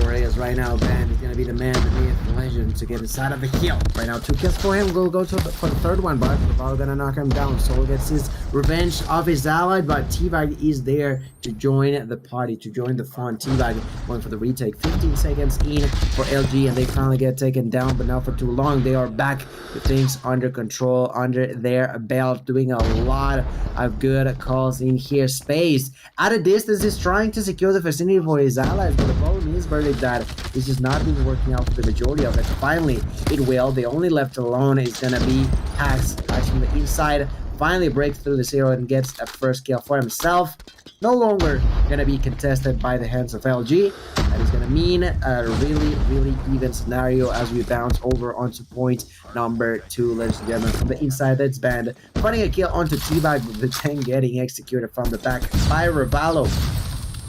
sure is. Right now, Band is going to be the man, the myth, the legend to get inside of the kill. Right now, 2 kills for him. We'll go for the third one, but Bravado going to knock him down. Solo gets his revenge of his ally, but T-Bag is there to join the party, to join the fun. T-Bag went for the retake. 15 seconds in for LG, and they finally get taken down, but not for too long. They are back with things under control, under their belt, doing a lot of good calls in here. Space at a distance is trying to secure the vicinity for his allies, but the problem is really that it's just not been working out for the majority of it. Finally, it will. The only left alone is gonna be Hacks from the inside. Finally breaks through the zero and gets a first kill for himself. No longer gonna be contested by the hands of LG. That is gonna mean a really even scenario as we bounce over onto point number 2, ladies and gentlemen. From the inside, that's Band finding a kill onto T-Bag, with the 10 getting executed from the back by Revallo.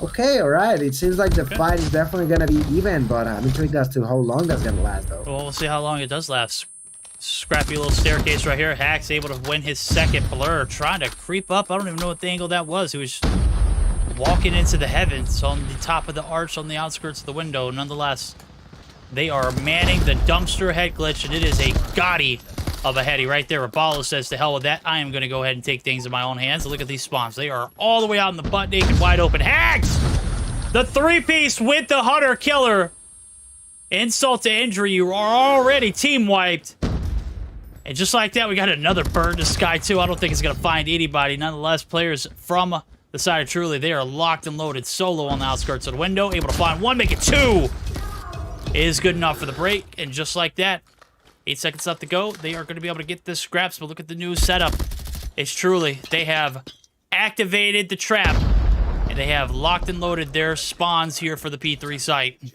Okay, alright, it seems like the fight is definitely gonna be even, but I'm intrigued as to how long that's gonna last though. Well, we'll see how long it does last. Scrappy little staircase right here. Hacks able to win his second blur, trying to creep up. I don't even know what the angle that was. He was walking into the heavens on the top of the arch on the outskirts of the window. Nonetheless, they are manning the dumpster head glitch, and it is a gaudy of a heady right there. Rabalo says, to hell with that. I am going to go ahead and take things in my own hands. Look at these spawns. They are all the way out in the butt naked, wide open. Hacks! The 3-piece with the Hunter Killer. Insult to injury. You are already team wiped. And just like that, we got another bird in the sky, too. I don't think it's going to find anybody. Nonetheless, players from the side of Truly, they are locked and loaded solo on the outskirts of the window. Able to find 1, make it 2. Is good enough for the break. And just like that, 8 seconds left to go. They are going to be able to get this scraps, but look at the new setup. It's Truly. They have activated the trap, and they have locked and loaded their spawns here for the P3 site.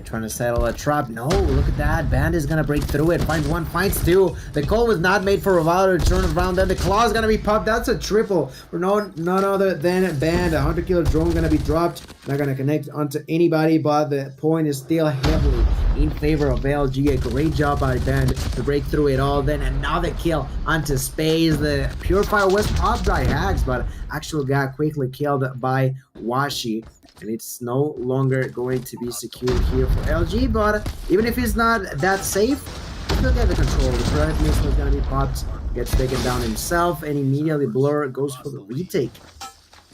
Trying to settle a trap. No, look at that. Band is gonna break through it. Finds 1, finds 2. The call was not made for Revaldo to turn around. Then the claw is gonna be popped. That's a triple for none other than Band. A 100-killer drone gonna be dropped. Not gonna connect onto anybody, but the point is still heavily in favor of LG. A great job by Band to break through it all. Then another kill onto Space. The Purifier was popped by Hacks, but actually got quickly killed by Washi. And it's no longer going to be secured here for LG, but even if he's not that safe, he'll get the control. The threat missile is going to be popped, gets taken down himself, and immediately Blur goes for the retake.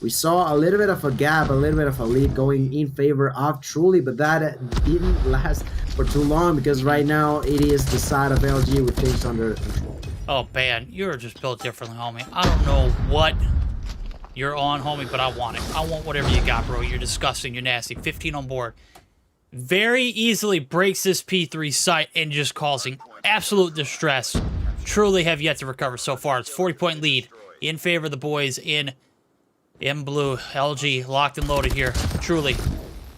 We saw a little bit of a gap, a little bit of a lead going in favor of Truly, but that didn't last for too long, because right now it is the side of LG with things under control. Oh, man, you're just built differently, homie. I don't know what you're on, homie, but I want it. I want whatever you got, bro. You're disgusting. You're nasty. 15 on board. Very easily breaks this P3 site and just causing absolute distress. Truly have yet to recover so far. It's 40-point lead in favor of the boys in blue. LG locked and loaded here. Truly.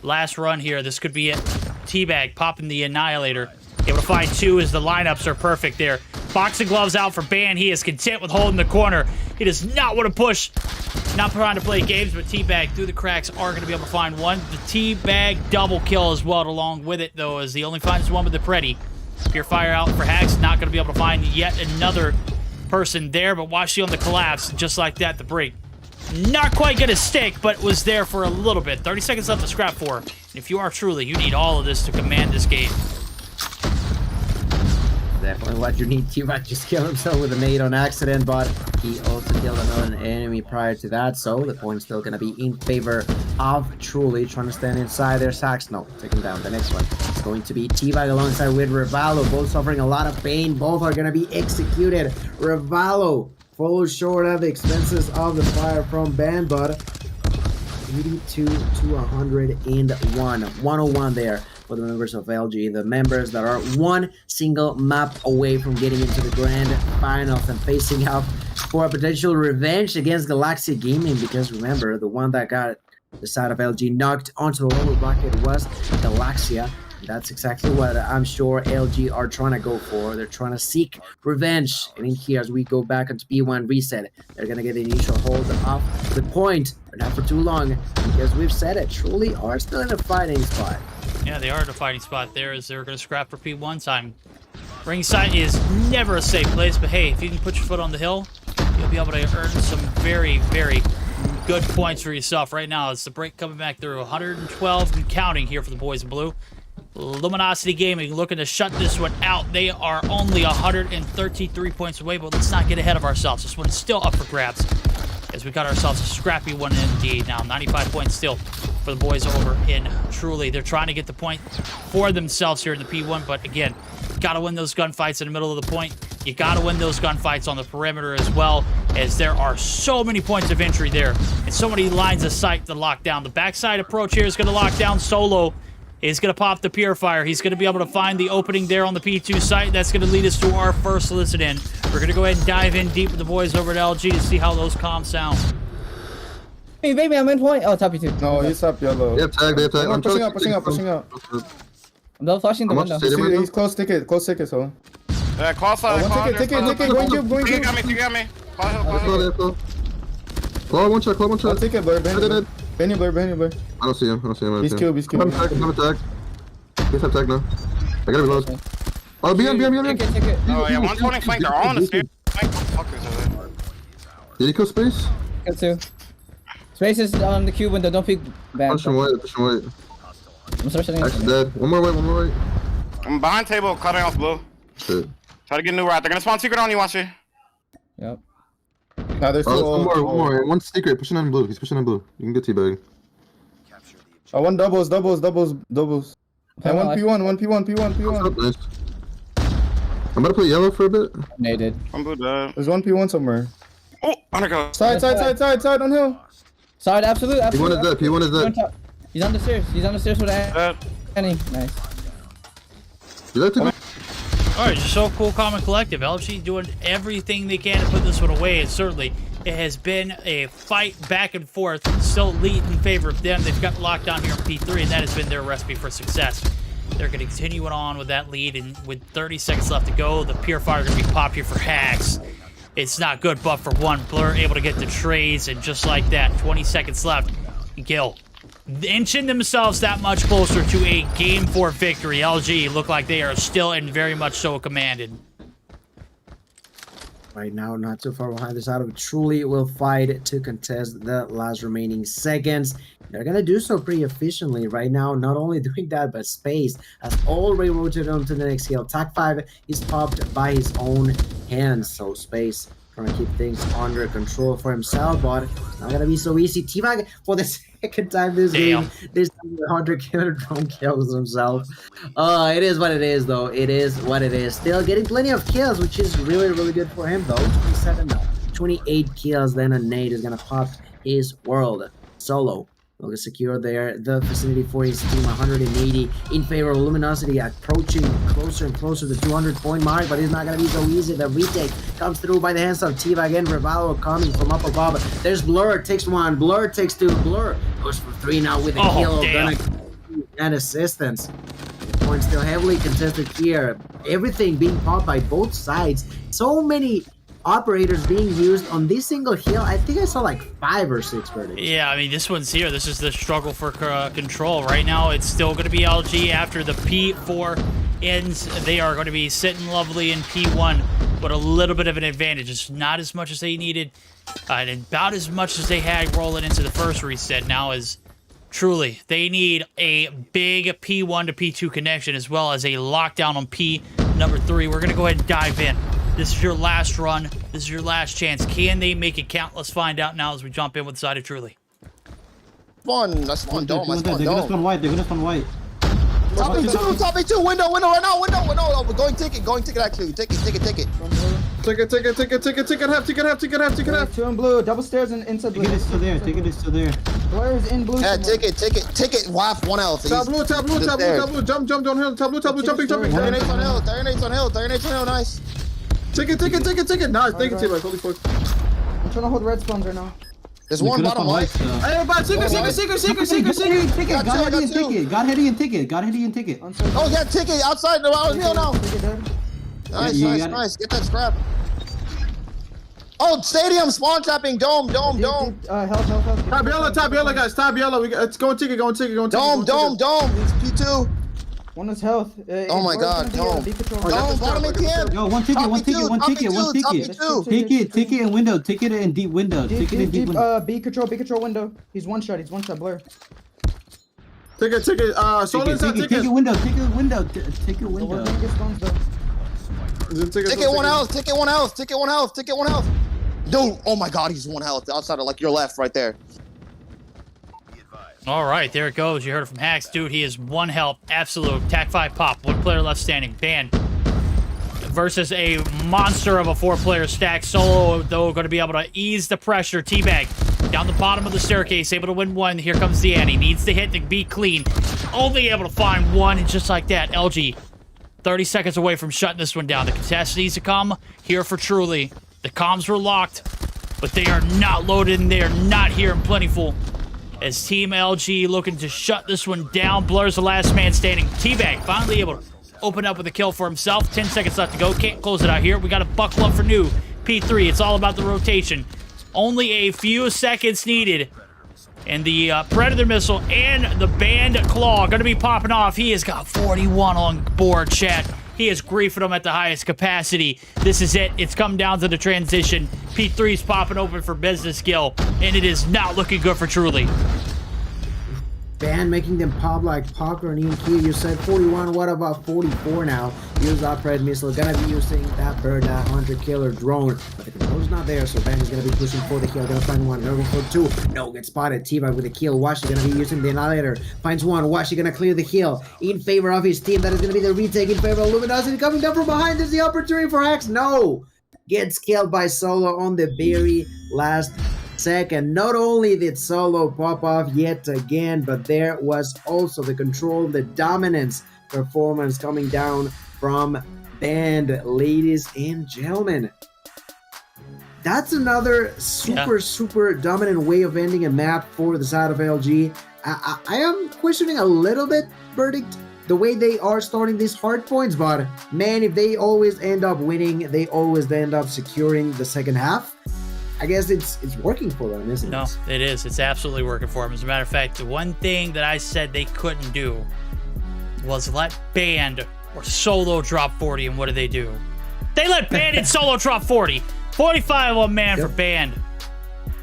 Last run here. This could be it. T-Bag popping the Annihilator. Able to find 2 as the lineups are perfect there. Boxing gloves out for Ban. He is content with holding the corner. He does not want to push. Not trying to play games, but T-Bag through the cracks are going to be able to find 1. The T-Bag double kill as well along with it, though, as he only finds 1 with the Preddy. Purifier out for Hacks. Not going to be able to find yet another person there, but Washi on the collapse. Just like that, the break. Not quite going to stick, but was there for a little bit. 30 seconds left to scrap for. And if you are Truly, you need all of this to command this game. Definitely what you need. T-Bag just killed himself with a nade on accident, but he also killed another enemy prior to that, so the point's still going to be in favor of Truly. Trying to stand inside their sacks. No, take him down. The next one is going to be T-Bag alongside with Revallo, both suffering a lot of pain. Both are going to be executed. Revallo falls short of the expenses of the fire from Ban, but 82 to 101. 101 there for the members of LG, the members that are 1 single map away from getting into the grand finals and facing up for a potential revenge against Galaxy Gaming, because remember, the one that got the side of LG knocked onto the lower bracket was Galaxia. That's exactly what I'm sure LG are trying to go for. They're trying to seek revenge. And in here, as we go back onto B1 reset, they're going to get the initial hold of the point, but not for too long, because we've said it, Truly are still in a fighting spot. Yeah, they are in a fighting spot there, as they're going to scrap for P1 time. Ringside is never a safe place, but hey, if you can put your foot on the hill, you'll be able to earn some very, very good points for yourself right now. It's the break coming back through 112 and counting here for the boys in blue. Luminosity Gaming looking to shut this one out. They are only 133 points away, but let's not get ahead of ourselves. This one's still up for grabs, as we got ourselves a scrappy one indeed. Now 95 points still for the boys over in Truly. They're trying to get the point for themselves here in the P1, but again, got to win those gunfights in the middle of the point. You got to win those gunfights on the perimeter as well, as there are so many points of entry there and so many lines of sight to lock down. The backside approach here is going to lock down Solo. Is going to pop the Purifier. He's going to be able to find the opening there on the P2 site. That's going to lead us to our first listen in. We're going to go ahead and dive in deep with the boys over at LG to see how those comms sound. Hey, baby, I'm in point. Oh, top you two. No, he's up yellow. They have tag, they have tag. I'm pushing up. I'm double flashing the window. He's close ticket, so. Yeah, cross side. Ticket, going You got me. Claw one shot. I'll take it, Blur, behind you, Blur. I don't see him. He's killed. I'm attack. He's have tag now. I gotta reload. Oh, behind. Take it. Oh, yeah, 120 flank. They're all on the stairs. Did he kill Space? Kill two. Space is on the cube window. Don't peek back. Push him white. I'm starting. Actually dead. One more white. I'm behind table, cutting off blue. Shit. Try to get a new route. They're gonna spawn secret on you, watch it. Yep. Nah, there's one more. One secret. Pushing on blue. He's pushing on blue. You can get teabag. One doubles. And one P1. Nice. I'm about to play yellow for a bit. Naded. I'm blue dead. There's one P1 somewhere. Oh, undergo. Side on hill. Side, absolute. P1 is dead. He's on the stairs with Annie. Nice. You like to go? Alright, just so cool, calm, and collective. LG doing everything they can to put this one away, and certainly it has been a fight back and forth, still lead in favor of them. They've got locked down here on P3, and that has been their recipe for success. They're going to continue on with that lead, and with 30 seconds left to go, the Purifier is going to be popped here for hacks. It's not good, but for one, Blur able to get the trades, and just like that, 20 seconds left, kill. Inching themselves that much closer to a Game 4 victory. LG look like they are still and very much so commanded. Right now, not too far behind this out of Truly will fight to contest the last remaining seconds. They're gonna do so pretty efficiently right now. Not only doing that, but Space has already rotated on to the next hill. Tac 5 is popped by his own hands. So Space trying to keep things under control for himself, but it's not gonna be so easy. T-Bag for the second time this game. This time the Hunter Killer drone kills himself. It is what it is, though. It is what it is. Still getting plenty of kills, which is really good for him, though. 27 now. 28 kills, then a nade is gonna pop his world. Solo will secure there the vicinity for his team. 180 in favor of Luminosity, approaching closer and closer to the 200-point mark, but it's not gonna be so easy. The retake comes through by the hands of T-Bag and Revalo coming from up above. There's Blur, takes one, Blur takes two, Blur goes for three now with a kill. And assistance. The point still heavily contested here. Everything being popped by both sides. So many operators being used on this single hill. I think I saw like 5 or 6 verdicts. Yeah, I mean, this one's here. This is the struggle for control. Right now, it's still going to be LG after the P4 ends. They are going to be sitting lovely in P1 with a little bit of an advantage. It's not as much as they needed, and about as much as they had rolling into the first reset. Now is Truly, they need a big P1 to P2 connection, as well as a lockdown on P number 3. We're going to go ahead and dive in. This is your last run. This is your last chance. Can they make it count? Let's find out now as we jump in with the side of Truly. That's one dome. They're gonna spawn white. Top A2, window right now, window. Oh, we're going ticket actually. Ticket. Ticket, half. Two in blue, double stairs and inside blue. Ticket is still there. Blur is in blue. Yeah, ticket, WAF, 1 health. Top blue, jump downhill, top blue, jumping. Terminates on hill, nice. Ticket, nice, thank you, T-Bag, holy fuck. I'm trying to hold red spawns right now. There's one bottom white. Hey, but secret. Ticket. Got heady and ticket. Oh, yeah, ticket outside the hill now. Nice. Get that scrap. Oh, stadium, spawn trapping, dome. Health. Top yellow, guys, top yellow. It's going ticket. Dome. It's P2. One is health. Oh my God, no. No, bottom ATM. Yo, one ticket, one ticket, one ticket, one ticket. Ticket and window. Ticket and deep window. Ticket and deep window. B control window. He's one shot, blur. Ticket. Ticket window. Ticket window. Ticket window. Ticket one health. Dude, oh my God, he's one health outside of like your left right there. All right, there it goes. You heard it from Hacks. Dude, he is one health. Absolute. Tac 5 pop. One player left standing. Banned. Versus a monster of a 4-player stack. Solo, though, going to be able to ease the pressure. Teabag down the bottom of the staircase. Able to win one. Here comes the Annie. Needs to hit to be clean. Only able to find one. And just like that, LG 30 seconds away from shutting this one down. The contest needs to come here for Truly. The comms were locked, but they are not loaded and they are not here in plentiful. As Team LG looking to shut this one down. Blur's the last man standing. Teabag finally able to open up with a kill for himself. 10 seconds left to go. Can't close it out here. We got to buckle up for new. P3, it's all about the rotation. Only a few seconds needed. And the Predator missile and the Band Claw going to be popping off. He has got 41 on board, chat. He is griefing them at the highest capacity. This is it. It's come down to the transition. P3's popping open for business skill, and it is not looking good for Truly. Band making them pop like popcorn. Even here, you said 41. What about 44 now? Use that Pred missile. Gonna be using that bird, that hunter killer drone. But the control's not there, so Band is gonna be pushing for the kill. Gonna find one. Nerving for two. No, gets spotted. T-Bag with a kill. Washi gonna be using the annihilator. Finds one. Washi gonna clear the kill in favor of his team. That is gonna be the retake in favor of Luminosity. Coming down from behind. There's the opportunity for Hacks. No! Gets killed by Solo on the very last second. Not only did Solo pop off yet again, but there was also the control, the dominance performance coming down from Band, ladies and gentlemen. That's another super dominant way of ending a map for the side of LG. I am questioning a little bit, Verdict, the way they are starting these hard points, but man, if they always end up winning, they always end up securing the second half. I guess it's working for them, isn't it? No, it is. It's absolutely working for them. As a matter of fact, the one thing that I said they couldn't do was let Band or Solo drop 40, and what did they do? They let Band and Solo drop 40. 45 on man for Band.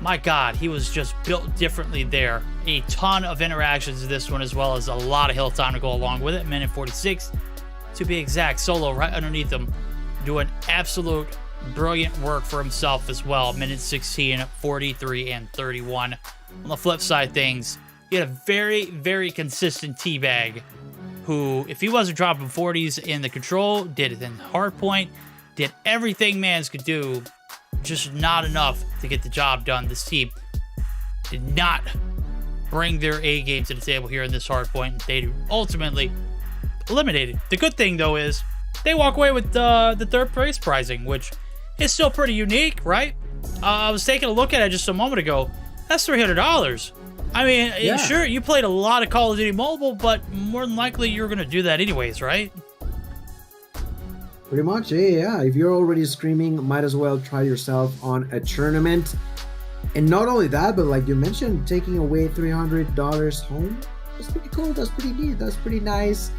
My God, he was just built differently there. A ton of interactions in this one, as well as a lot of hill time to go along with it. Minute 46, to be exact. Solo right underneath him, doing absolute brilliant work for himself as well. Minute 16, 43, and 31. On the flip side of things, he had a very consistent Teabag who, if he wasn't dropping 40s in the control, did it in Hardpoint, did everything Mans could do, just not enough to get the job done. This team did not bring their A game to the table here in this Hardpoint. They ultimately eliminated. The good thing, though, is they walk away with the third place prizing, which is still pretty unique, right? I was taking a look at it just a moment ago. That's $300. I mean, sure, you played a lot of Call of Duty Mobile, but more than likely you're going to do that anyways, right? Pretty much, yeah. If you're already streaming, might as well try yourself on a tournament. And not only that, but like you mentioned, taking away $300 home, that's pretty cool. That's pretty neat. That's pretty nice.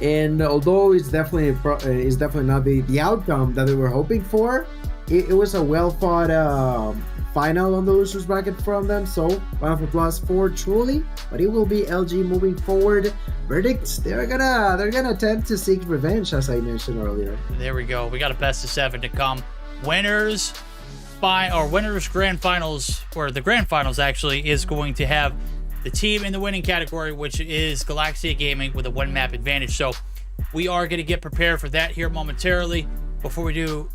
And although it's definitely not the outcome that they were hoping for, it was a well thought final on the losers bracket from them. So round of applause for Truly, but it will be LG moving forward. Verdicts, they're gonna attempt to seek revenge, as I mentioned earlier. There we go. We got a best of 7 to come. Winners grand finals, or the grand finals actually, is going to have the team in the winning category, which is Galaxia Gaming, with a 1-map advantage. So we are going to get prepared for that here momentarily. Before we do,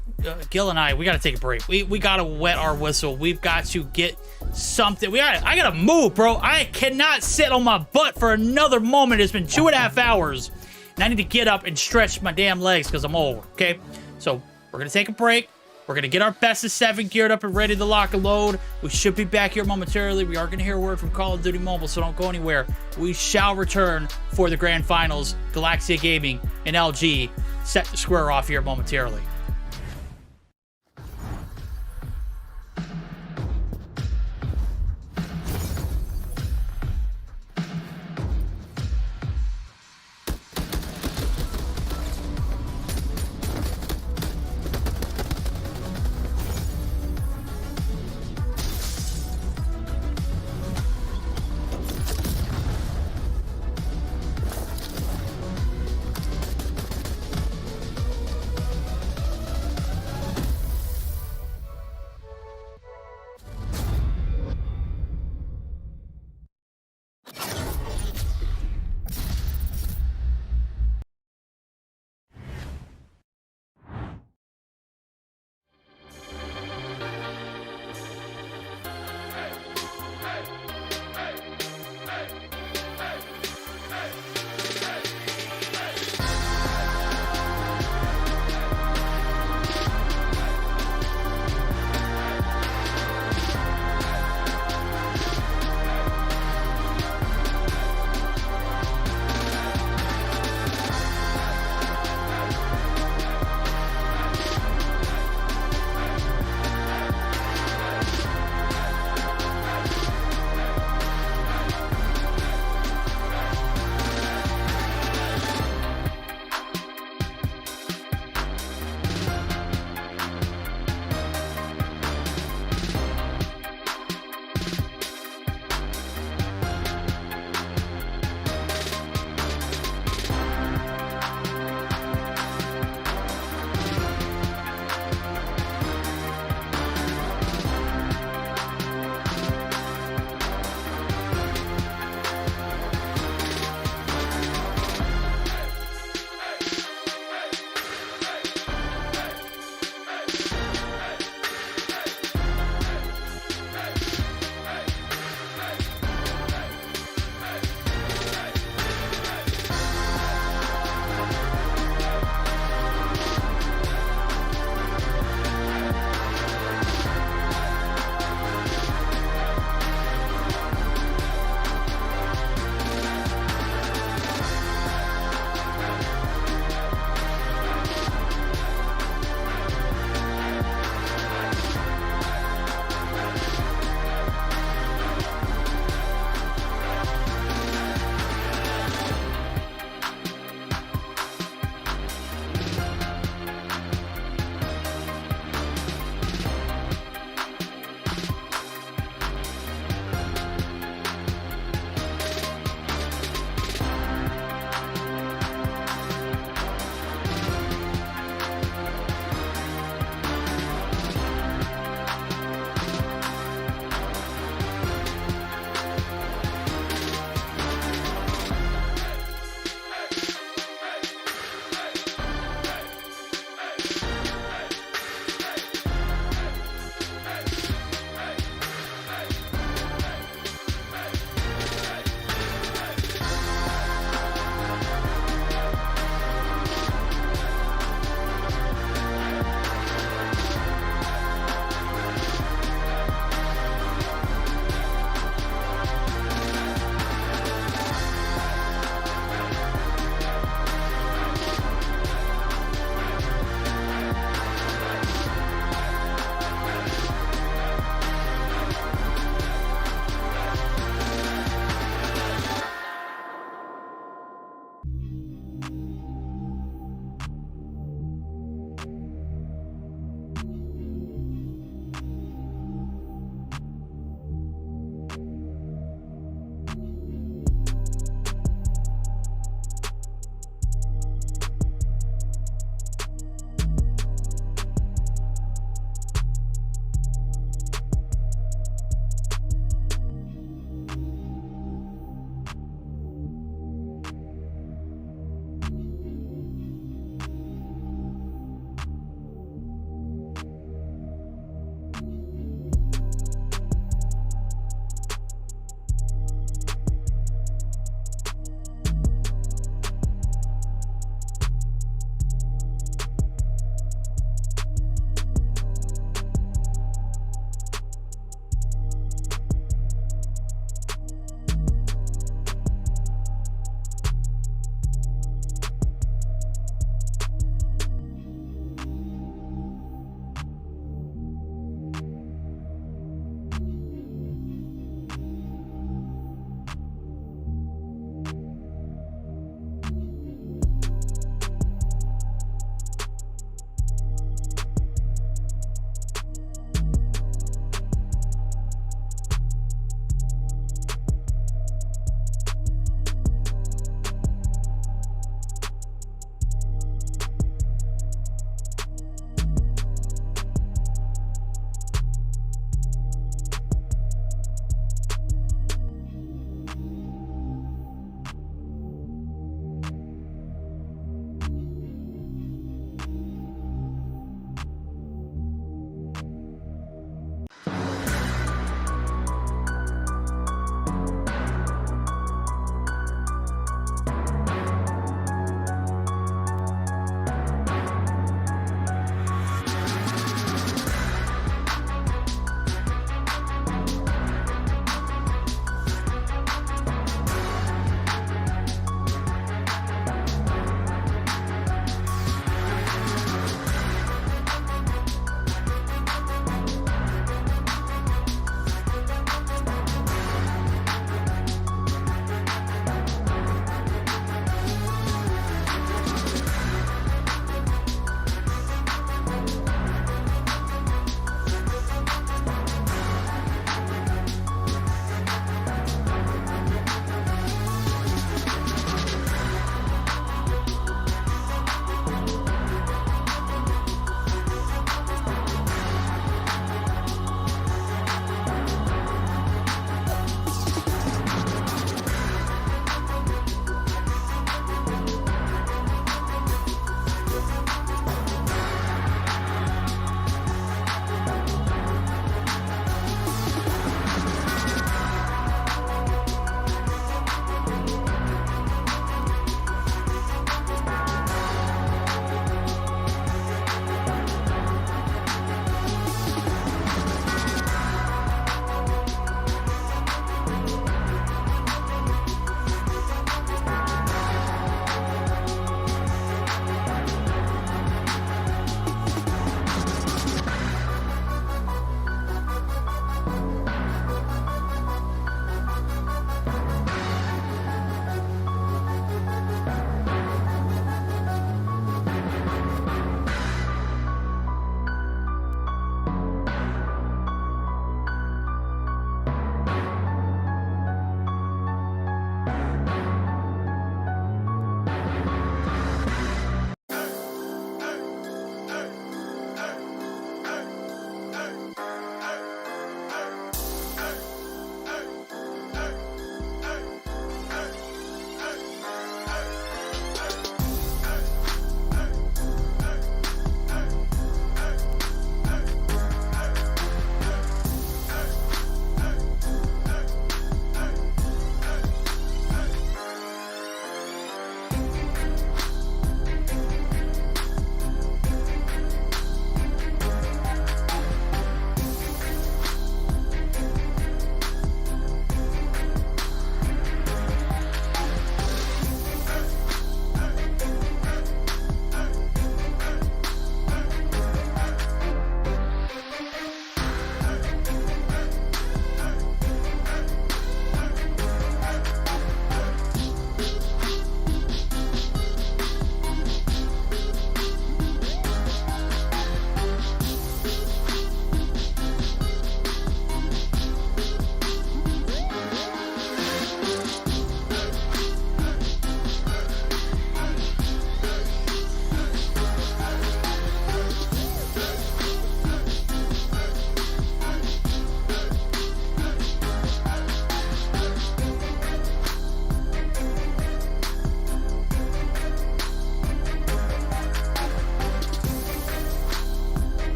Gil and I, we got to take a break. We got to wet our whistle. We've got to get something. I got to move, bro. I cannot sit on my butt for another moment. It's been 2.5 hours, and I need to get up and stretch my damn legs because I'm old, okay? So we're going to take a break. We're going to get our best of 7 geared up and ready to lock and load. We should be back here momentarily. We are going to hear a word from Call of Duty Mobile, so don't go anywhere. We shall return for the grand finals. Galaxia Gaming and LG set to square off here momentarily.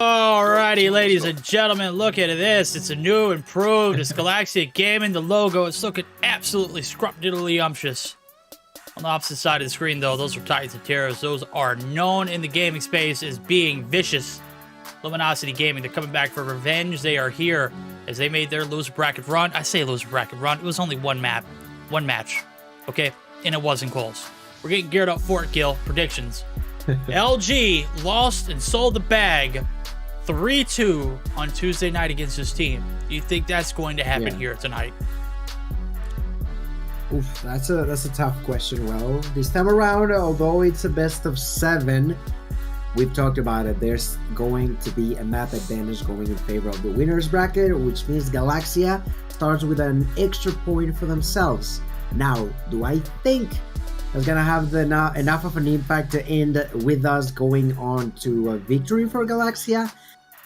Alrighty, ladies and gentlemen, look at this. It's a new, improved, it's Galaxia Gaming. The logo is looking absolutely scrumdiddly-umptious. On the opposite side of the screen, though, those are Titans and Terrors. Those are known in the gaming space as being vicious. Luminosity Gaming, they're coming back for revenge. They are here as they made their loser bracket run. I say loser bracket run. It was only one match, okay? And it wasn't close. We're getting geared up for it, Gil. Predictions. LG lost and sold the bag 3-2 on Tuesday night against this team. Do you think that's going to happen here tonight? Oof, that's a tough question. Well, this time around, although it's a best of 7, we've talked about it. There's going to be a map advantage going in favor of the winners bracket, which means Galaxia starts with an extra point for themselves. Now, do I think that's gonna have enough of an impact to end with us going on to a victory for Galaxia?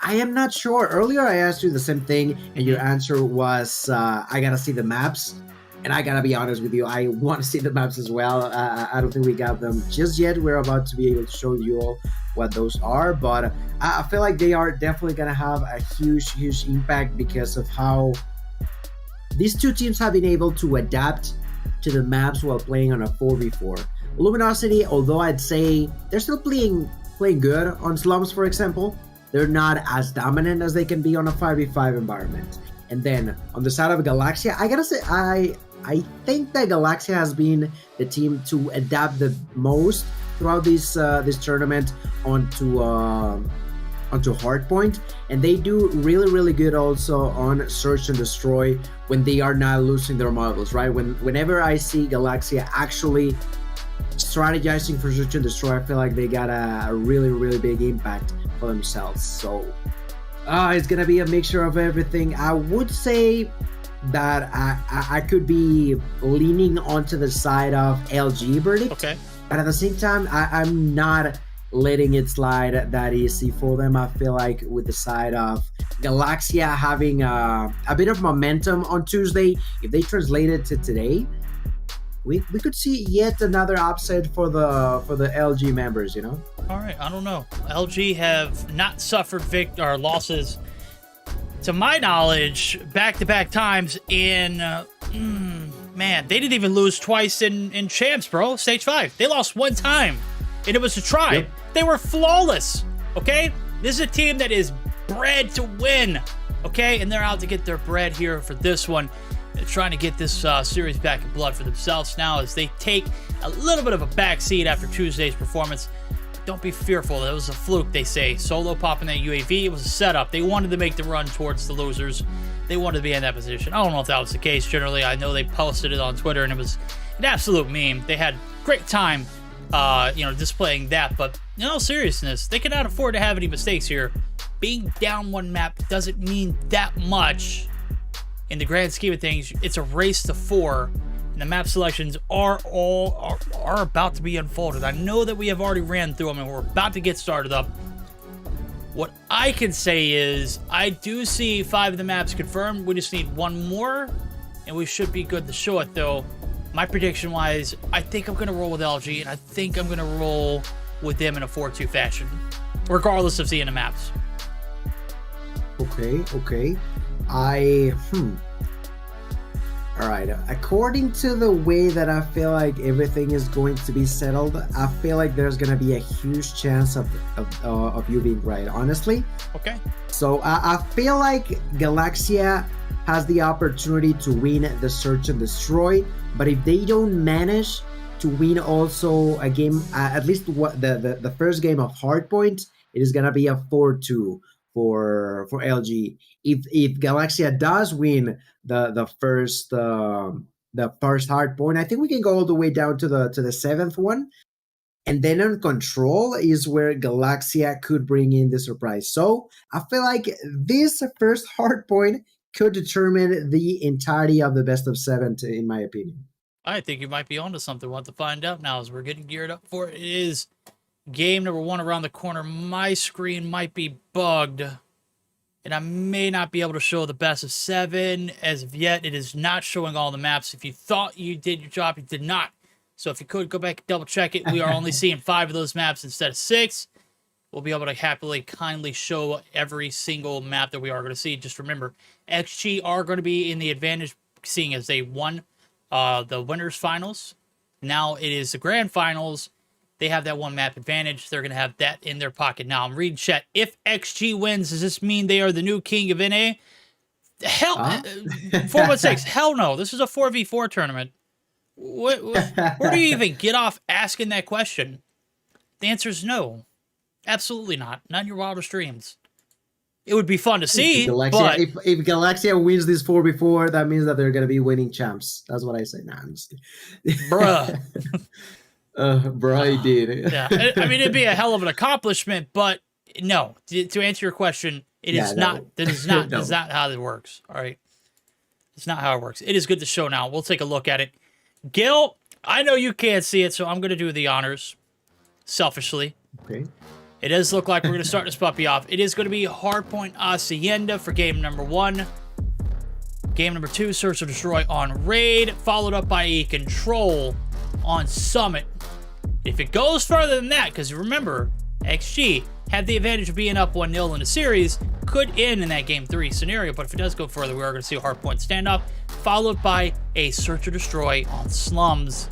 I am not sure. Earlier I asked you the same thing and your answer was I gotta see the maps, and I gotta be honest with you, I want to see the maps as well. I don't think we got them just yet. We're about to be able to show you all what those are, but I feel like they are definitely gonna have a huge impact because of how these two teams have been able to adapt to the maps while playing on a 4v4. Luminosity, although I'd say they're still playing good on slums, for example, they're not as dominant as they can be on a 5v5 environment. And then on the side of Galaxia, I gotta say, I think that Galaxia has been the team to adapt the most throughout this tournament onto Hardpoint, and they do really good also on Search and Destroy when they are not losing their models, right? Whenever I see Galaxia actually strategizing for Search and Destroy, I feel like they got a really big impact for themselves. So it's gonna be a mixture of everything. I would say that I could be leaning onto the side of LG verdict, okay, but at the same time I'm not letting it slide that easy for them. I feel like with the side of Galaxia having a bit of momentum on Tuesday, if they translate it to today, we could see yet another upset for the LG members, you know? All right, I don't know. LG have not suffered losses, to my knowledge, back-to-back times in, man, they didn't even lose twice in champs, bro. Stage 5. They lost one time, and it was a try. Yep. They were flawless, okay? This is a team that is bred to win, okay? And they're out to get their bread here for this one. They're trying to get this series back in blood for themselves now as they take a little bit of a backseat after Tuesday's performance. Don't be fearful. It was a fluke, they say. Solo popping that UAV, it was a setup. They wanted to make the run towards the losers. They wanted to be in that position. I don't know if that was the case. Generally, I know they posted it on Twitter, and it was an absolute meme. They had great time, displaying that. But in all seriousness, they cannot afford to have any mistakes here. Being down one map doesn't mean that much. In the grand scheme of things, it's a race to 4. And the map selections are about to be unfolded. I know that we have already ran through them and we're about to get started up. What I can say is I do see 5 of the maps confirmed. We just need one more. and we should be good to show it, though. My prediction-wise, I think I'm going to roll with LG, and I think I'm going to roll with them in a 4-2 fashion, regardless of seeing the maps. Okay. All right. According to the way that I feel like everything is going to be settled, I feel like there's gonna be a huge chance of you being right. Honestly. Okay. So I feel like Galaxia has the opportunity to win the Search and Destroy, but if they don't manage to win also a game, at least what the first game of Hardpoint, it is gonna be a 4-2 for LG. If Galaxia does win the first Hardpoint, I think we can go all the way down to the 7th one, and then on Control is where Galaxia could bring in the surprise. So I feel like this first Hardpoint could determine the entirety of the best of 7, in my opinion. I think you might be onto something. We'll have to find out now as we're getting geared up for it. It is game number 1 around the corner. My screen might be bugged, and I may not be able to show the best of 7 as of yet. It is not showing all the maps. If you thought you did your job, you did not. So if you could go back and double check it, we are only seeing 5 of those maps instead of 6. We'll be able to happily, kindly show every single map that we are going to see. Just remember, XG are going to be in the advantage, seeing as they won the winners finals. Now it is the grand finals. They have that 1 map advantage. They're going to have that in their pocket. Now, I'm reading chat. If XG wins, does this mean they are the new king of NA? Hell, 416. Hell no. This is a 4v4 tournament. Where do you even get off asking that question? The answer is no. Absolutely not. Not in your wildest dreams. It would be fun to see, but... If Galaxia wins this 4v4, that means that they're going to be winning champs. That's what I say. Nah, I'm just kidding. Bruh. Bro, did. Yeah, I mean, it'd be a hell of an accomplishment, but no. To answer your question, it is not. That is not. That's not how it works. All right, it's not how it works. It is good to show now. We'll take a look at it. Gil, I know you can't see it, so I'm going to do the honors. Selfishly, okay. It does look like we're going to start this puppy off. It is going to be Hardpoint Hacienda for game number 1. Game number 2, Search or Destroy on Raid, followed up by a Control on Summit. If it goes further than that, because remember, XG had the advantage of being up 1-0 in the series, could end in that game 3 scenario, but if it does go further, we are going to see a Hardpoint standoff, followed by a Search or Destroy on Slums.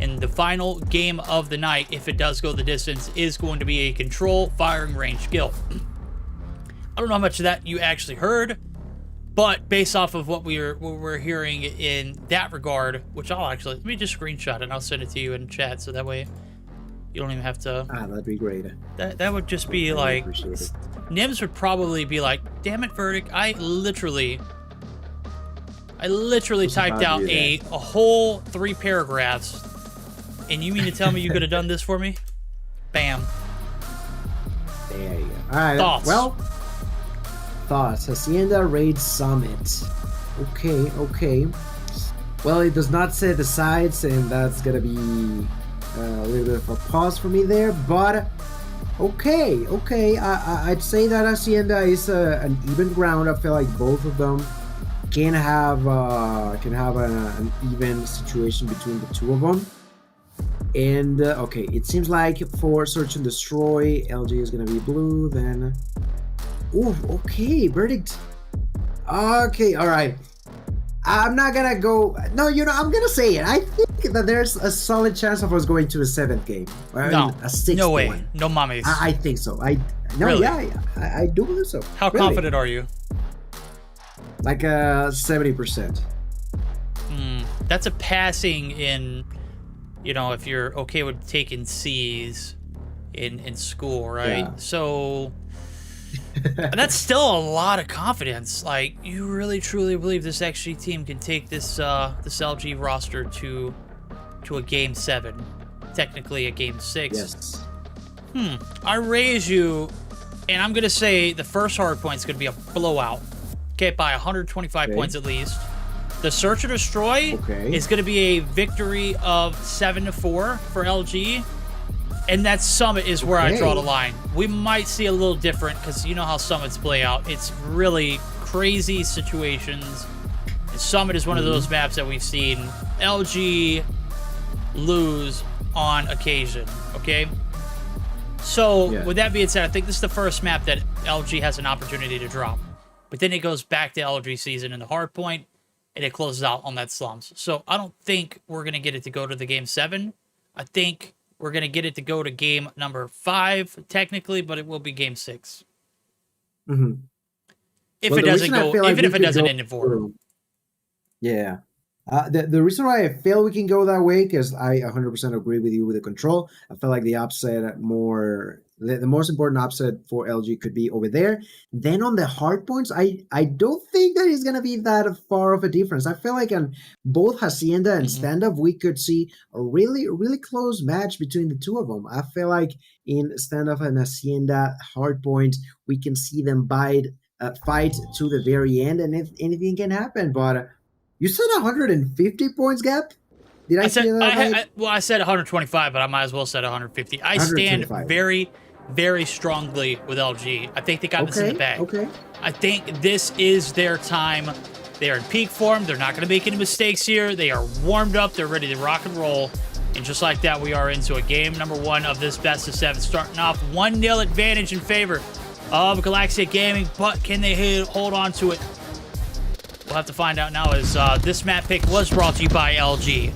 And the final game of the night, if it does go the distance, is going to be a Control firing range kill. I don't know how much of that you actually heard, but based off of what we're hearing in that regard, which I'll actually, let me just screenshot it and I'll send it to you in chat, so that way you don't even have to. That'd be great. That would just be like, Nims would probably be like, damn it, Verdict, I literally typed out a whole 3 paragraphs, and you mean to tell me you could have done this for me? Bam. There you go. All right. Thoughts? Well, thoughts. Hacienda Raid Summit. Okay. Well, it does not say the sides, and that's gonna be a little bit of a pause for me there. But okay. I'd say that Hacienda is an even ground. I feel like both of them can have an even situation between the 2 of them. And okay, it seems like for Search and Destroy, LG is gonna be blue. Then, okay, Verdict. Okay, all right. I'm not gonna go. No, I'm gonna say it. I think that there's a solid chance of us going to a 7th game. No, a 6th no way, one. no mummies. I think so. I do believe so. How confident are you? Like 70%. That's a passing in. You know, if you're okay with taking C's in school, right? Yeah. So that's still a lot of confidence. Like, you really truly believe this XG team can take this this LG roster to a game 7, technically a game 6. Yes. I raise you, and I'm gonna say the first Hardpoint is gonna be a blowout. Okay, by 125 points at least. The Search or Destroy is going to be a victory of 7-4 for LG. And that Summit is where I draw the line. We might see a little different because you know how Summits play out. It's really crazy situations And Summit is one of those maps that we've seen LG lose on occasion, okay? So, with that being said, I think this is the first map that LG has an opportunity to drop. But then it goes back to LG season in the Hardpoint, and it closes out on that slums. So, I don't think we're going to get it to go to the Game 7. I think we're going to get it to go to Game number 5, technically, but it will be Game 6. Mm-hmm. If it doesn't go, even if it doesn't end in 4. Yeah. The reason why I feel we can go that way, because I 100% agree with you with the control. I feel like the upset the most important upset for LG could be over there. Then on the hard points, I don't think that it's going to be that far of a difference. I feel like on both Hacienda and Stand-Up, we could see a really, really close match between the two of them. I feel like in Stand-Up and Hacienda hard point, we can see them fight to the very end, and if anything can happen. But you said 150 points gap? Did I say that right? Well, I said 125, but I might as well said 150. I stand very, very strongly with LG. I think they got this in the bag. Okay. I think this is their time. They are in peak form. They're not going to make any mistakes here. They are warmed up. They're ready to rock and roll. And just like that, we are into a game number 1 of this best of 7. Starting off 1-0 advantage in favor of Galaxia Gaming, but can they hold on to it? We'll have to find out now, as this map pick was brought to you by LG.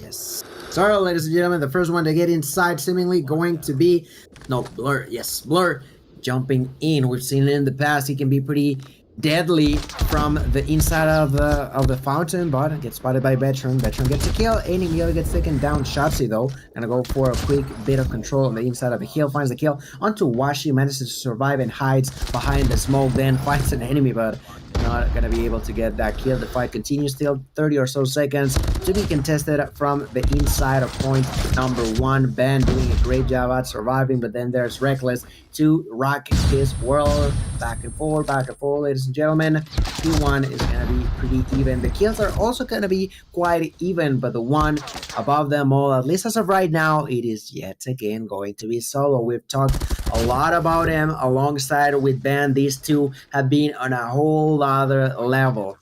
Yes. So, ladies and gentlemen, the first one to get inside seemingly going to be... No, Blur. Yes, Blur jumping in. We've seen it in the past. He can be pretty deadly from the inside of the fountain, but gets spotted by Veteran. Veteran gets a kill. Enemy gets taken down. Shotzi, though, gonna go for a quick bit of control on the inside of the hill. Finds the kill onto Washi. Manages to survive and hides behind the smoke. Then finds an enemy, but not gonna be able to get that kill. The fight continues, still 30 or so seconds to be contested from the inside of point number 1. Ben doing a great job at surviving, but then there's Reckless to rock his world. Back and forth, ladies and gentlemen. Q1 is gonna be pretty even. The kills are also gonna be quite even, but the one above them all, at least as of right now, it is yet again going to be Solo. We've talked a lot about him alongside with Ben. These two have been on a whole other level.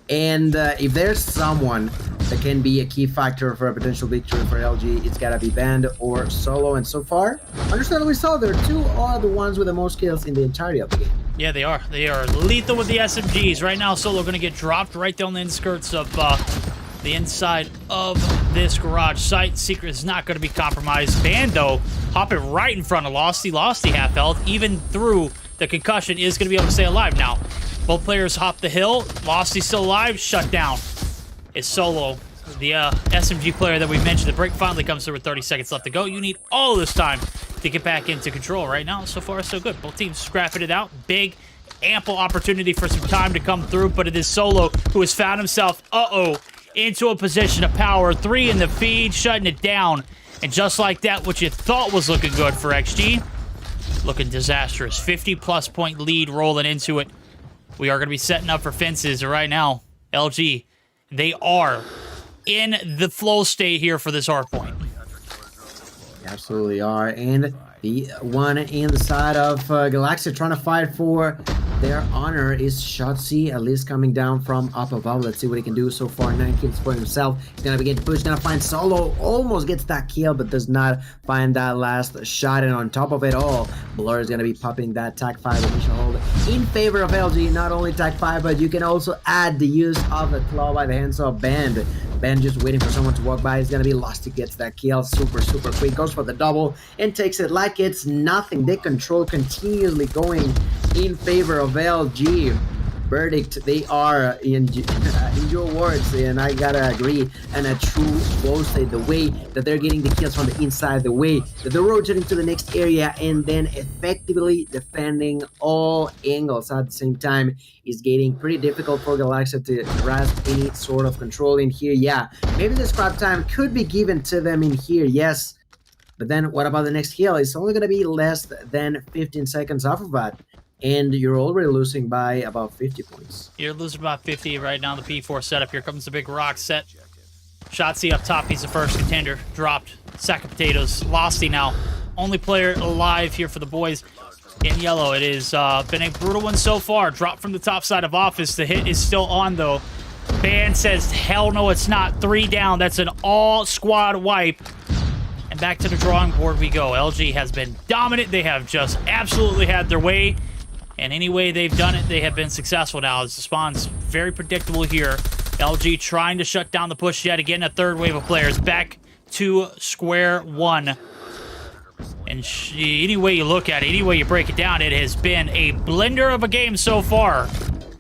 And if there's someone that can be a key factor for a potential victory for LG, it's gotta be Band or Solo. And so far, understandably so, they're two are the ones with the most kills in the entirety of the game. Yeah, they are. They are lethal with the SMGs. Right now, Solo going to get dropped right down the skirts of the inside of this garage site. Secret is not going to be compromised. Band, though, hopping right in front of Losty. Losty half health, even through the concussion, is going to be able to stay alive now. Both players hop the hill. Losty still alive. Shut down. It's Solo, the SMG player that we mentioned. The break finally comes through with 30 seconds left to go. You need all this time to get back into control. Right now, so far, so good. Both teams scrapping it out. Big, ample opportunity for some time to come through, but it is Solo who has found himself, into a position of power. 3 in the feed, shutting it down. And just like that, what you thought was looking good for XG, looking disastrous. 50-plus point lead rolling into it. We are going to be setting up for fences right now. LG, they are in the flow state here for this hard point. Absolutely are. And the one in the side of Galaxia trying to fight for their honor is Shotzi, at least coming down from up above. Let's see what he can do so far. 9 kills for himself. He's gonna be getting pushed, gonna find Solo. Almost gets that kill, but does not find that last shot. And on top of it all, Blur is gonna be popping that Tag 5 initial hold in favor of LG. Not only Tag 5, but you can also add the use of the claw by the hands of Band. Ben just waiting for someone to walk by. He's gonna be lost. He gets that kill super quick, goes for the double and takes it like it's nothing. The control continuously going in favor of LG. Verdict, they are in your words, and I gotta agree, and a true flow state. The way that they're getting the kills from the inside, the way that they're rotating to the next area and then effectively defending all angles at the same time is getting pretty difficult for Galaxia to grasp any sort of control in here. Yeah, maybe the scrap time could be given to them in here, yes, but then what about the next kill? It's only gonna be less than 15 seconds off of that. And you're already losing by about 50 points. You're losing about 50 right now. The P4 setup. Here comes the big rock set. Shotzi up top. He's the first contender. Dropped. Sack of potatoes. Losty now. Only player alive here for the boys in yellow. It has been a brutal one so far. Drop from the top side of office. The hit is still on, though. Band says, hell no, it's not. 3 down. That's an all-squad wipe. And back to the drawing board we go. LG has been dominant. They have just absolutely had their way. And any way they've done it, they have been successful now. The spawn's very predictable here. LG trying to shut down the push yet again. A third wave of players back to square one. And any way you look at it, any way you break it down, it has been a blender of a game so far.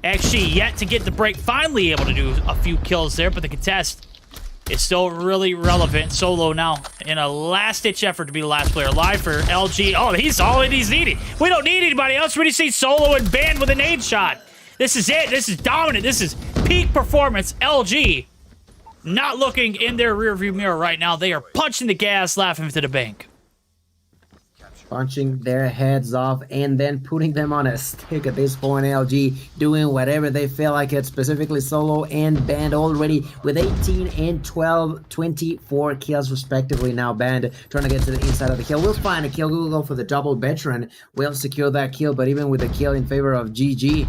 Actually, yet to get the break, finally able to do a few kills there, but the contest is still really relevant. Solo now in a last-ditch effort to be the last player alive for LG. Oh, he's all he's needed. We don't need anybody else. We just see Solo and Band with a nade shot. This is it. This is dominant. This is peak performance. LG not looking in their rearview mirror right now. They are punching the gas, laughing to the bank. Punching their heads off and then putting them on a stick at this point. LG doing whatever they feel like it, specifically Solo and Band already with 18 and 12, 24 kills respectively. Now Band trying to get to the inside of the hill. We'll find a kill. We'll go for the double veteran. We'll secure that kill, but even with the kill in favor of GG,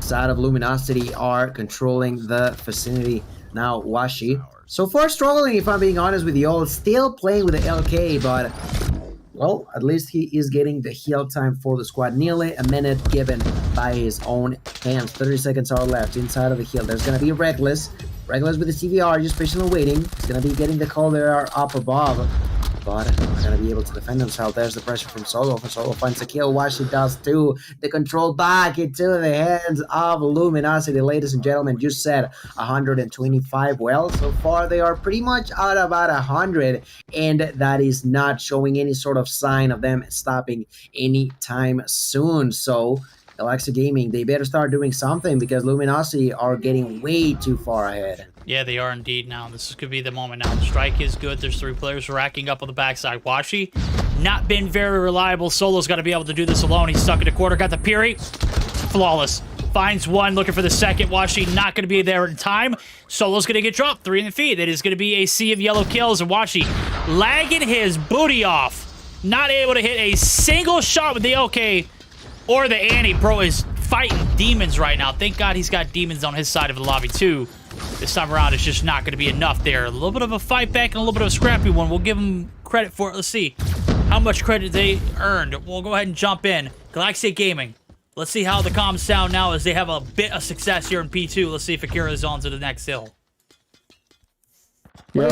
side of Luminosity are controlling the vicinity. Now Washi, so far struggling, if I'm being honest with you all, still playing with the LK, but well, at least he is getting the heal time for the squad. Nearly a minute given by his own hands. 30 seconds are left inside of the hill. There's going to be Reckless. Reckless with the CVR, just patiently waiting. He's going to be getting the call there up above. But not going to be able to defend himself. There's the pressure from Solo. Solo finds a kill. Washi does too. The control back into the hands of Luminosity. Ladies and gentlemen, just said 125. Well, so far they are pretty much at about 100. And that is not showing any sort of sign of them stopping anytime soon. So Galaxy Gaming, they better start doing something because Luminosity are getting way too far ahead. Yeah, they are indeed now. This could be the moment now. The strike is good. There's 3 players racking up on the backside. Washi, not been very reliable. Solo's got to be able to do this alone. He's stuck in the corner. Got the Piri. Flawless. Finds one. Looking for the second. Washi not going to be there in time. Solo's going to get dropped. 3 in the feed. It is going to be a sea of yellow kills. And Washi lagging his booty off. Not able to hit a single shot with the LK or the Annie. Bro is fighting demons right now. Thank God he's got demons on his side of the lobby too. This time around, it's just not going to be enough there. A little bit of a fight back and a little bit of a scrappy one. We'll give him credit for it. Let's see how much credit they earned. We'll go ahead and jump in. Galaxy Gaming. Let's see how the comms sound now as they have a bit of success here in P2. Let's see if Akira is on to the next hill. One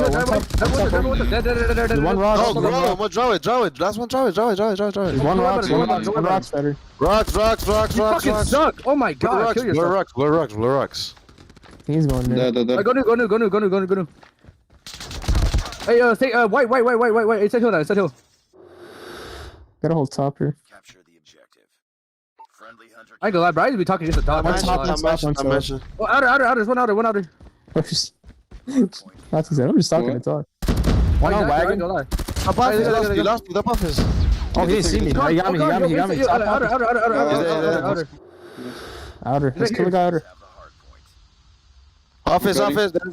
rock. Oh, draw it. Last one, draw it. One rock better. Rocks. Oh my god, kill yourself. Blue rocks. He's going there. Go new. Hey, take white. It's that hill now. Gotta hold top here. Capture the objective. Friendly hunter. I ain't gonna lie, bro. I used to be talking just a top. I'm mentioned. Oh, outer. One outer. That's what he said. I'm just talking to talk. One on wagon. You lost me. The buff is. Oh, he didn't see me. He got me. Outer. Let's kill the guy outer. Office. Oh,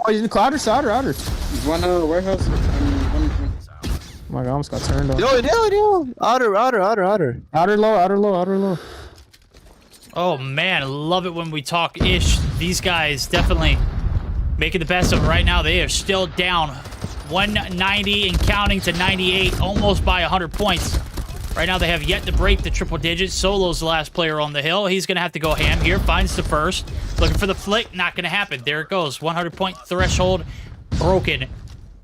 he's in the cloud or outer? There's one warehouse. Oh my god, I almost got turned on. Yo. Outer. Outer low. Oh man, I love it when we talk ish. These guys definitely making the best of it right now. They are still down 190 and counting to 98, almost by 100 points. Right now they have yet to break the triple digits. Solo's the last player on the hill. He's going to have to go ham here. Finds the first. Looking for the flick. Not going to happen. There it goes. 100-point threshold broken.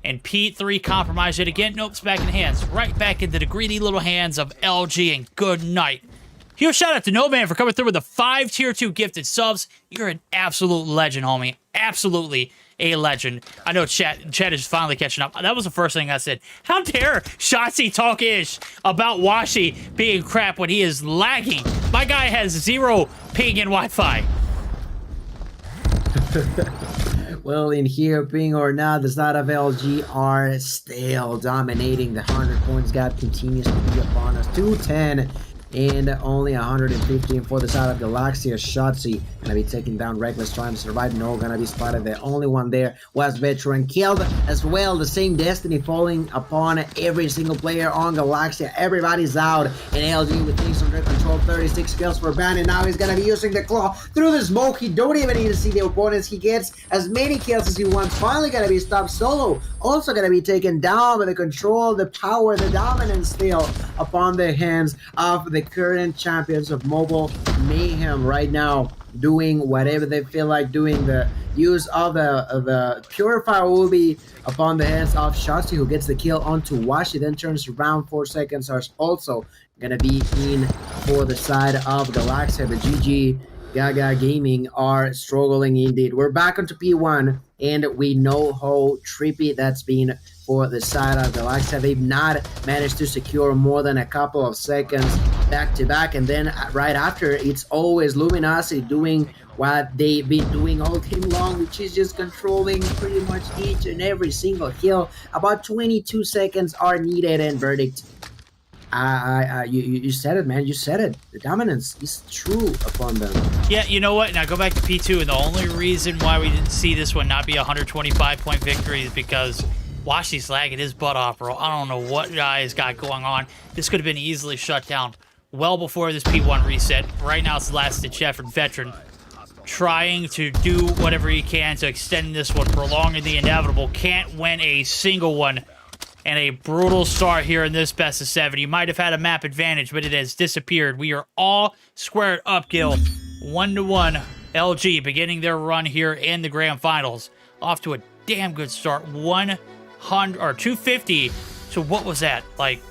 And P3 compromised it again. Nope, it's back in the hands. Right back into the greedy little hands of LG, and good night. Huge shout out to No Man for coming through with the 5 tier 2 gifted subs. You're an absolute legend, homie. Absolutely a legend. I know chat is finally catching up. That was the first thing I said. How dare Shotzi talk ish about Washi being crap when he is lagging? My guy has 0 ping in Wi-Fi. Well, in here, ping or not, the side of LG are still dominating. The 100 points gap continues to be upon us. 210 and only 115 for the side of Galaxia. Shotzi gonna be taking down Reckless, trying to survive. No, gonna be spotted. The only one there was Veteran, killed as well. The same destiny falling upon every single player on Galaxia. Everybody's out, and LG with things under control. 36 kills for Band, and now he's gonna be using the claw through the smoke. He don't even need to see the opponents. He gets as many kills as he wants. Finally gonna be stopped. Solo also gonna be taken down with the control, the power, the dominance still upon the hands of the current champions of mobile. Mayhem right now doing whatever they feel like doing. The use of the purifier will be upon the hands of Shotzi, who gets the kill onto Washi, then turns around. 4 seconds are also gonna be in for the side of Galaxia. The GG Gaga Gaming are struggling indeed. We're back onto P1, and we know how trippy that's been for the side of Galaxia. They've not managed to secure more than a couple of seconds back to back, and then right after, it's always Luminosity doing what they've been doing all game long, which is just controlling pretty much each and every single kill. About 22 seconds are needed, and verdict. You said it, man. You said it. The dominance is true upon them. Yeah, you know what? Now go back to P2, and the only reason why we didn't see this one not be a 125-point victory is because Washi's lagging his butt off, bro. I don't know what guys got going on. This could have been easily shut down well before this P1 reset. Right now, it's the last-ditch effort. Veteran trying to do whatever he can to extend this one, prolonging the inevitable. Can't win a single one. And a brutal start here in this best of 7. You might have had a map advantage, but it has disappeared. We are all squared up, Gil. 1-1. LG beginning their run here in the grand finals. Off to a damn good start. 250. So what was that? Like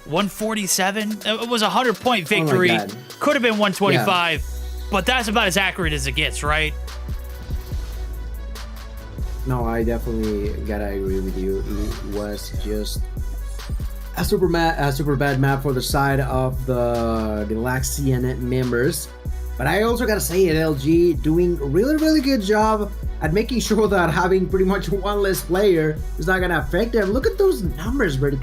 147? It was a 100-point victory. Oh, could have been 125, but that's about as accurate as it gets, right? No, I definitely gotta agree with you. It was just a super bad map for the side of the Galaxian members. But I also gotta say it, LG doing a really good job at making sure that having pretty much one less player is not gonna affect them. Look at those numbers, Bertie.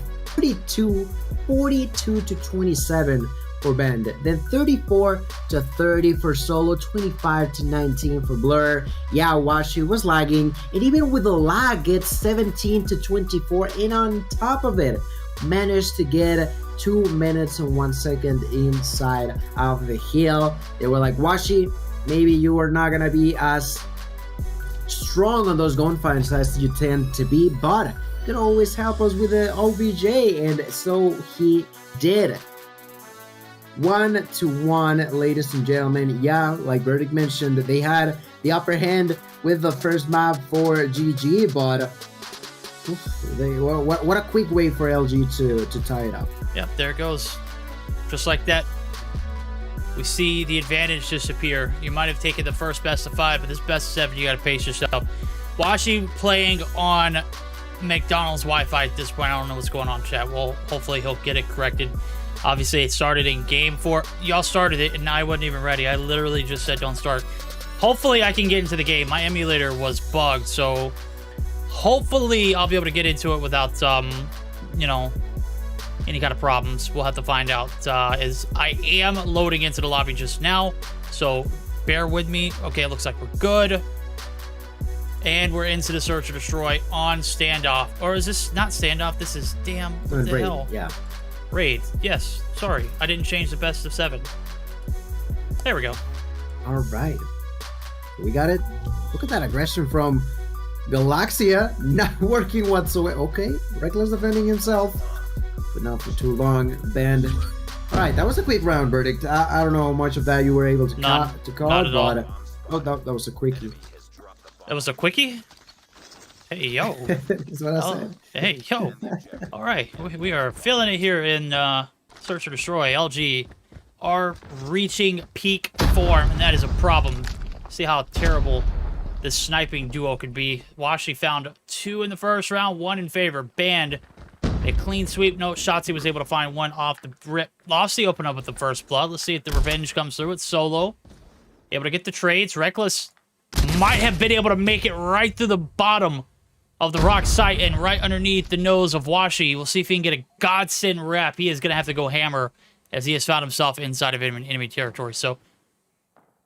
42 to 27 for Bandit, then 34 to 30 for Solo, 25 to 19 for Blur. Yeah, Washi was lagging, and even with the lag, gets 17 to 24, and on top of it, managed to get 2 minutes and 1 second inside of the hill. They were like, Washi, maybe you are not gonna be as strong on those gunfights as you tend to be, but you can always help us with the OBJ, and so he did. 1-1, ladies and gentlemen. Yeah, like Verdict mentioned, they had the upper hand with the first map for GG, but what a quick way for LG to tie it up. Yep, there it goes. Just like that, we see the advantage disappear. You might have taken the first best of 5, but this best of 7, you got to pace yourself. Washi playing on McDonald's Wi-Fi at this point. I don't know what's going on, chat. Well, hopefully he'll get it corrected. Obviously, it started in game 4. Y'all started it, and I wasn't even ready. I literally just said don't start. Hopefully, I can get into the game. My emulator was bugged, so hopefully I'll be able to get into it without, you know, any kind of problems. We'll have to find out. As I am loading into the lobby just now, so bear with me. Okay, it looks like we're good. And we're into the Search or Destroy on standoff. Or is this not standoff? This is damn, what the hell? Yeah. Raid. Yes. Sorry. I didn't change the best of 7. There we go. All right. We got it. Look at that aggression from Galaxia. Not working whatsoever. Okay. Reckless defending himself. But not for too long. Banned. All right. That was a quick round, Verdict. I don't know how much of that you were able to call. Not at all. Oh, that was a quickie. That was a quickie? Hey, yo. That's what I said. Hey, yo. All right. We are feeling it here in Search or Destroy. LG are reaching peak form, and that is a problem. See how terrible this sniping duo could be. Washi found 2 in the first round, 1 in favor. Banned. A clean sweep. No, Shotzi was able to find 1 off the rip. Lofty opened up with the first blood. Let's see if the revenge comes through. It's Solo. Able to get the trades. Reckless might have been able to make it right through the bottom of the rock site and right underneath the nose of Washi. We'll see if he can get a godsend rep. He is going to have to go hammer as he has found himself inside of enemy territory. So,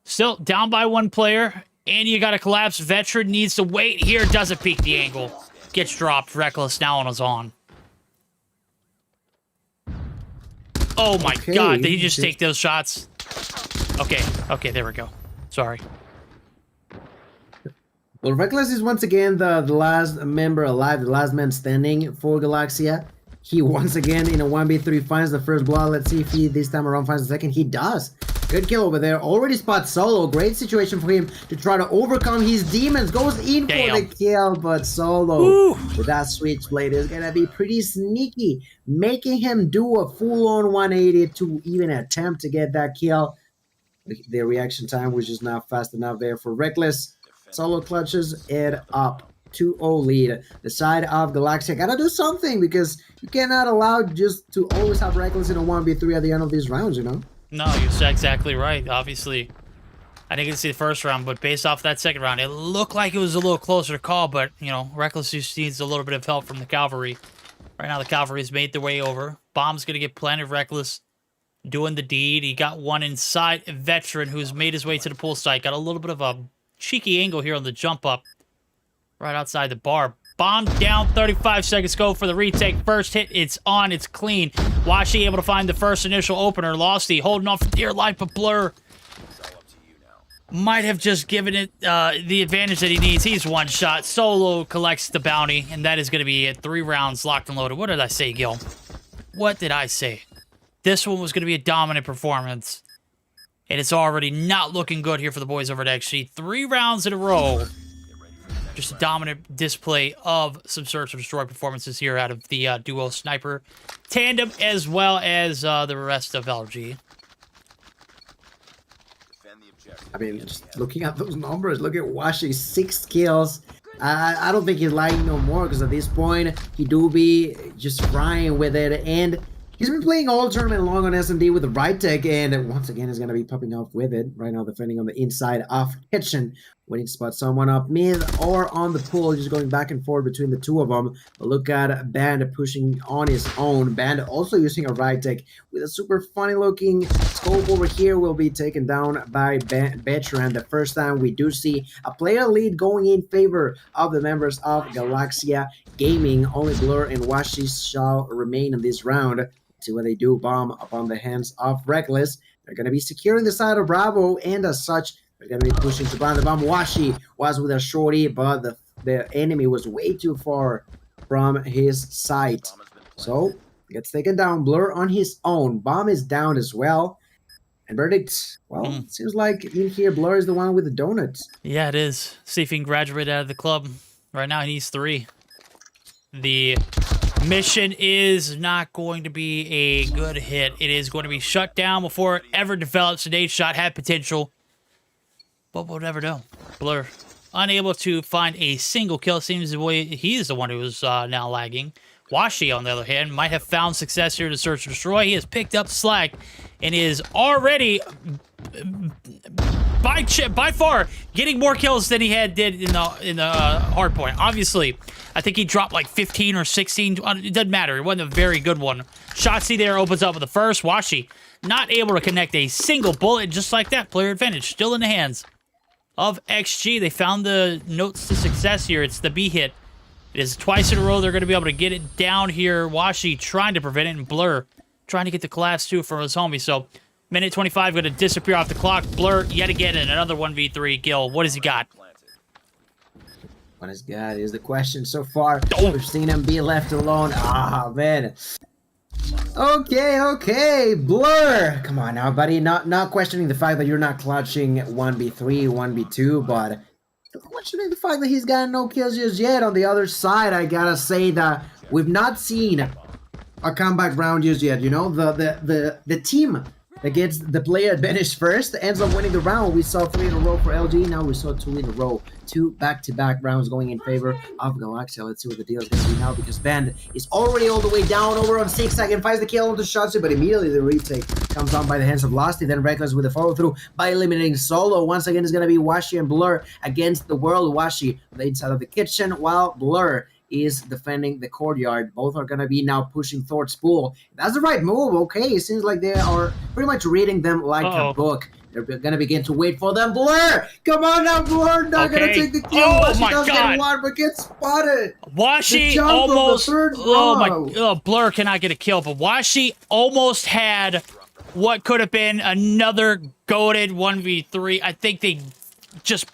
still down by 1 player, and you got a collapse. Veteran needs to wait here, doesn't peek the angle. Gets dropped. Reckless now on his on. Oh my god, did he just take those shots? Okay, there we go. Sorry. Well, Reckless is once again the last member alive, the last man standing for Galaxia. He once again in a 1v3 finds the first blood. Let's see if he this time around finds the second. He does. Good kill over there. Already spots Solo. Great situation for him to try to overcome his demons. Goes in for the kill, but Solo with that switchblade is gonna be pretty sneaky, making him do a full-on 180 to even attempt to get that kill. The reaction time was just not fast enough there for Reckless. Solo clutches it up. 2-0 lead. The side of Galaxia gotta do something, because you cannot allow just to always have Reckless in a 1v3 at the end of these rounds, you know? No, you're exactly right. Obviously, I didn't get to see the first round, but based off that second round, it looked like it was a little closer to call, but, you know, Reckless just needs a little bit of help from the cavalry. Right now, the cavalry's made their way over. Bomb's gonna get planted. Reckless doing the deed. He got one inside. Veteran, who's made his way to the pool site, got a little bit of a cheeky angle here on the jump up. Right outside the bar. Bomb down, 35 seconds go for the retake. First hit, it's on, it's clean. Washi able to find the first initial opener. Losty holding on for dear life, but Blur might have just given it the advantage that he needs. He's one shot. Solo collects the bounty, and that is going to be it. 3 rounds locked and loaded. What did I say, Gil? What did I say? This one was going to be a dominant performance, and it's already not looking good here for the boys over at XG. 3 rounds in a row. Just a dominant display of some search and destroy performances here out of the duo sniper tandem, as well as the rest of LG. I mean, just looking at those numbers, look at Washi, 6 kills. I don't think he's lying no more, because at this point, he do be just frying with it, and he's been playing all tournament long on SMD with the right tech, and once again, he's going to be popping off with it. Right now, defending on the inside of Kitchen, waiting to spot someone up mid or on the pool, just going back and forth between the two of them. But look at Band pushing on his own. Band also using a right tech with a super funny looking scope over here, will be taken down by Veteran. The first time we do see a player lead going in favor of the members of Galaxia Gaming. Only Blur and Washi shall remain in this round. See what they do. Bomb upon the hands of Reckless. They're going to be securing the side of Bravo, and as such, they're going to be pushing to blind the bomb. Washi was with a shorty, but the enemy was way too far from his sight. So, gets taken down. Blur on his own. Bomb is down as well. And verdict, well, it seems like in here, Blur is the one with the donuts. Yeah, it is. See if he can graduate out of the club. Right now, he needs 3. The mission is not going to be a good hit. It is going to be shut down before it ever develops. An 8-shot had potential, but we'll never know. Blur unable to find a single kill. Seems the way he is the one who is now lagging. Washi, on the other hand, might have found success here to search and destroy. He has picked up slack and is already by far getting more kills than he did in the hardpoint. Obviously, I think he dropped like 15 or 16. It doesn't matter. It wasn't a very good one. Shotzzy there opens up with the first. Washi not able to connect a single bullet. Just like that, player advantage still in the hands of XG. They found the notes to success here. It's the B hit. It is twice in a row they're going to be able to get it down here. Washi trying to prevent it, and Blur trying to get the collapse too from his homie. So, minute 25 going to disappear off the clock. Blur yet again in another 1v3. Gil, what has he got? What has got is the question so far. We've seen him be left alone. Ah, man. Okay, Blur. Come on now, buddy. Not questioning the fact that you're not clutching 1v3, 1v2, but questioning the fact that he's got no kills just yet. On the other side, I gotta say that we've not seen a comeback round just yet. You know, the team that gets the player advantage first ends up winning the round. We saw 3 in a row for LG. Now we saw 2 in a row. 2 back-to-back rounds going in favor of Galaxia. Let's see what the deal is going to be now, because Band is already all the way down over on 6 seconds. Finds the kill onto Shotzzy, but immediately the retake comes on by the hands of Losty. Then Reckless with the follow-through by eliminating Solo. Once again, it's going to be Washi and Blur against the world. Washi on the inside of the kitchen, while Blur is defending the courtyard. Both are going to be now pushing towards pool. That's the right move. Okay, it seems like they are pretty much reading them like a book. They're going to begin to wait for them. Blur! Come on now, Blur! Not going to take the kill. Oh my does God! Get one, but gets spotted. Washi almost... Blur cannot get a kill, but Washi almost had what could have been another goated 1v3. I think they just,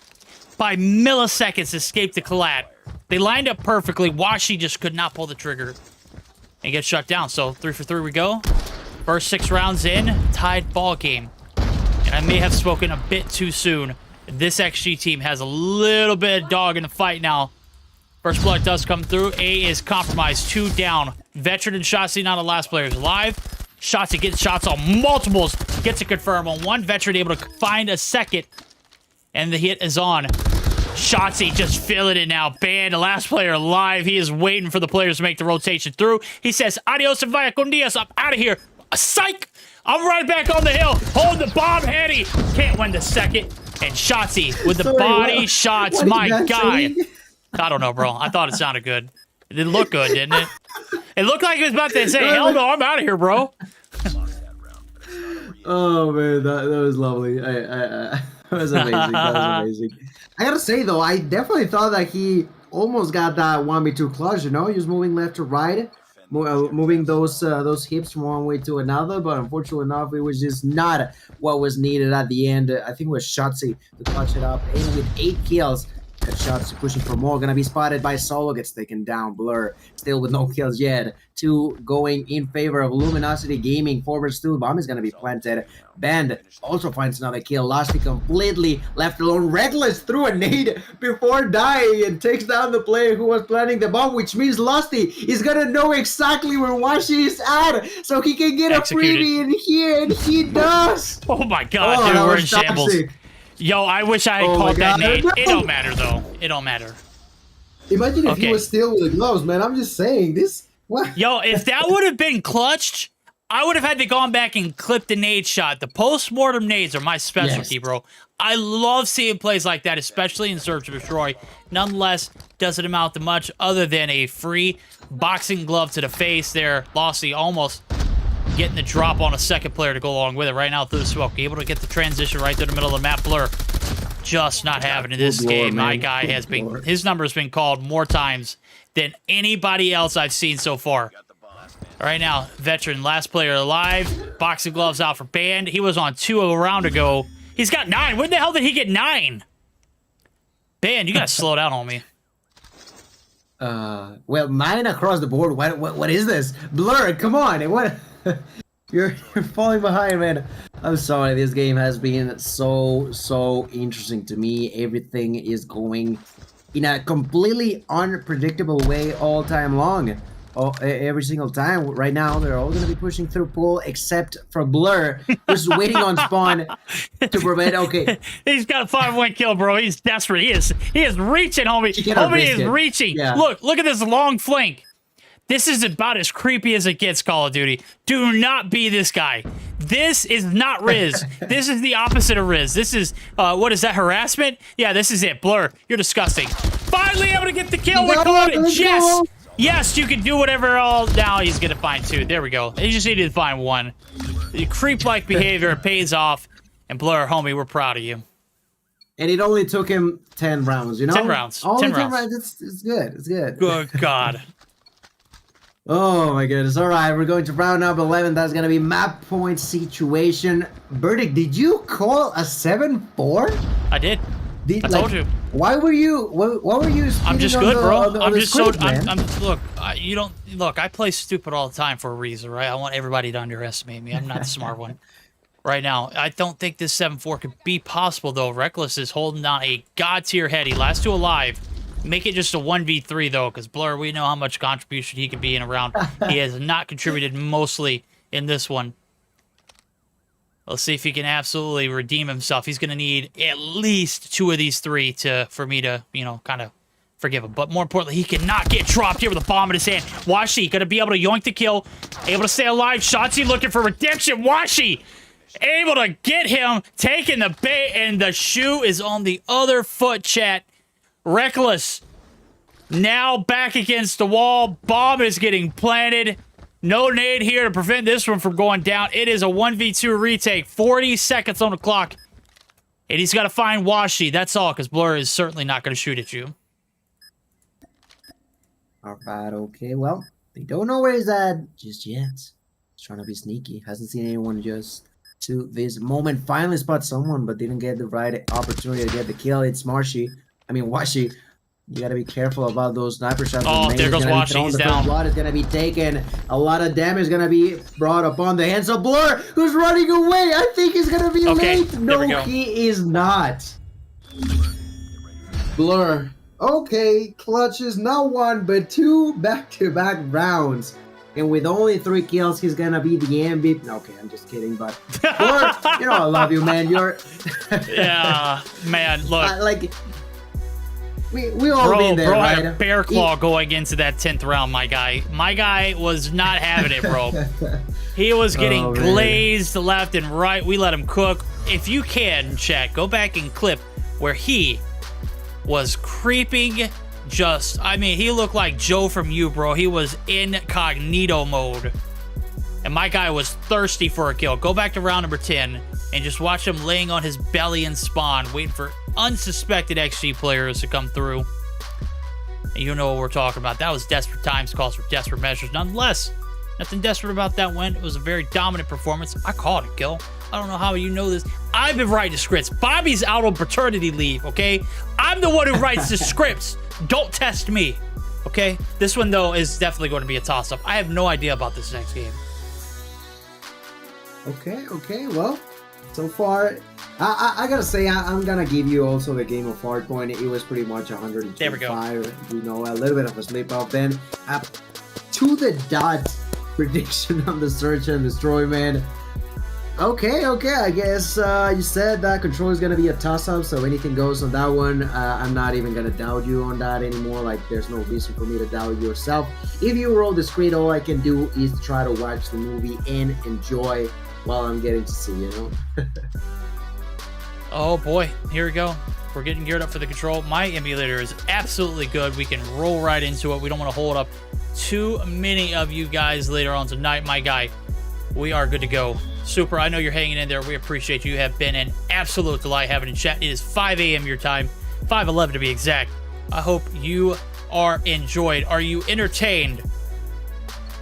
by milliseconds, escaped the collat. They lined up perfectly. Washi just could not pull the trigger and get shut down. So 3 for 3 we go. First 6 rounds in, tied ball game. And I may have spoken a bit too soon. This XG team has a little bit of dog in the fight now. First blood does come through. A is compromised. 2 down. Veteran and Shotzi, not the last players alive. Shotzi gets shots on multiples. Gets a confirm on 1. Veteran able to find a second. And the hit is on. Shotzi just feeling it now. Banned, the last player alive. He is waiting for the players to make the rotation through. He says, adios and vaya con Dios. I'm out of here. Psych! I'm right back on the hill. Hold the bomb, Hetty. Can't win the second. And Shotzi with the body shots. My guy. I don't know, bro. I thought it sounded good. It didn't look good, didn't it? It looked like he was about to say, hell no, I'm out of here, bro. Oh, man, that was lovely. That was amazing. That was amazing. I gotta say, though, I definitely thought that he almost got that 1v2 clutch, you know? He was moving left to right, moving those hips from one way to another, but unfortunately enough, it was just not what was needed at the end. I think it was Shotzi to clutch it up, and with 8 kills. Good shots pushing for more. Gonna be spotted by Solo. Gets taken down. Blur still with no kills yet. 2 going in favor of Luminosity Gaming. Forward still. Bomb is gonna be planted. Band also finds another kill. Lasty completely left alone. Reckless threw a nade before dying and takes down the player who was planting the bomb, which means Lusty is gonna know exactly where Washi is at, so he can get a freebie in here, and he does. Oh my God, dude, we're in shambles. Yo, I wish I had called that nade. It don't matter, though. It don't matter. Imagine if he was still with the gloves, man. I'm just saying this. What? Yo, if that would have been clutched, I would have had to gone back and clip the nade shot. The post-mortem nades are my specialty, bro. I love seeing plays like that, especially in Search and Destroy. Nonetheless, doesn't amount to much other than a free boxing glove to the face there. Lossy almost getting the drop on a second player to go along with it right now through the smoke. Able to get the transition right through the middle of the map. Blur just not having it this game. My guy has been, his number has been called more times than anybody else I've seen so far. Right now, Veteran, last player alive. Boxing gloves out for Band. He was on 2 a round ago. He's got 9. When the hell did he get 9? Band, you gotta slow down on me. Well, 9 across the board. What is this? Blur, come on. What? You're falling behind, man. I'm sorry. This game has been so interesting to me. Everything is going in a completely unpredictable way all time long. Every single time. Right now, they're all going to be pushing through pool except for Blur, who's waiting on spawn to prevent. Okay, he's got a 5-1 kill, bro. He's desperate. He is reaching, homie. Homie is reaching. Yeah. Look at this long flank. This is about as creepy as it gets, Call of Duty. Do not be this guy. This is not Riz. This is the opposite of Riz. This is, what is that, harassment? Yeah, this is it. Blur, you're disgusting. Finally able to get the kill. We're calling it. Yes! Yes, you can do whatever all... Now he's going to find 2. There we go. He just needed to find 1. The creep-like behavior pays off. And Blur, homie, we're proud of you. And it only took him 10 rounds, you know? 10 rounds. Only 10 rounds. It's good. It's good. Good God. Oh my goodness. All right, we're going to round number 11. That's going to be map point situation. Verdict, did you call a 7-4? I did. I told you. Why were you? What were you? I'm just good, bro. I'm just so. Look. You don't look. I play stupid all the time for a reason, right? I want everybody to underestimate me. I'm not the smart one. Right now, I don't think this 7-4 could be possible though. Reckless is holding down a god tier heady. Last 2 alive. Make it just a 1v3 though, because Blur, we know how much contribution he can be in a round. He has not contributed mostly in this one. Let's see if he can absolutely redeem himself. He's going to need at least 2 of these 3 for me to, you know, kind of forgive him. But more importantly, he cannot get dropped here with a bomb in his hand. Washi going to be able to yoink the kill, able to stay alive. Shotzi looking for redemption. Washi able to get him, taking the bait, and the shoe is on the other foot, chat. Reckless Now back against the wall. Bomb is getting planted. No nade here to prevent this one from going down. It is a 1v2 retake. 40 seconds on the clock. And he's got to find Washi. That's all, because Blur is certainly not going to shoot at you. All right, okay. Well, they don't know where he's at just yet. He's trying to be sneaky. Hasn't seen anyone just to this moment. Finally spot someone, but didn't get the right opportunity to get the kill. It's Washi. You gotta be careful about those sniper shots. Oh, there goes Washi. He's down. Blood is gonna be taken. A lot of damage is gonna be brought upon the hands of Blur, who's running away. I think he's gonna be late. No, he is not. Blur. Okay, clutches not one but two back-to-back rounds. And with only 3 kills, he's gonna be the MVP. Okay, I'm just kidding, but Blur, you know I love you, man. You're yeah, man. Look, like we all been there, bro right? had a bear claw going into that 10th round. My guy was not having it, bro. He was getting glazed left and right. We let him cook. If you can, chat, go back and clip where he was creeping. He looked like Joe from You, bro. He was incognito mode. And my guy was thirsty for a kill. Go back to round number 10 and just watch him laying on his belly in spawn, waiting for unsuspected XG players to come through. And you know what we're talking about. That was desperate times, calls for desperate measures. Nonetheless, nothing desperate about that win. It was a very dominant performance. I called it, kill. I don't know how you know this. I've been writing the scripts. Bobby's out on paternity leave, okay? I'm the one who writes the scripts. Don't test me, okay? This one, though, is definitely going to be a toss-up. I have no idea about this next game. Okay. Well, so far, I gotta say, I'm gonna give you also the game of Hardpoint. It was pretty much 125. There we go. You know, a little bit of a slip-up. Then, to the dot prediction on the Search and Destroy, man. Okay, I guess you said that Control is gonna be a toss-up, so anything goes on that one. I'm not even gonna doubt you on that anymore. Like, there's no reason for me to doubt yourself. If you roll the screen, all I can do is try to watch the movie and enjoy while I'm getting to see, you know? Oh boy, here we go. We're getting geared up for the Control. My emulator is absolutely good. We can roll right into it. We don't want to hold up too many of you guys later on tonight. My guy, we are good to go. Super, I know you're hanging in there. We appreciate you. You have been an absolute delight having in chat. It is 5 a.m. your time, 5:11 to be exact. I hope you are enjoyed. Are you entertained?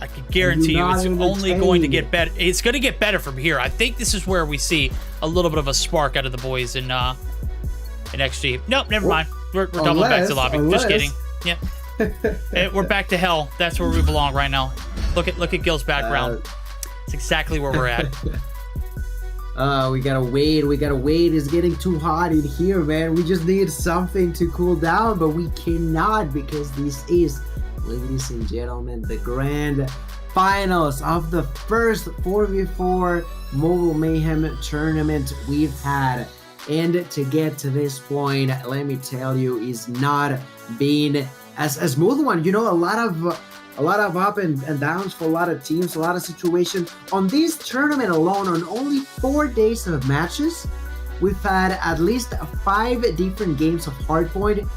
I can guarantee you it's only going to get better. It's going to get better from here. I think this is where we see a little bit of a spark out of the boys in XG. Nope, never mind. We're doubling back to lobby. Just kidding. Yeah. We're back to hell. That's where we belong right now. Look at Gil's background. It's exactly where we're at. We gotta wait. It's getting too hot in here, man. We just need something to cool down, but we cannot because this is, ladies and gentlemen, the grand finals of the first 4v4 Mobile Mayhem tournament we've had. And to get to this point, let me tell you, is not been as smooth one. You know, a lot of up and downs for a lot of teams, a lot of situations. On this tournament alone, on only 4 days of matches, we've had at least 5 different games of Hardpoint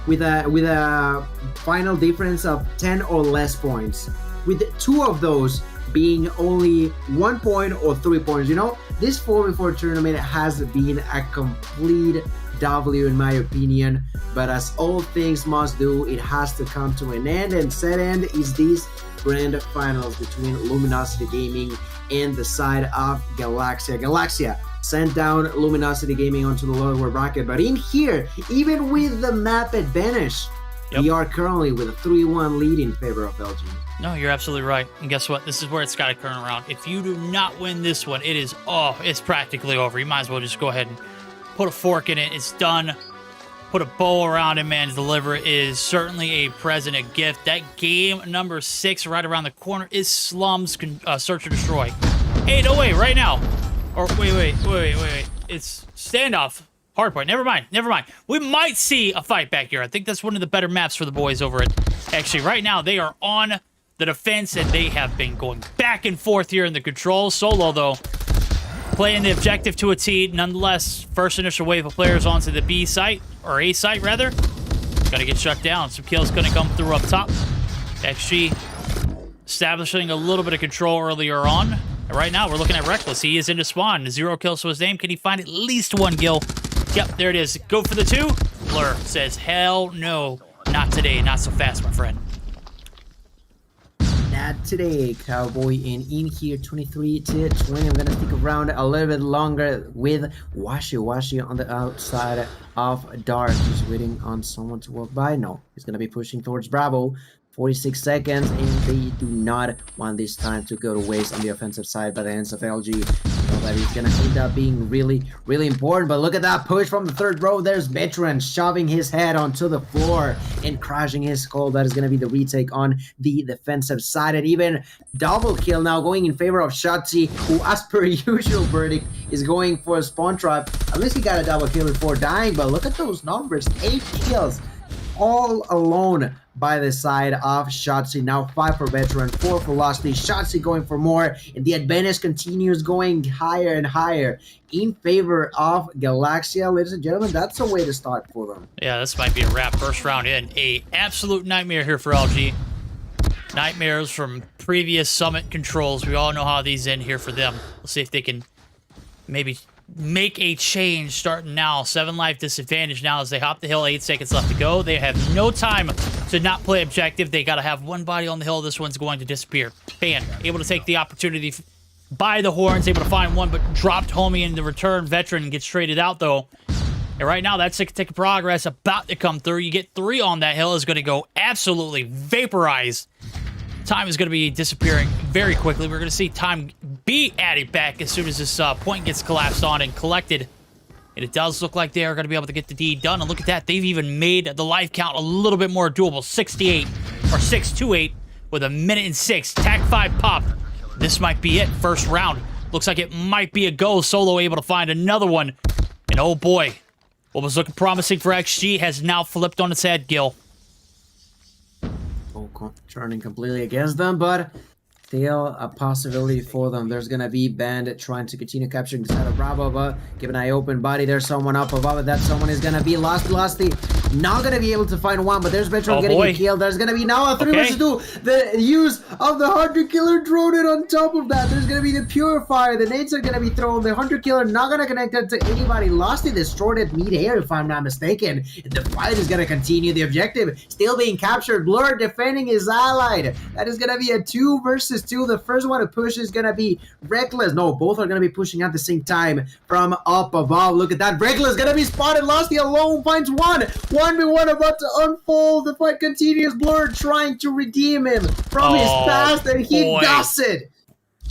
with a final difference of 10 or less points, with 2 of those being only 1 point or 3 points. You know, this 4v4 tournament has been a complete W in my opinion, but as all things must do, it has to come to an end, and said end is these grand finals between Luminosity Gaming and the side of Galaxia. Galaxia sent down Luminosity Gaming onto the lower bracket, but in here, even with the map advantage, we are currently with a 3-1 lead in favor of LG. No, you're absolutely right. And guess what? This is where it's got to turn around. If you do not win this one, it's practically over. You might as well just go ahead and put a fork in it. It's done. Put a bow around it, man. Deliver is certainly a present, a gift. That game number 6 right around the corner is Slums Search or Destroy. 808 right now. Or wait. It's Standoff. Hardpoint. Never mind. We might see a fight back here. I think that's one of the better maps for the boys over at. Actually, right now, they are on the defense, and they have been going back and forth here in the Control. Solo, though, playing the objective to a T. Nonetheless, first initial wave of players onto the B site, or A site, rather. Gonna get shut down. Some kills gonna come through up top. XG establishing a little bit of control earlier on. And right now, we're looking at Reckless. He is into spawn. 0 kills to his name. Can he find at least 1 kill? Yep, there it is. Go for the 2. Blur says, hell no. Not today. Not so fast, my friend. Not today, Cowboy. And in here, 23 to 20. I'm going to stick around a little bit longer with Washi on the outside of Dark. He's waiting on someone to walk by. No, he's going to be pushing towards Bravo. 46 seconds, and they do not want this time to go to waste on the offensive side by the hands of LG. So that is going to end up being really, really important. But look at that push from the 3rd row. There's Veteran shoving his head onto the floor and crashing his skull. That is going to be the retake on the defensive side. And even double kill now going in favor of Shotzi, who, as per usual verdict, is going for a spawn trap. At least he got a double kill before dying. But look at those numbers. 8 kills all alone by the side of Shotzi. Now 5 for Veteran, 4 for Losty. Shotzi going for more, and the advantage continues going higher and higher in favor of Galaxia. Ladies and gentlemen, that's a way to start for them. Yeah, this might be a wrap. First round in. A absolute nightmare here for LG. Nightmares from previous Summit controls. We all know how these end here for them. We'll see if they can maybe make a change starting now. 7 life disadvantage now as they hop the hill. 8 seconds left to go. They have no time to not play objective. They got to have 1 body on the hill. This one's going to disappear. Fan able to take the opportunity by the horns, able to find 1, but dropped homie in the return. Veteran gets traded out though. And right now, that 6 tick of progress about to come through. You get 3 on that hill, is going to go absolutely vaporized. Time is going to be disappearing very quickly. We're going to see time be added back as soon as this point gets collapsed on and collected. And it does look like they are going to be able to get the deed done. And look at that. They've even made the life count a little bit more doable. 68 or 628 with 1:06. Tac 5 pop. This might be it. First round. Looks like it might be a go. Solo able to find another one. And oh boy, what was looking promising for XG has now flipped on its head, Gil. Turning completely against them, but still a possibility for them. There's gonna be Bandit trying to continue capturing the side of Bravo, but keep an eye open, buddy. There's someone up above it. That someone is gonna be Losty. Not gonna be able to find 1, but there's Veteran getting a kill. There's gonna be now a 3 versus 2. The use of the Hunter Killer drone, and on top of that, there's gonna be the Purifier. The nades are gonna be thrown. The Hunter Killer not gonna connect it to anybody. Losty destroyed it mid-air, if I'm not mistaken. And the fight is gonna continue. The objective still being captured. Blur defending his allied. That is gonna be a 2 versus 2. The first one to push is gonna be Reckless. No, both are gonna be pushing at the same time from up above. Look at that. Reckless gonna be spotted. Losty alone finds 1. 1v1 about to unfold. The fight continues. Blur trying to redeem him from his past, and he does it.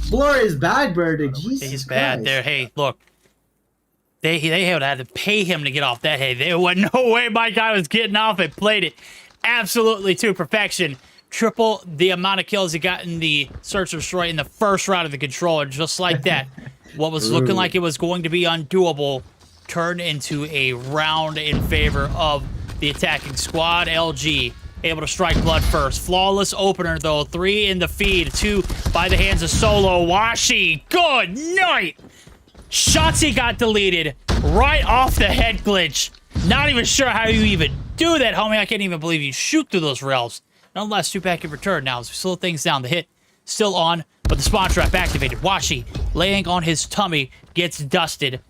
Blur is bad, Verdict. Jesus He's bad Christ. there. Hey, look. They had to pay him to get off that. Hey, there was no way my guy was getting off it. Played it absolutely to perfection. Triple the amount of kills he got in the Search and Destroy in the first round of the controller. Just like that. What was looking like it was going to be undoable turned into a round in favor of the attacking squad. LG able to strike blood first. Flawless opener though. 3 in the feed. 2 by the hands of Solo. Washi. Good night. Shotzi got deleted right off the head glitch. Not even sure how you even do that, homie. I can't even believe you shoot through those rails. Nonetheless, 2 back in return now as we slow things down. The hit still on, but the spawn trap activated. Washi laying on his tummy gets dusted.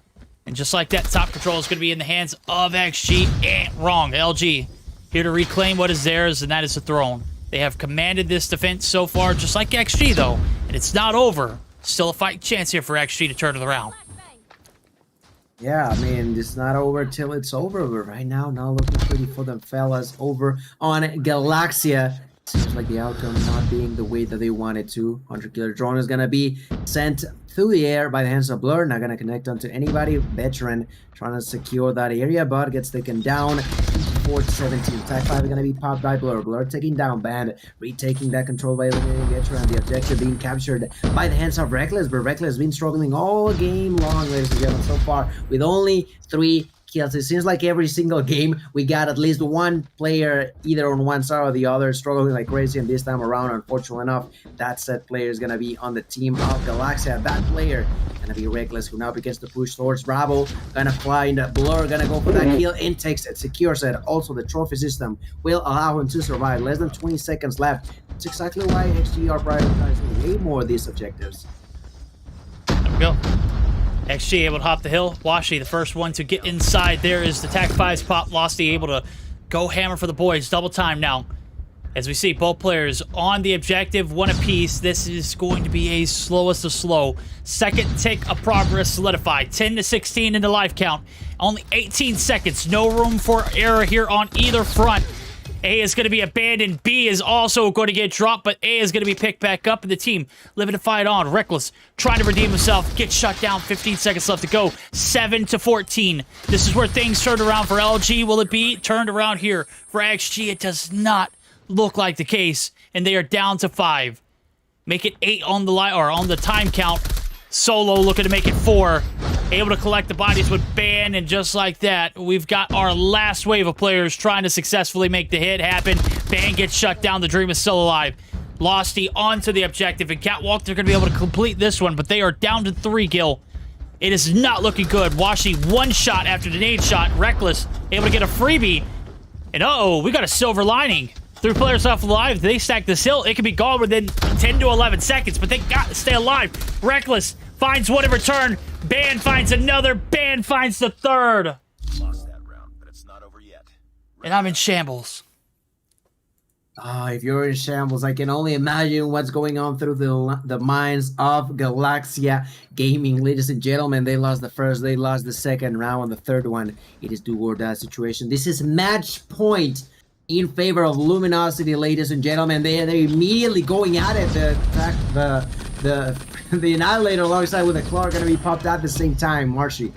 And just like that, top control is going to be in the hands of XG. Wrong. LG here to reclaim what is theirs, and that is the throne. They have commanded this defense so far, just like XG, though. And it's not over. Still a fight chance here for XG to turn it around. Yeah, I mean, it's not over till it's over. But right now, not looking pretty for them fellas over on Galaxia. Seems like the outcome not being the way that they wanted to. Hunter Killer drone is going to be sent through the air by the hands of Blur. Not going to connect onto anybody. Veteran trying to secure that area, but gets taken down. 4-17. Type 5 is going to be popped by Blur. Blur taking down Band. Retaking that control by eliminating Veteran. The objective being captured by the hands of Reckless. But Reckless has been struggling all game long, ladies and gentlemen, so far with only 3 kills. It seems like every single game we got at least one player either on one side or the other struggling like crazy, and this time around, unfortunately enough, that said player is gonna be on the team of Galaxia. That player gonna be Reckless, who now begins to push towards Bravo, gonna find Blur, gonna go for that kill, and takes it, secures it. Also, the trophy system will allow him to survive. Less than 20 seconds left. It's exactly why XG are prioritizing way more of these objectives. There we go. XG able to hop the hill. Washi, the first one to get inside. There is the Tac 5's pop. Losty able to go hammer for the boys. Double time now. As we see both players on the objective, one apiece. This is going to be a slowest of slow. Second tick of progress solidified. 10 to 16 in the life count. Only 18 seconds. No room for error here on either front. A is going to be abandoned. B is also going to get dropped, but A is going to be picked back up, and the team living to fight on. Reckless trying to redeem himself. Gets shut down. 15 seconds left to go. 7 to 14. This is where things turned around for LG. Will it be turned around here for XG? It does not look like the case, and they are down to 5. Make it 8 on the line or on the time count. Solo looking to make it 4. Able to collect the bodies with Ban, and just like that, we've got our last wave of players trying to successfully make the hit happen. Ban gets shut down. The Dream is still alive. Losty onto the objective, and Catwalk, they're going to be able to complete this one, but they are down to 3, Gil. It is not looking good. Washi, one shot after the nade shot. Reckless able to get a freebie. And uh-oh, we got a silver lining. 3 players left alive. They stack this hill. It could be gone within 10 to 11 seconds, but they got to stay alive. Reckless finds one in return. Ban finds another. Ban finds the 3rd. Lost that round, but it's not over yet. And I'm in shambles. If you're in shambles, I can only imagine what's going on through the minds of Galaxia Gaming. Ladies and gentlemen, they lost the first, they lost the second round, and the third one, it is do or die situation. This is match point in favor of Luminosity, ladies and gentlemen. They're immediately going at it. The Annihilator alongside with the Claw are going to be popped at the same time. Washi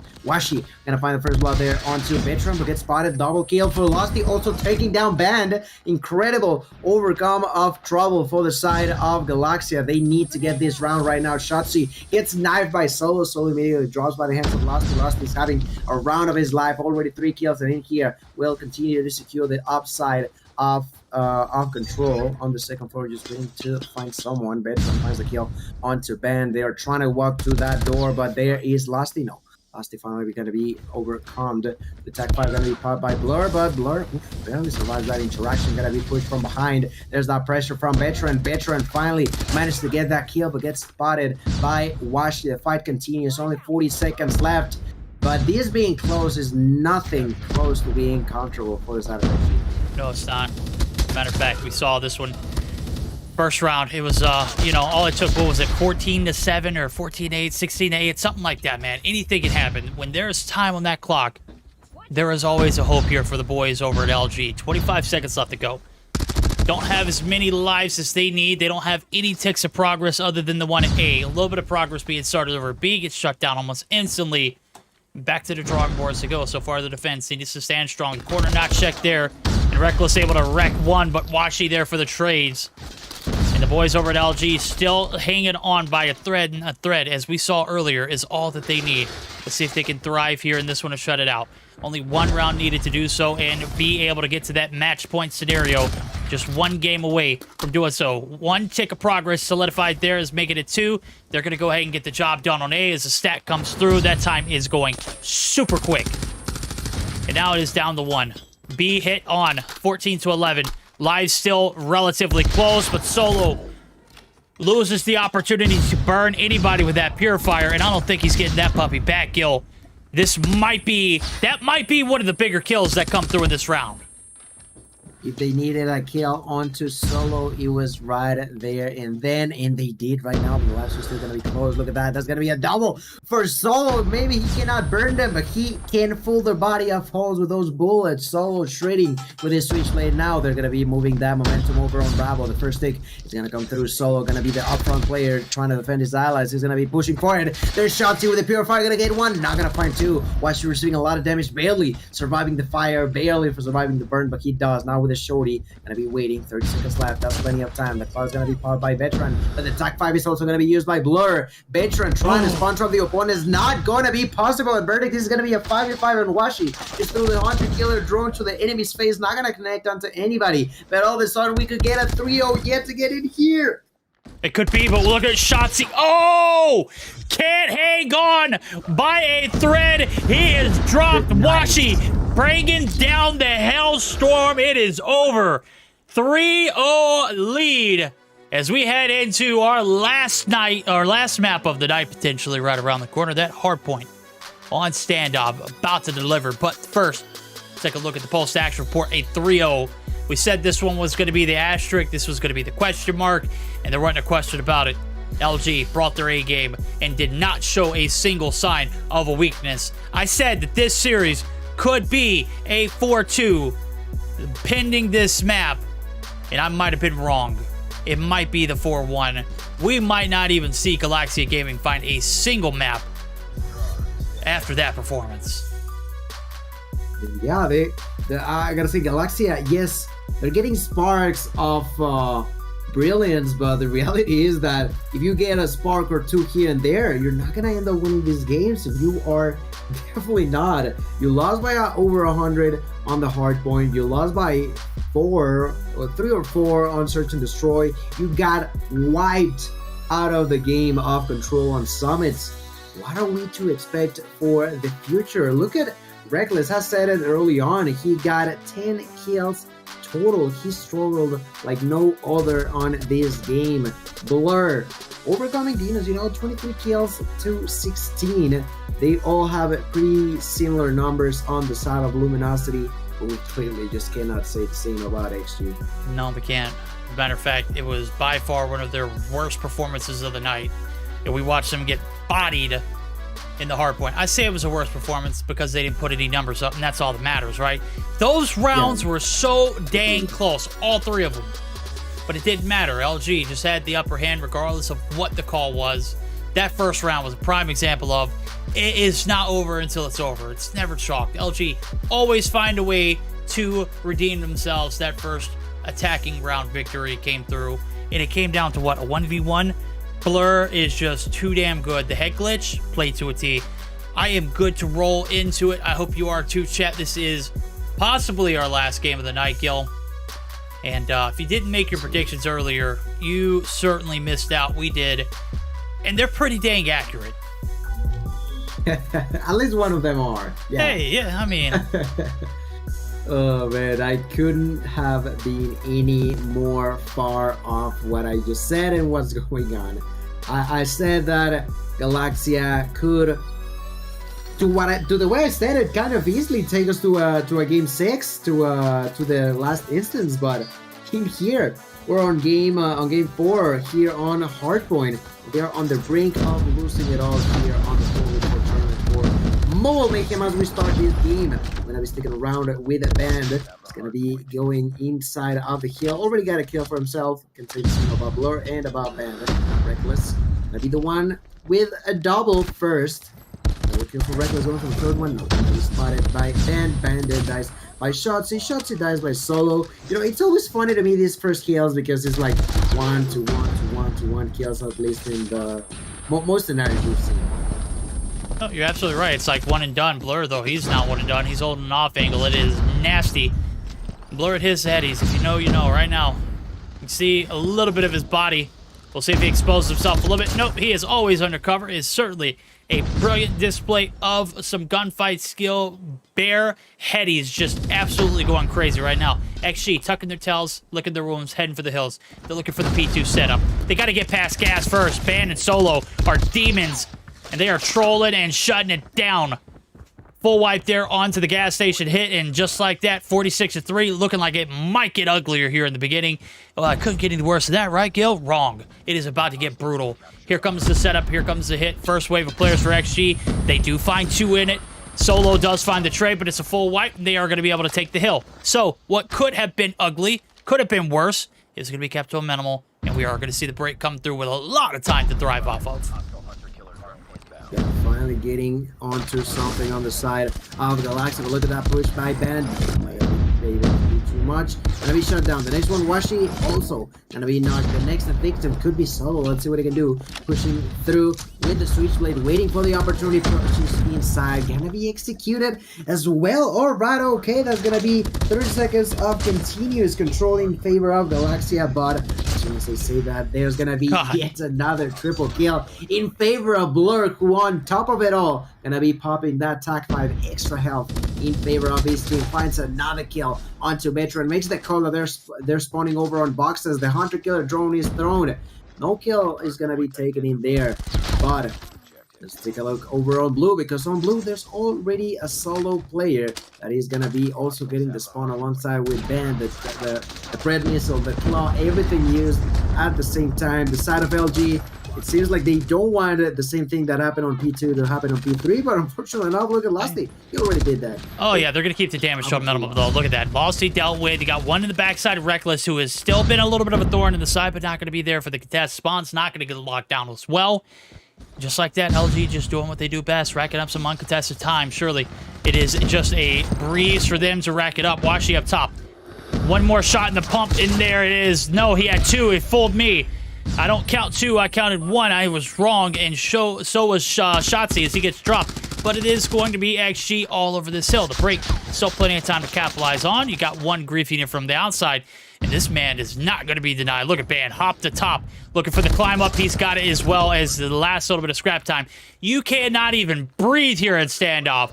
gonna find the first blood there onto Veteran, but gets spotted. Double kill for Losty, also taking down Band. Incredible overcome of trouble for the side of Galaxia. They need to get this round right now. Shotzi gets knifed by Solo. Solo immediately drops by the hands of Losty. Losty's having a round of his life. Already 3 kills, and in here will continue to secure the upside of control on the second floor. Just waiting to find someone. Veteran finds the kill onto Band. They are trying to walk through that door, but there is Losty. No. Losty finally going to be overcome. The Tac 5 going to be popped by Blur, but Blur barely survives that interaction. Going to be pushed from behind. There's that pressure from Veteran. Veteran finally managed to get that kill, but gets spotted by Washi. The fight continues. Only 40 seconds left, but this being close is nothing close to being comfortable for this other team. No, it's not. Matter of fact, we saw this one. First round, it was, you know, all it took, what was it, 14-7 or 14-8, 16-8, something like that, man. Anything can happen. When there's time on that clock, there is always a hope here for the boys over at LG. 25 seconds left to go. Don't have as many lives as they need. They don't have any ticks of progress other than the one at A. A little bit of progress being started over. B gets shut down almost instantly. Back to the drawing boards to go. So far, the defense needs to stand strong. The corner not checked there. And Reckless able to wreck one, but Washi there for the trades. And the boys over at LG still hanging on by a thread. And a thread, as we saw earlier, is all that they need. Let's see if they can thrive here in this one to shut it out. Only 1 round needed to do so and be able to get to that match point scenario. Just 1 game away from doing so. 1 tick of progress solidified there is making it 2. They're going to go ahead and get the job done on A as the stat comes through. That time is going super quick. And now it is down to 1. B hit on 14-11. Lives still relatively close, but Solo loses the opportunity to burn anybody with that purifier, and I don't think he's getting that puppy back, Gil. That might be one of the bigger kills that come through in this round. If they needed a kill onto Solo, it was right there and then, and they did right now. The lives are still going to be close. Look at that. That's going to be a double for Solo. Maybe he cannot burn them, but he can fool their body of holes with those bullets. Solo shredding with his switchblade now. They're going to be moving that momentum over on Bravo. The first stick is going to come through. Solo going to be the upfront player trying to defend his allies. He's going to be pushing for it. There's Shotzi with the purifier. Going to get 1. Not going to find 2. Washi receiving a lot of damage. Barely surviving the fire. Barely for surviving the burn, but he does. Now with the Shorty gonna be waiting. 30 seconds left. That's plenty of time. The clock's gonna be powered by Veteran, but the Tag 5 is also gonna be used by Blur. Veteran trying to spawn trap the opponent is not gonna be possible. And Verdict is gonna be a 5v5 on Washi. It's through the Hunter Killer drone to the enemy's face, not gonna connect onto anybody. But all of a sudden, we could get a 3-0 yet to get in here. It could be, but look at Shotzi. Oh! Can't hang on by a thread. He is dropped. Washi bringing down the Hellstorm. It is over. 3-0 lead as we head into our last map of the night, potentially right around the corner. That Hardpoint on standoff, about to deliver. But first, let's take a look at the Pulse Action Report. A 3-0. We said this one was going to be the asterisk. This was going to be the question mark. And there wasn't a question about it. LG brought their A game and did not show a single sign of a weakness. I said that this series could be a 4-2 pending this map. And I might have been wrong. It might be the 4-1. We might not even see Galaxia Gaming find a single map after that performance. Yeah, I gotta say, Galaxia, yes, they're getting sparks of brilliance, but the reality is that if you get a spark or two here and there, you're not gonna end up winning these games. If you are definitely not. You lost by over 100 on the Hardpoint. You lost by 3 or 4 on Search and Destroy. You got wiped out of the game of Control on Summits. What are we to expect for the future? Look at Reckless. I said it early on. He got 10 kills total. He struggled like no other on this game. Blur overcoming Dinos, 23 kills to 16. They all have pretty similar numbers on the side of Luminosity, but we clearly just cannot say the same about XG. No, we can't. Matter of fact, it was by far one of their worst performances of the night. And we watched them get bodied in the Hardpoint. I say it was a worst performance because they didn't put any numbers up, and that's all that matters, right? Those rounds were so dang close, all 3 of them. But it didn't matter. LG just had the upper hand regardless of what the call was. That first round was a prime example of it is not over until it's over. It's never chalked. LG always find a way to redeem themselves. That first attacking round victory came through, and it came down to what, a 1v1? Blur is just too damn good. The head glitch, played to a T. I am good to roll into it. I hope you are too, chat. This is possibly our last game of the night, Gil. And if you didn't make your predictions earlier, you certainly missed out. We did. And they're pretty dang accurate. At least one of them are. Yeah. Hey, yeah, I mean... Oh man, I couldn't have been any more far off what I just said and what's going on. I said that Galaxia could, to the way I said it, kind of easily take us to a game 6, to the last instance, but in here we're on game 4 here on Hardpoint. They're on the brink of losing it all here on the tournament for Mobile Mayhem as we start this game. I'm gonna be sticking around with a band. It's gonna be going inside of the hill. Already got a kill for himself. Can say the same about Blur and about Band. Reckless gonna be the one with a double first. Double kill for Reckless. Going for the third one. No, he's spotted by Band. Band dies by Shotzi. Shotzi dies by Solo. It's always funny to me these first kills because it's like 1 to 1 to 1 to 1 kills, at least in the most scenarios we've seen. No, you're absolutely right. It's like one and done. Blur, though, he's not one and done. He's holding an off angle. It is nasty. Blur at his headies. If you know, you know. Right now, you can see a little bit of his body. We'll see if he exposes himself a little bit. Nope, he is always undercover. It is certainly a brilliant display of some gunfight skill. Bear headies just absolutely going crazy right now. XG tucking their tails, licking their wounds, heading for the hills. They're looking for the P2 setup. They got to get past gas first. Band and Solo are demons. And they are trolling and shutting it down. Full wipe there onto the gas station hit, and just like that, 46-3, looking like it might get uglier here in the beginning. Well, I couldn't get any worse than that, right, Gil? Wrong. It is about to get brutal. Here comes the setup. Here comes the hit. First wave of players for XG. They do find 2 in it. Solo does find the trade, but it's a full wipe. They are going to be able to take the hill. So, what could have been ugly, could have been worse, is going to be kept to a minimal, and we are going to see the break come through with a lot of time to thrive off of. Yeah, finally getting onto something on the side of Galaxia. But look at that push by Band. too much. Gonna be shut down. The next one, Washi, also gonna be knocked. The next victim could be Solo. Let's see what he can do. Pushing through with the Switchblade, waiting for the opportunity. Pushes inside. Gonna be executed as well. Alright, okay. That's gonna be 30 seconds of continuous control in favor of Galaxia, but as soon as they say that, there's gonna be yet another triple kill in favor of Blur, who on top of it all, gonna be popping that TAC 5 extra health in favor of his team. Finds another kill onto Metro and makes the call that they're spawning over on boxes. The Hunter Killer drone is thrown. No kill is gonna be taken in there, but let's take a look over on Blue, because on Blue there's already a Solo player that is gonna be also getting the spawn alongside with Ben, the Pred Missile, the Claw, everything used at the same time. The side of LG, it seems like they don't want the same thing that happened on P2 to happen on P3, but unfortunately enough, look at Lusty. He already did that. Oh yeah, they're going to keep the damage to minimum though. Look at that. Lusty dealt with. You got one in the backside of Reckless, who has still been a little bit of a thorn in the side, but not going to be there for the contest. Spawn's not going to get locked down as well. Just like that, LG just doing what they do best, racking up some uncontested time. Surely it is just a breeze for them to rack it up. Washi up top. One more shot in the pump, and there it is. No, he had two. It fooled me. I don't count two. I counted one. I was wrong, and so was Shotzi as he gets dropped. But it is going to be XG all over this hill. The break, still plenty of time to capitalize on. You got one griefing it from the outside, and this man is not going to be denied. Look at Ban, hop to top, looking for the climb up. He's got it as well as the last little bit of scrap time. You cannot even breathe here in standoff,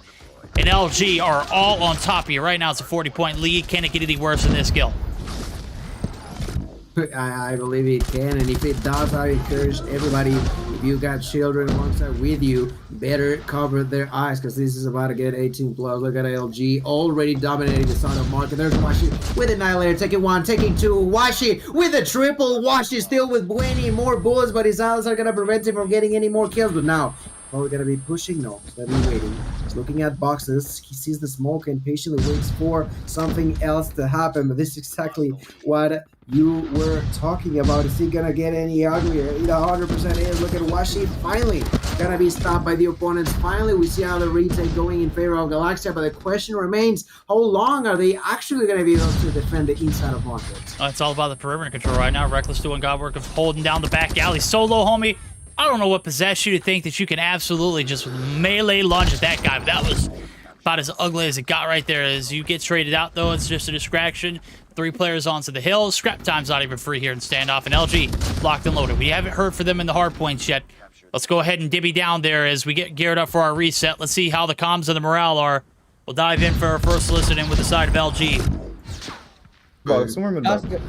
and LG are all on top of you. Right now, it's a 40-point lead. Can it get any worse than this, Gil? I believe it can, and if it does, I encourage everybody, if you got children alongside with you, better cover their eyes, because this is about to get 18 plus. Look at LG already dominating the side of market. There's Washi with Annihilator, taking one, taking two. Washi with a triple. Washi still with plenty more bullets, but his eyes are gonna prevent him from getting any more kills. But now, are we gonna be pushing? No, he's gonna be waiting. He's looking at boxes. He sees the smoke and patiently waits for something else to happen. But this is exactly what you were talking about. Is he gonna get any uglier? It 100% is. Look at Washi finally gonna be stopped by the opponents. Finally, we see how the retake going in favor of Galaxia, but the question remains, how long are they actually gonna be able to defend the inside of market? It's all about the perimeter control right now. Reckless doing God work of holding down the back alley. Solo, homie, I don't know what possessed you to think that you can absolutely just melee lunge at that guy, but that was about as ugly as it got right there. As you get traded out, though, it's just a distraction. 3 players onto the hill. Scrap time's not even free here in standoff, and LG locked and loaded. We haven't heard from them in the hard points yet. Let's go ahead and divvy down there as we get geared up for our reset. Let's see how the comms and the morale are. We'll dive in for our first listening with the side of LG.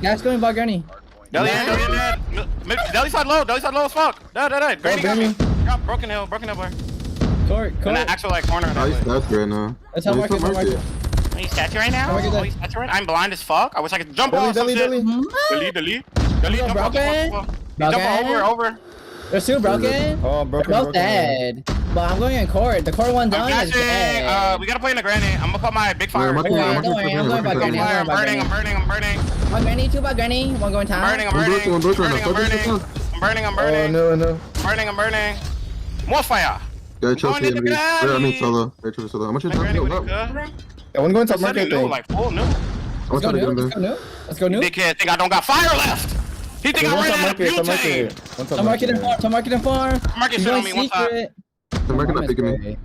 Gas going by Granny. Deli side low as fuck. No. Granny. Drop, broken hill, boy. Court. Actual like corner. That's great now. That's how market. Are you statue right now? I'm blind as fuck. I wish I could jump off some shit. Delete. Jump over. There's 2 broken. Oh, broken. They're both dead. But I'm going in court. The court one down is dead. We gotta play in the granny. I'm gonna put my big fire. Don't worry, I'm going by granny. I'm burning. One granny, 2 by granny. One going time. I'm burning. No. I'm burning. More fire. Solo. How much is that? I wanna go into market thing. Like full new. Let's go new. Big kid think I don't got fire left. He think I ran out of butane. I'm marketing farm. Market shit on me one time. The market not picking me.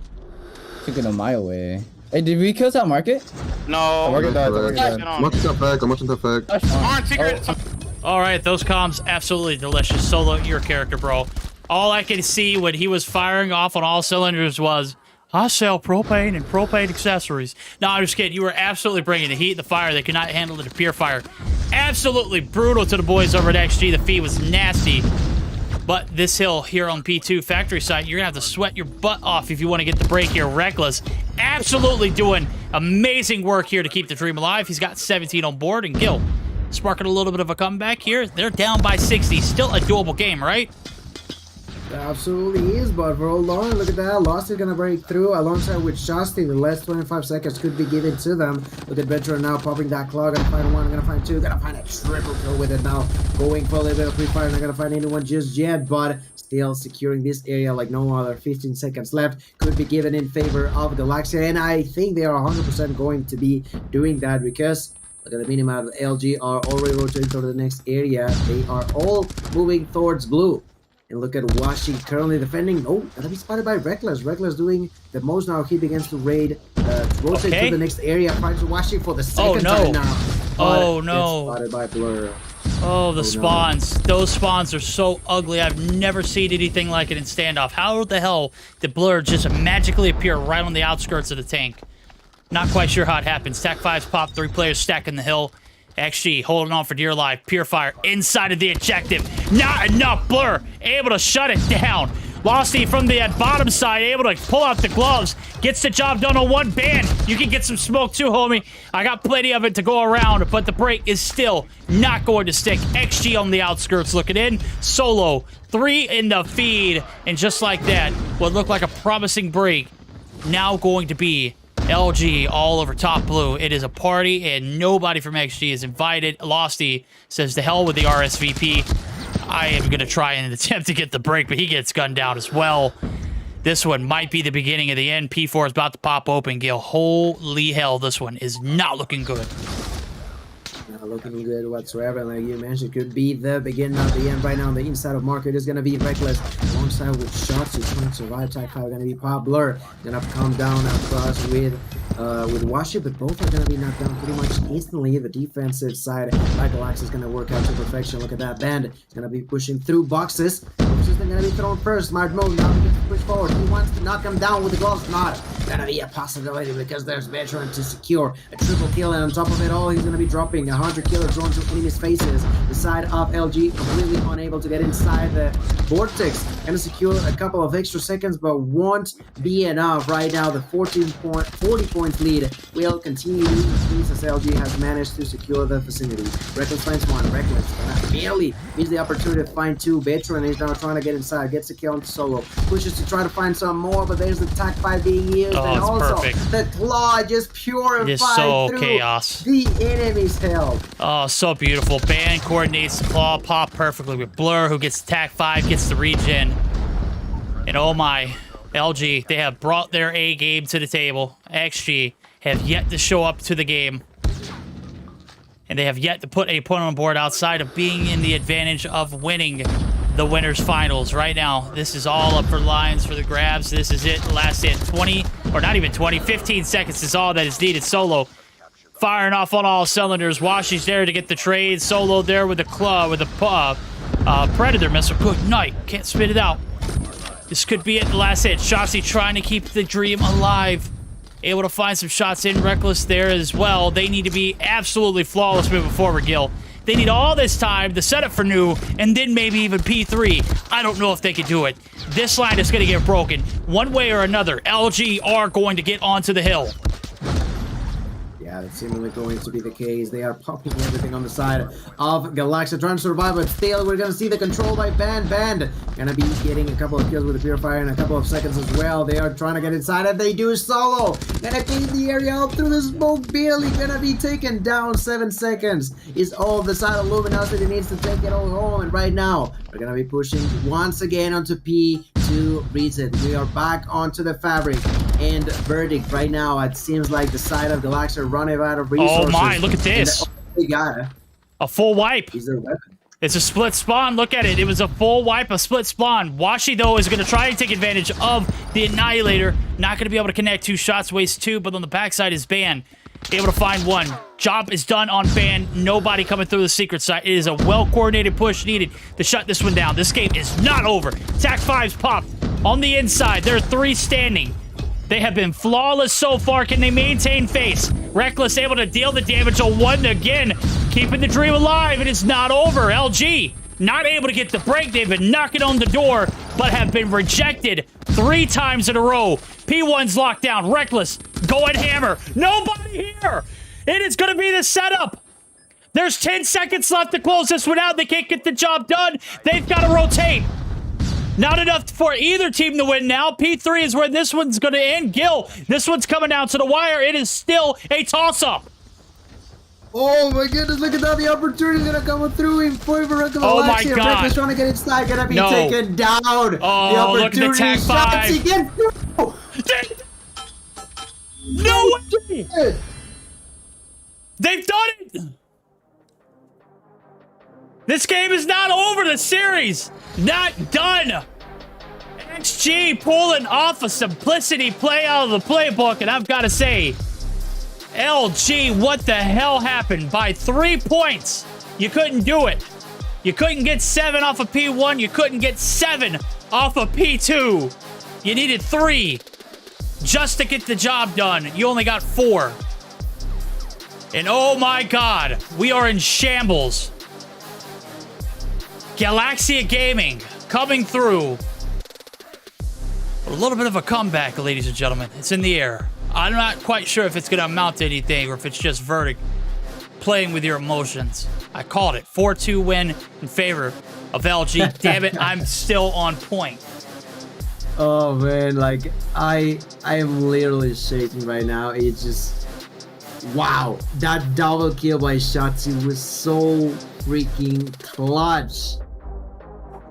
Taking a mile away. Hey, did we kill that market? No. Market died. I'm watching that fact. All right, those comms absolutely delicious. Solo, your character, bro. All I could see when he was firing off on all cylinders was, I sell propane and propane accessories. No, I'm just kidding. You were absolutely bringing the heat, the fire. They could not handle the pure fire. Absolutely brutal to the boys over at XG. The feed was nasty. But this hill here on P2 factory site, you're going to have to sweat your butt off if you want to get the break here. Reckless absolutely doing amazing work here to keep the dream alive. He's got 17 on board, and Gil sparking a little bit of a comeback here. They're down by 60. Still a doable game, right? Absolutely is, but for hold on, look at that. Lost is gonna break through alongside with Shasti. The last 25 seconds could be given to them. Look at Veteran now popping that claw. Gonna find one, gonna find two, gonna find a triple kill with it now. Going for a little bit of free fire, not gonna find anyone just yet, but still securing this area like no other. 15 seconds left could be given in favor of Galaxia, and I think they are 100% going to be doing that because Look at the minimap. LG are already rotating to the next area. They are all moving towards blue. And look at Washi currently defending. Oh, gonna be spotted by Reckless. Reckless doing the most now. He begins to raid, rotate to the next area. Finds Washi for the second time now. Oh no! Spotted by Blur. Oh, the spawns. Those spawns are so ugly. I've never seen anything like it in standoff. How the hell did Blur just magically appear right on the outskirts of the tank? Not quite sure how it happens. Tac 5's popped, 3 players stacking the hill. XG holding on for dear life. Purifier inside of the objective. Not enough. Blur able to shut it down. Losty from the bottom side able to pull out the gloves. Gets the job done on one band. You can get some smoke too, homie. I got plenty of it to go around, but the break is still not going to stick. XG on the outskirts looking in. Solo. 3 in the feed. And just like that, what looked like a promising break, now going to be LG all over top blue. It is a party, and nobody from XG is invited. Losty says to hell with the RSVP. I am going to try and attempt to get the break, but he gets gunned down as well. This one might be the beginning of the end. P4 is about to pop open, Gil. Holy hell, this one is not looking good. Not looking good whatsoever. Like you mentioned, could be the beginning of the end. Right now on the inside of market is going to be Reckless. Alongside with shots, he's trying to survive. Tac 5 going to be Pop. Blur going to come down across with Washi, but both are going to be knocked down pretty much instantly. The defensive side, Galax is going to work out to perfection. Look at that band. It's going to be pushing through boxes. Boxes are going to be thrown first. Smart move. Now he gets to push forward. He wants to knock him down with the gloves. Not going to be a possibility because there's veteran to secure a triple kill, and on top of it all, he's going to be dropping 100 killer drones to enemies' faces. The side of LG completely unable to get inside the vortex. Going to secure a couple of extra seconds, but won't be enough right now. The 40 point lead will continue to increase as LG has managed to secure the vicinity. Reckless finds one. Reckless barely needs the opportunity to find 2. Veteran is now trying to get inside. Gets a kill on Solo. Pushes to try to find some more, but there's the Tac 5 being used. Oh, and it's also perfect. the claw just purified It is so through chaos. the enemy's health. Oh, so beautiful. Band coordinates the claw pop perfectly with Blur, who gets Tac 5, gets the regen. And oh my, LG, they have brought their A game to the table. XG have yet to show up to the game. And they have yet to put a point on board outside of being in the advantage of winning the winners finals. Right now, this is all up for Lions for the grabs. This is it. Last hit 20, or not even 20, 15 seconds is all that is needed. Solo firing off on all cylinders. Washi's there to get the trade. Solo there with the claw, with the Predator missile. Good night. Can't spit it out. This could be it. The last hit. Shotzi trying to keep the dream alive. Able to find some shots in. Reckless there as well. They need to be absolutely flawless moving forward, Gil. They need all this time to set up for new, and then maybe even P3. I don't know if they can do it. This line is going to get broken. One way or another, LG are going to get onto the hill. Yeah, it's seemingly going to be the case. They are popping everything on the side of Galaxia, trying to survive, but still we're going to see the control by Band. Band going to be getting a couple of kills with the Purifier in a couple of seconds as well. They are trying to get inside, and they do. Solo going to clean the area out through the smoke. Barely going to be taken down. 7 seconds is all the side of Luminosity needs to take it all home, and right now we're going to be pushing once again onto P2 reset. We are back onto the Fabric and Verdict. Right now it seems like the side of Galaxia running out of resources. Oh my, look at this. They got it. A full wipe. Is their weapon. It's a split spawn. Look at it. It was a full wipe, a split spawn. Washi, though, is going to try and take advantage of the Annihilator. Not going to be able to connect 2 shots, waste 2, but on the backside is Ban. Able to find 1. Job is done on Ban. Nobody coming through the secret side. It is a well-coordinated push needed to shut this one down. This game is not over. Tac 5's popped on the inside. There are 3 standing. They have been flawless so far. Can they maintain face? Reckless able to deal the damage on 1 again. Keeping the dream alive. It is not over. LG not able to get the break. They've been knocking on the door, but have been rejected 3 times in a row. P1's locked down. Reckless going hammer. Nobody here. It is going to be the setup. There's 10 seconds left to close this one out. They can't get the job done. They've got to rotate. Not enough for either team to win now. P3 is where this one's going to end. Gil, this one's coming down to the wire. It is still a toss-up. Oh my goodness, look at that. The opportunity is going to come through in favor of Galaxia. Oh my God. Reckless trying to get inside, going to be taken down. Oh, look at the Tac 5. No way. They've done it! This game is not over, the series! Not done! XG pulling off a simplicity play out of the playbook, and I've got to say, LG, what the hell happened? By 3 points, you couldn't do it. You couldn't get 7 off of P1, you couldn't get 7 off of P2. You needed 3 just to get the job done. You only got 4. And oh my god, we are in shambles. Galaxia Gaming coming through. A little bit of a comeback, ladies and gentlemen. It's in the air. I'm not quite sure if it's going to amount to anything or if it's just Verdict playing with your emotions. I called it. 4-2 win in favor of LG. Damn it, I'm still on point. Oh man, like I am literally shaking right now. It's just wow. That double kill by Shotzi was so freaking clutch.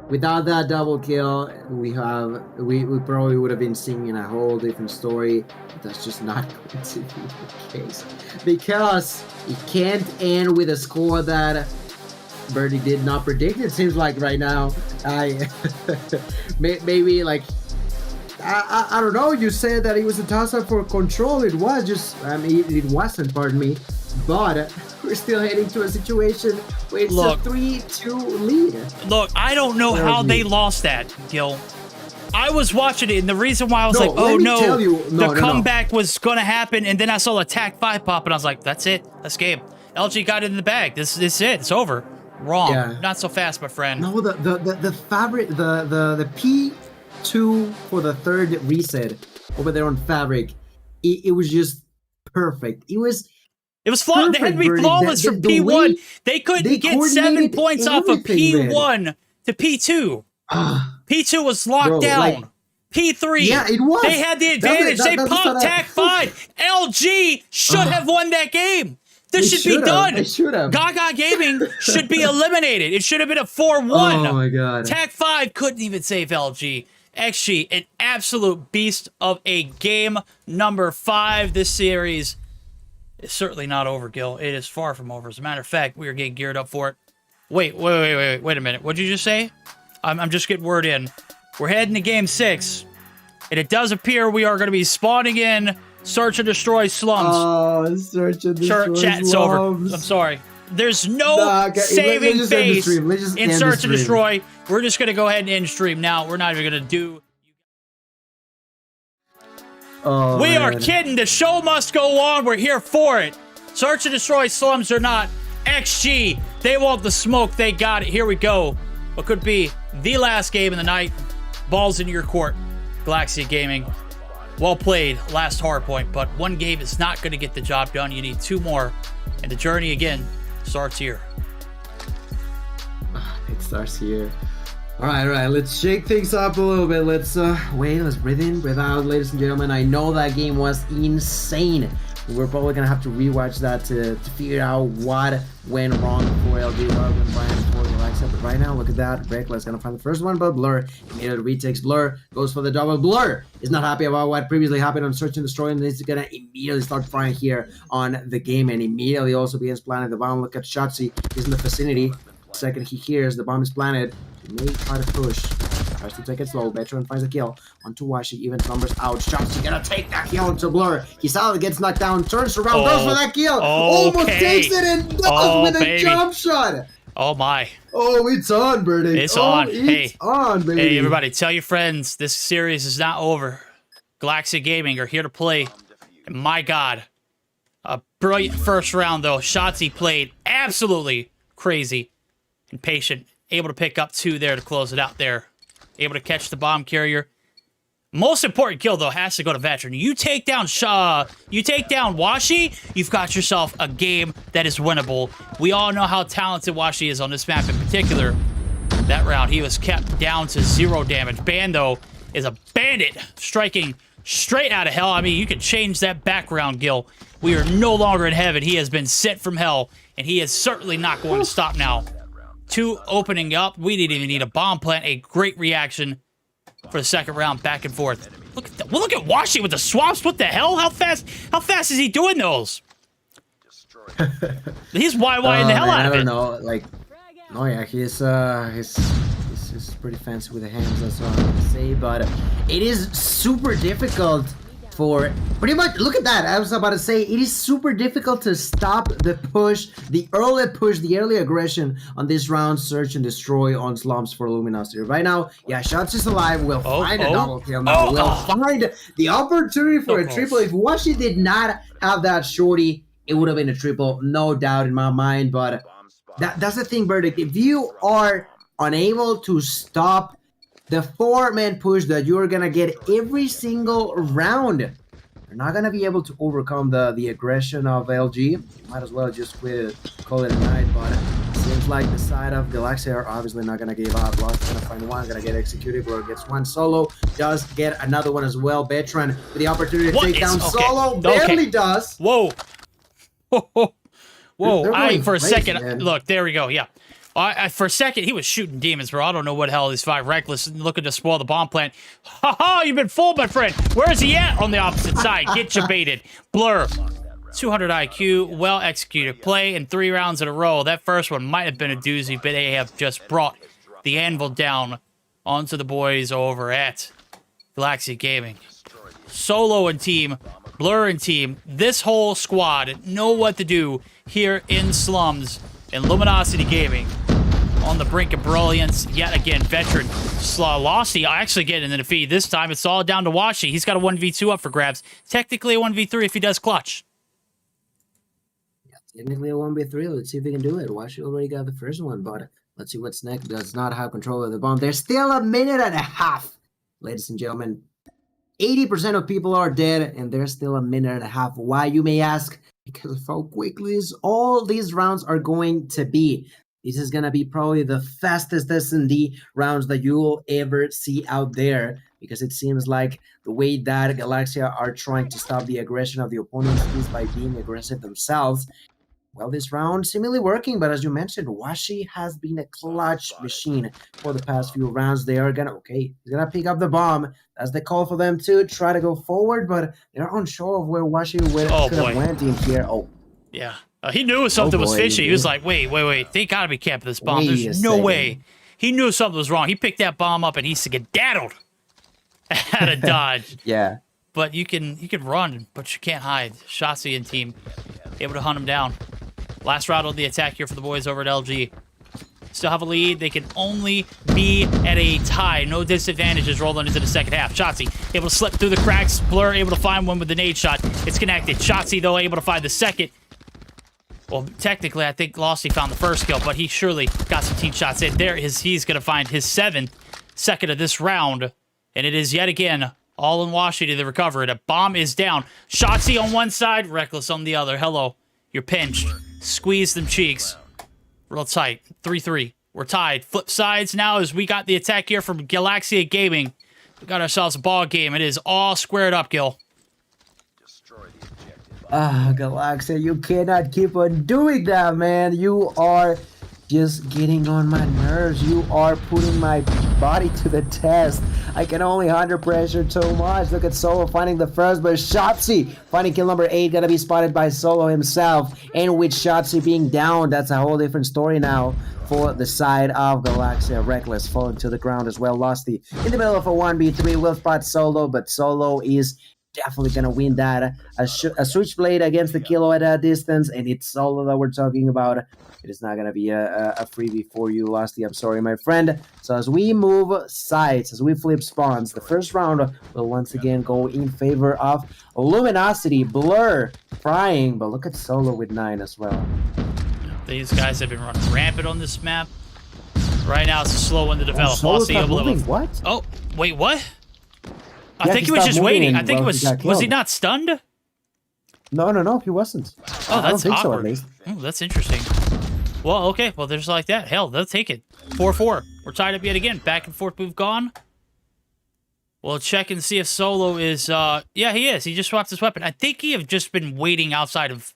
Without that double kill, we probably would have been singing a whole different story. But that's just not going to be the case. Because it can't end with a score that Birdie did not predict. It seems like right now, maybe like, I don't know, you said that it was a toss-up for control. It was just, I mean, it wasn't, pardon me. But we're still heading to a situation where it's a 3-2 lead. Look, I don't know how they lost that, Gil. I was watching it, and the reason why I was like, oh no, the comeback was going to happen, and then I saw the TAC 5 pop, and I was like, that's it. That's game. LG got it in the bag. This is it. It's over. Wrong. Yeah. Not so fast, my friend. No, the Fabric, the P2 for the third reset over there on Fabric, it was just perfect. It was flawless. They had to be flawless from P1. They couldn't get 7 points off of P1 to P2. P2 was locked down. Like, P3, yeah, it was. They had the advantage. They popped TAC 5. LG should have won that game. This should be done. They should have. Gaga Gaming should be eliminated. It should have been a 4-1. Oh my god. TAC 5 couldn't even save LG. XG, an absolute beast of a game. Number 5. This series is certainly not over, Gil. It is far from over. As a matter of fact, we are getting geared up for it. Wait a minute. What did you just say? I'm just getting word in. We're heading to game 6, and it does appear we are going to be spawning in Search and Destroy Slums. Oh, Search and Destroy Chat's over. I'm sorry. There's no saving face in Search and Destroy. We're just going to go ahead and end stream now. We're not even going to do... We are kidding. The show must go on. We're here for it. Search and Destroy Slums or not. XG. They want the smoke. They got it. Here we go. What could be the last game of the night. Balls in your court. Galaxia Gaming. Well played. Last Hardpoint. But one game is not going to get the job done. You need 2 more. And the journey again starts here. It starts here. All right. Let's shake things up a little bit. Let's wait. Let's breathe in, breathe out, ladies and gentlemen. I know that game was insane. We're probably gonna have to rewatch that to figure out what went wrong for LG, what went right for Galaxia. But right now, look at that. Reckless gonna find the first one, but Blur immediately retakes. Blur goes for the double. Blur is not happy about what previously happened on Search and Destroy, and he's gonna immediately start frying here on the game, and immediately also begins planning the bomb. Look at Shotzi. He's in the vicinity. Second he hears the bomb is planted, he may try to push. Tries to take it slow. Veteran finds the kill. Onto Washi, even numbers out. Shotzi gonna take that kill into Blur. He's out, gets knocked down, turns around, goes for that kill. Almost takes it and does with a jump shot. Oh my. Oh, it's on, Birdie. It's on. It's on, baby. Hey, everybody, tell your friends this series is not over. Galaxia Gaming are here to play. And my God. A brilliant first round, though. Shotzi played absolutely crazy and patient. Able to pick up 2 there to close it out there. Able to catch the bomb carrier. Most important kill, though, has to go to Veteran. You take down Washi, you've got yourself a game that is winnable. We all know how talented Washi is on this map in particular. That round, he was kept down to 0 damage. Bando is a bandit, striking straight out of hell. I mean, you could change that background, Gil. We are no longer in heaven. He has been sent from hell, and he is certainly not going to stop now. 2 opening up. We didn't even need a bomb plant. A great reaction for the second round, back and forth. Look at that. Well, look at Washi with the swaps. What the hell? How fast is he doing those? He's YY in the hell man, out of I it. don't know, like, no, yeah, he's pretty fancy with the hands, that's what I'm gonna say, but it is super difficult for, pretty much, look at that, I was about to say, it is super difficult to stop the push, the early aggression on this round, search and destroy on slumps for Luminosity. Right now, yeah, Shots is alive, we'll find a double kill now, we'll find the opportunity for a triple. If Washi did not have that shorty, it would have been a triple, no doubt in my mind, but that's the thing, Verdict. If you are unable to stop the 4-man push that you're gonna get every single round, you're not gonna be able to overcome the aggression of LG. You might as well just quit it, call it a night, but it seems like the side of Galaxy are obviously not gonna give up. Lost gonna find one, gonna get executed, Blur gets one. Solo does get another one as well. Veteran with the opportunity to take down Solo, barely does. Whoa. Whoa, for a crazy, second, man. look, there we go, yeah. For a second, he was shooting demons, bro. I don't know what the hell these 5 Reckless looking to spoil the bomb plant. Ha ha, you've been fooled, my friend. Where's he at? On the opposite side. Get you baited. Blur. 200 IQ, well executed play in 3 rounds in a row. That first one might have been a doozy, but they have just brought the anvil down onto the boys over at Galaxy Gaming. Solo and team, Blur and team, this whole squad know what to do here in Slums and Luminosity Gaming on the brink of brilliance. Yet again, veteran Lossy actually getting the defeat. This time it's all down to Washi. He's got a 1v2 up for grabs. Technically a 1v3 if he does clutch. Technically a 1v3. Let's see if we can do it. Washi already got the first one, but let's see what's next. Does not have control of the bomb. There's still a minute and a half, ladies and gentlemen. 80% of people are dead, and there's still a minute and a half. Why, you may ask? Because of how quickly all these rounds are going to be. This is going to be probably the fastest S&D rounds that you will ever see out there, because it seems like the way that Galaxia are trying to stop the aggression of the opponents is by being aggressive themselves. Well, this round seemingly working, but as you mentioned, Washi has been a clutch machine for the past few rounds. They are gonna, he's gonna pick up the bomb. That's the call for them to try to go forward, but they're unsure of where Washi could have went in here. Yeah, he knew something was fishy. He was like, wait, they gotta be camping this bomb. There's no way. He knew something was wrong. He picked that bomb up and he skedaddled out of dodge. Yeah. But you can run, but you can't hide. Shotzi and team able to hunt him down. Last round on the attack here for the boys over at LG. Still have a lead. They can only be at a tie. No disadvantages rolling into the second half. Shotzi able to slip through the cracks. Blur able to find one with the nade shot. It's connected. Shotzi, though, able to find the second. Well, technically, I think Losty found the first kill, but he surely got some team shots in. He's going to find his 7th second of this round. And it is yet again all in Washington to recover. The bomb is down. Shotzi on one side, Reckless on the other. Hello. You're pinched. Squeeze them cheeks. Real tight. 3-3. We're tied. Flip sides now as we got the attack here from Galaxia Gaming. We got ourselves a ball game. It is all squared up, Gil. Galaxia, you cannot keep on doing that, man. You are just getting on my nerves. You are putting my body to the test. I can only under pressure too much. Look at Solo finding the first, but Shotzi finding kill number 8, gonna be spotted by Solo himself. And with Shotzi being down, that's a whole different story now for the side of Galaxia. Reckless falling to the ground as well. Losty in the middle of a 1v3 will spot Solo, but Solo is definitely gonna win that. A switchblade against the Kilo at a distance, and it's Solo that we're talking about. It is not gonna be a freebie for you, Losty. I'm sorry, my friend. So as we move sides, as we flip spawns, the first round will once again go in favor of Luminosity. Blur frying, but look at Solo with 9 as well. These guys have been running rampant on this map. Right now, it's a slow one to develop. Solo's not moving. What? Oh, wait, what? I think he was just waiting. I think it was he not stunned? No, he wasn't. Oh, I don't that's think awkward. so, at least. Oh, that's interesting. Well, okay. Well, there's like that. Hell, they'll take it. 4-4. We're tied up yet again. Back and forth move gone. We'll check and see if Solo is... yeah, he is. He just swapped his weapon. I think he have just been waiting out of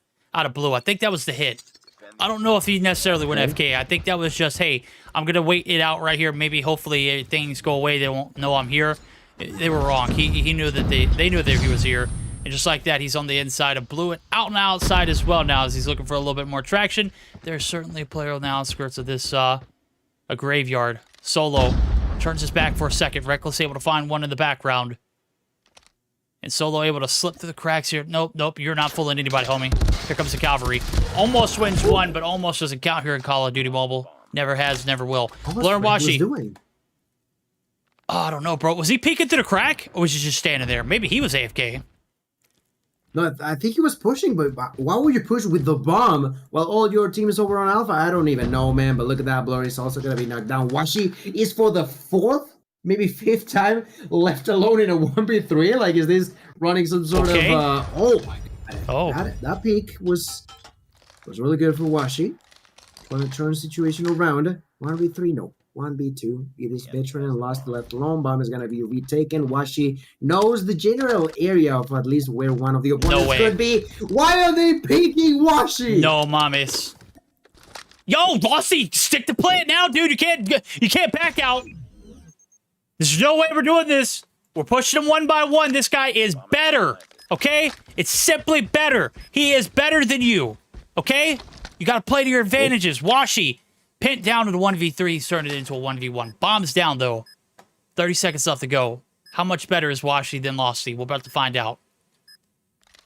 blue. I think that was the hit. I don't know if he necessarily went FK. I think that was just, hey, I'm going to wait it out right here. Maybe, hopefully, things go away. They won't know I'm here. They were wrong. He knew that they knew that he was here. And just like that, he's on the inside of blue and out and outside as well now as he's looking for a little bit more traction. There's certainly a player on the outskirts of this, a graveyard. Solo turns his back for a second. Reckless able to find one in the background. And Solo able to slip through the cracks here. Nope, nope, you're not fooling anybody, homie. Here comes the cavalry. Almost wins one, but almost doesn't count here in Call of Duty Mobile. Never has, never will. Blur and Washi. Oh, I don't know, bro. Was he peeking through the crack? Or was he just standing there? Maybe he was AFK. No, I think he was pushing, but why would you push with the bomb while all your team is over on Alpha? I don't even know, man. But look at that. Blur is also going to be knocked down. Washi is for the 4th, maybe 5th time left alone in a 1v3. Like, is this running some sort of... oh, my God. Oh. That peak was really good for Washi. Going to turn the situation around. 1v3, no. 1v2. It is veteran and lost left alone. Bomb is going to be retaken. Washi knows the general area of at least where one of the opponents could be. Why are they peeking Washi? No, mames. Yo, Bossy, stick to play it now, dude. You can't back out. There's no way we're doing this. We're pushing him one by one. This guy is better, okay? It's simply better. He is better than you, okay? You got to play to your advantages. Washi. Pent down to the 1v3, he's turned it into a 1v1. Bombs down, though. 30 seconds left to go. How much better is Washi than Losty? We're about to find out.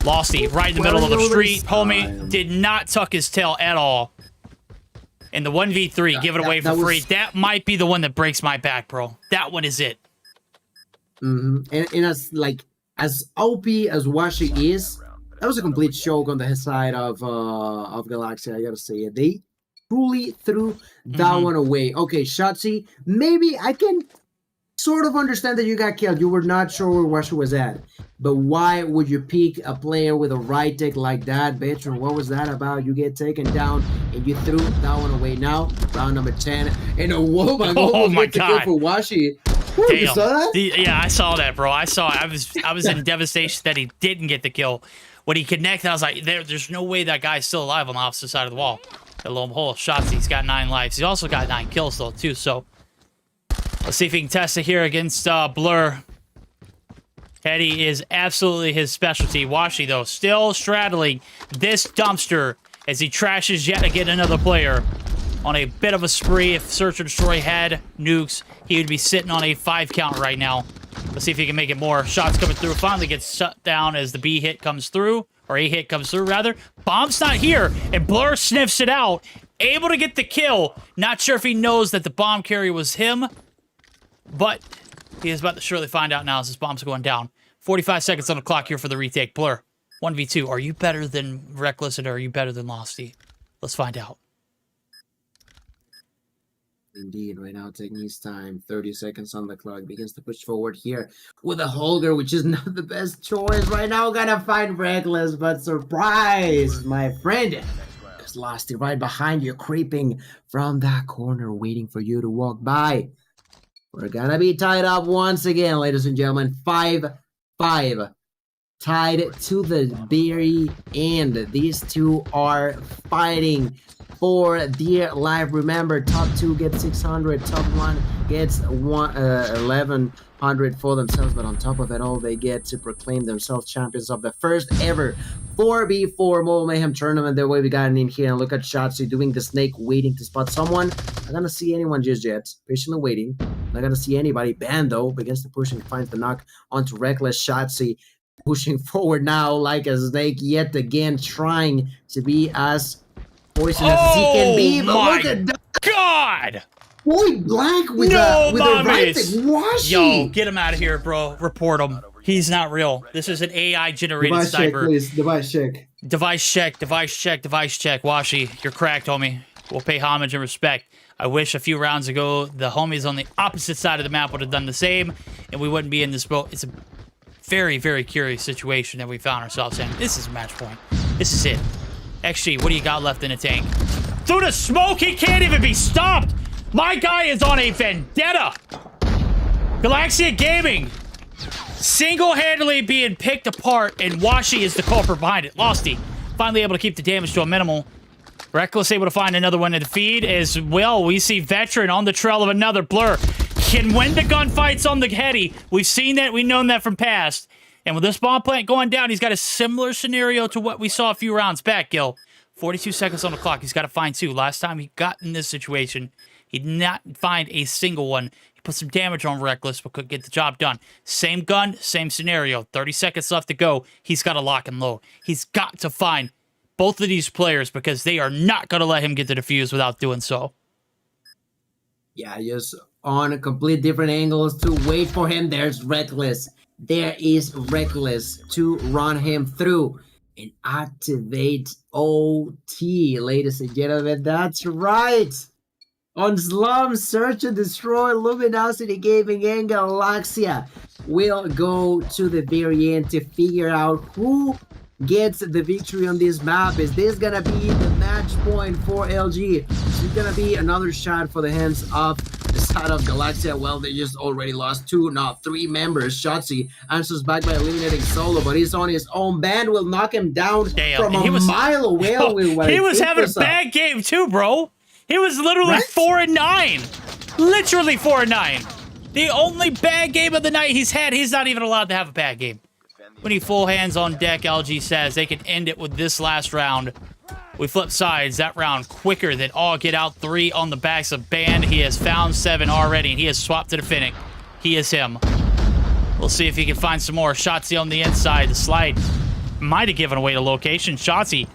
Losty, right in the middle of the street. Homie did not tuck his tail at all. And the 1v3, give it away for free. That might be the one that breaks my back, bro. That one is it. And as, like, as OP as Washi is, that was a complete choke on the side of Galaxy, I gotta say it. They truly threw that one away. Okay, Shotzi, maybe I can sort of understand that you got killed. You were not sure where Washi was at. But why would you pick a player with a right tick like that, veteran? What was that about? You get taken down and you threw that one away. Now, round number 10. And a woman my God. For Washi. Ooh, Damn. you saw that? Yeah, I saw that, bro. I saw it. I was in devastation that he didn't get the kill. When he connected, I was like, there's no way that guy's still alive on the opposite side of the wall. That little hole shots. He's got 9 lives. He's also got 9 kills though too. So let's see if he can test it here against Blur. Teddy is absolutely his specialty. Washi though still straddling this dumpster as he trashes yet again another player on a bit of a spree. If Search or Destroy had nukes, he would be sitting on a 5 count right now. Let's see if he can make it more. Shots coming through. Finally gets shut down as the B hit comes through. Or A hit comes through, rather. Bomb's not here, and Blur sniffs it out. Able to get the kill. Not sure if he knows that the bomb carrier was him, but he is about to surely find out now as this bomb's going down. 45 seconds on the clock here for the retake. Blur, 1v2. Are you better than Reckless, and are you better than Losty? Let's find out. Indeed, right now taking his time. 30 seconds on the clock. Begins to push forward here with a Holger, which is not the best choice right now. Gonna find Reckless, but surprise, my friend. Because Losty right behind you, creeping from that corner, waiting for you to walk by. We're gonna be tied up once again, ladies and gentlemen. 5-5. Tied to the very end. These two are fighting for dear life. Remember, top 2 gets 600, top 1 gets 1100 for themselves, but on top of it all, they get to proclaim themselves champions of the first ever 4v4 Mobile Mayhem tournament. The way we got in here, and look at Shotzi doing the snake, waiting to spot someone. Not gonna see anyone just yet, patiently waiting. Not gonna see anybody. Bando begins to push and finds the knock onto Reckless. Shotzi pushing forward now like a snake yet again, trying to be as poisonous as he can be, but look at that. God! Point blank with no, with a right Washi. Yo, get him out of here, bro. Report him. He's not real. This is an AI-generated device sniper. Check, please. Device check. Device check. Device check. Device check. Washi, you're cracked, homie. We'll pay homage and respect. I wish a few rounds ago the homies on the opposite side of the map would have done the same, and we wouldn't be in this boat. It's a very, very curious situation that we found ourselves in. This is match point. This is it. XG, what do you got left in the tank? Through the smoke, he can't even be stopped! My guy is on a vendetta! Galaxia Gaming single-handedly being picked apart, and Washi is the culprit behind it. Losty finally able to keep the damage to a minimal. Reckless able to find another one in the feed as well. We see Veteran on the trail of another Blur. Can win the gunfights on the heady. We've seen that. We've known that from past. And with this bomb plant going down, he's got a similar scenario to what we saw a few rounds back, Gil. 42 seconds on the clock. He's got to find 2. Last time he got in this situation, he did not find a single one. He put some damage on Reckless, but couldn't get the job done. Same gun, same scenario. 30 seconds left to go. He's got to lock and load. He's got to find both of these players because they are not going to let him get the defuse without doing so. Yeah, just on complete different angles to wait for him. There's Reckless. There is Reckless to run him through and activate OT, ladies and gentlemen. That's right. On Slum, Search and Destroy, Luminosity Gaming, and Galaxia will go to the very end to figure out who gets the victory on this map. Is this gonna be the match point for LG? Is it gonna be another shot for the hands of the side of Galaxia? Well, they just already lost 2, not 3 members. Shotzi answers back by eliminating Solo, but he's on his own. Band will knock him down from a mile away. He was having a bad game too, bro. He was literally 4-9. Literally 4-9. The only bad game of the night he's had. He's not even allowed to have a bad game. We need full hands on deck, LG says. They can end it with this last round. We flip sides. That round quicker than all get out. 3 on the backs of Band. He has found 7 already, and he has swapped to the Finnick. He is him. We'll see if he can find some more. Shotzi on the inside. The slide might have given away the location. Shotzi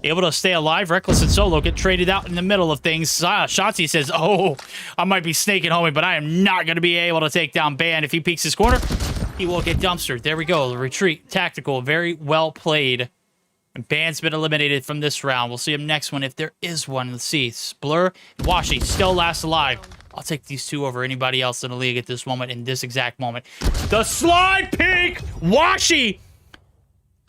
able to stay alive. Reckless and Solo get traded out in the middle of things. Shotzi says, oh, I might be snaking homie, but I am not going to be able to take down Band. If he peeks his corner, he will get dumpstered. There we go. The retreat. Tactical. Very well played. And Band's been eliminated from this round. We'll see him next one if there is one. Let's see. Blur and Washi still last alive. I'll take these 2 over anybody else in the league at this moment, in this exact moment. The slide peek! Washi!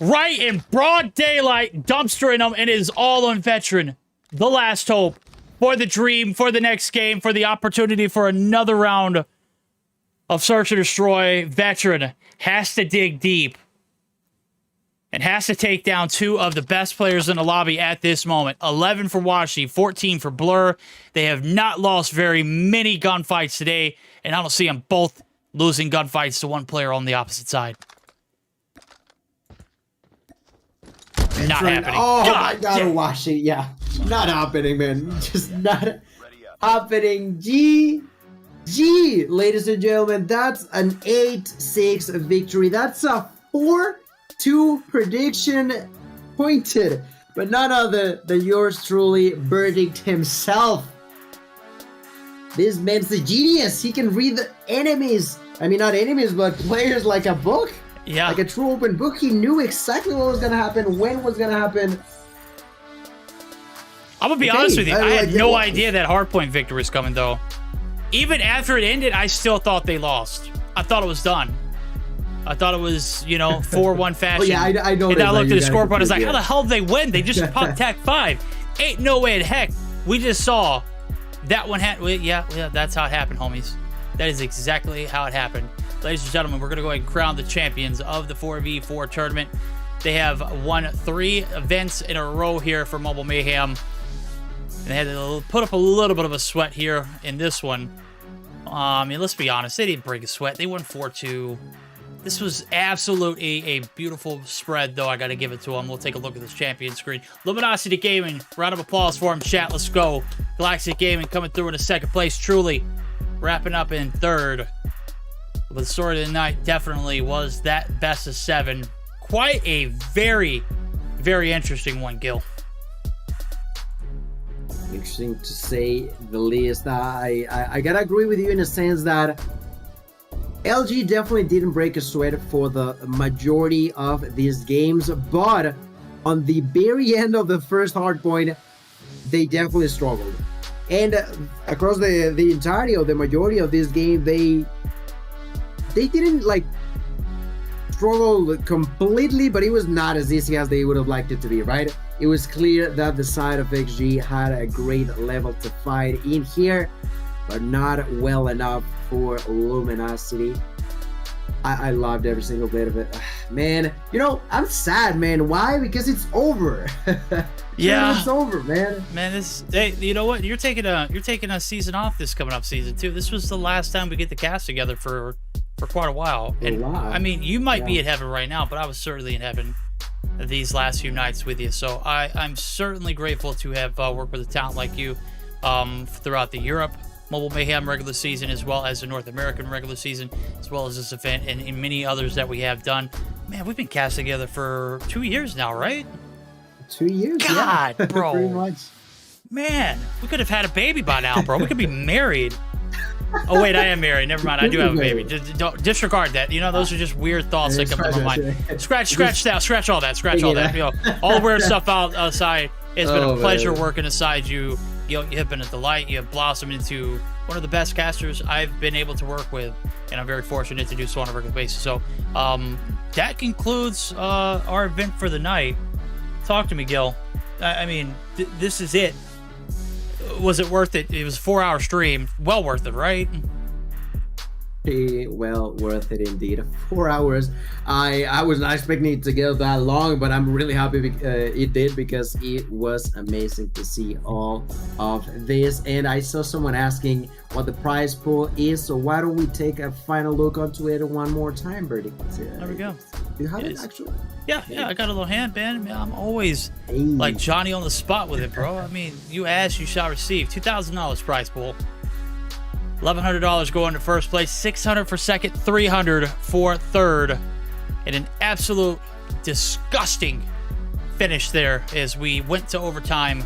Right in broad daylight, dumpstering them, and it is all on Veteran. The last hope for the dream, for the next game, for the opportunity for another round of Search and Destroy. Veteran has to dig deep and has to take down 2 of the best players in the lobby at this moment. 11 for Washi, 14 for Blur. They have not lost very many gunfights today, and I don't see them both losing gunfights to one player on the opposite side. Not happening. Oh my God, Washi. Yeah, not happening, man. Just not happening. GG, ladies and gentlemen. That's an 8-6 victory. That's a 4-2 prediction pointed, but none other than yours truly, Verdict himself. This man's a genius. He can read the enemies. I mean, not enemies, but players like a book. Yeah. Like a true open book. He knew exactly what was going to happen, when was going to happen. I'm going to be honest with you. I had no idea that Hardpoint victory was coming, though. Even after it ended, I still thought they lost. I thought it was done. I thought it was, you know, 4-1 fashion. Oh, yeah, I know. And I looked at the scoreboard. I was like, how the hell did they win? They just popped Tac 5. Ain't no way in heck. We just saw that one. Yeah, that's how it happened, homies. That is exactly how it happened. Ladies and gentlemen, we're going to go ahead and crown the champions of the 4v4 tournament. They have won 3 events in a row here for Mobile Mayhem. And they had to put up a little bit of a sweat here in this one. I mean, let's be honest. They didn't break a sweat. They won 4-2. This was absolutely a beautiful spread, though. I got to give it to them. We'll take a look at this champion screen. Luminosity Gaming, round of applause for him. Chat, let's go. Galactic Gaming coming through in a 2nd place. Truly wrapping up in 3rd. But the story of the night definitely was that best of 7. Quite a very, very interesting one, Gil. Interesting to say the least. I gotta agree with you in a sense that LG definitely didn't break a sweat for the majority of these games, but on the very end of the first Hardpoint, they definitely struggled. And across the entirety of the majority of this game, they didn't like struggle completely, but it was not as easy as they would have liked it to be, right? It was clear that the side of XG had a great level to fight in here, but not well enough for Luminosity. I loved every single bit of it. Man, you know, I'm sad, man. Why? Because it's over. Yeah, it's over, man. Man, hey, you know what? You're taking a season off this coming up season 2. This was the last time we get the cast together for for quite a while. And wow. I mean, you might be in heaven right now, but I was certainly in heaven these last few nights with you. So I'm certainly grateful to have worked with a talent like you throughout the Europe Mobile Mayhem regular season, as well as the North American regular season, as well as this event and many others that we have done. Man, we've been cast together for 2 years now, right? 2 years? God, yeah. bro. Pretty much. Man, we could have had a baby by now, bro. We could be married. Oh, wait, I am married. Never mind. I do have a baby. Don't disregard that. You know, those are just weird thoughts that come to my mind. Scratch all that. Scratch all that. You know, all the weird stuff outside. It's been a pleasure working aside you. You have been a delight. You have blossomed into one of the best casters I've been able to work with, and I'm very fortunate to do so on a regular basis. So that concludes our event for the night. Talk to me, Gil. I mean, this is it. Was it worth it? It was a 4-hour stream. Well worth it, right? Well worth it indeed. 4 hours. I was not expecting it to go that long, but I'm really happy it did, because it was amazing to see all of this. And I saw someone asking what the prize pool is, so why don't we take a final look onto it one more time, Birdie? There we go. Do you have it actually? Yeah, I got a little handband. Man, I'm always like Johnny on the spot with it, bro. I mean, you ask, you shall receive. $2,000 prize pool. $1,100 going to first place, $600 for second, $300 for third. And an absolute disgusting finish there as we went to overtime.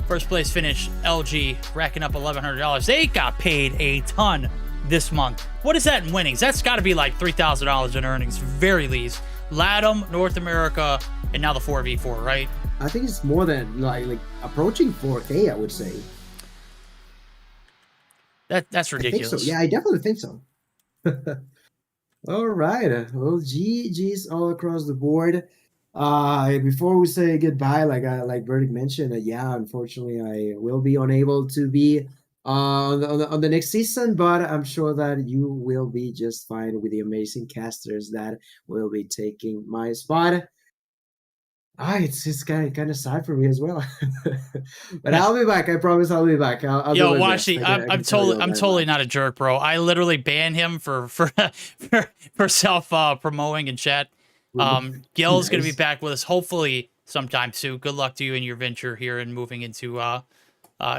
First place finish, LG, racking up $1,100. They got paid a ton this month. What is that in winnings? That's got to be like $3,000 in earnings, very least. LATAM, North America, and now the 4v4, right? I think it's more than like approaching 4K, I would say. That's ridiculous. I think so. Yeah, I definitely think so. All right. Well, GG's all across the board. Before we say goodbye, like Verdict mentioned, yeah, unfortunately, I will be unable to be on the next season, but I'm sure that you will be just fine with the amazing casters that will be taking my spot. It's kind of sad for me as well, but I'll be back. I promise I'll be back. I'll Yo, Washi, I'm totally not a jerk, bro. I literally banned him for self promoting in chat. Gil's gonna be back with us hopefully sometime soon. Good luck to you in your venture here and moving into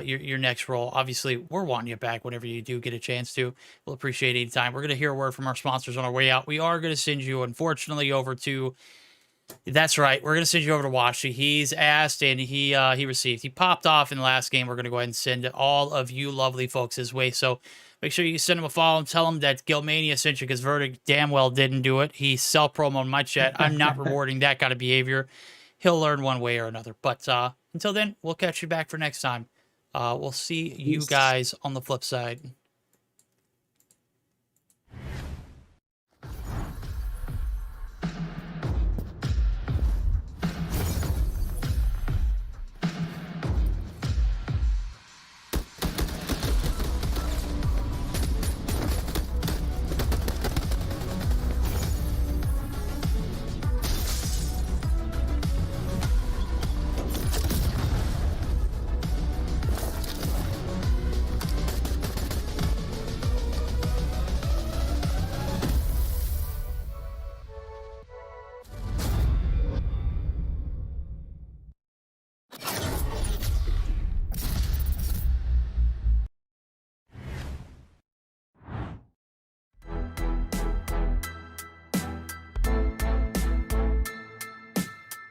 your next role. Obviously, we're wanting you back whenever you do get a chance to. We'll appreciate any time. We're gonna hear a word from our sponsors on our way out. We are gonna send you, unfortunately, over to. That's right. We're going to send you over to Washi. He's asked and he received. He popped off in the last game. We're going to go ahead and send all of you lovely folks his way. So make sure you send him a follow and tell him that Gilmania sent you, because Verdict damn well didn't do it. He self-promoted my chat. I'm not rewarding that kind of behavior. He'll learn one way or another. But until then, we'll catch you back for next time. We'll see you guys on the flip side.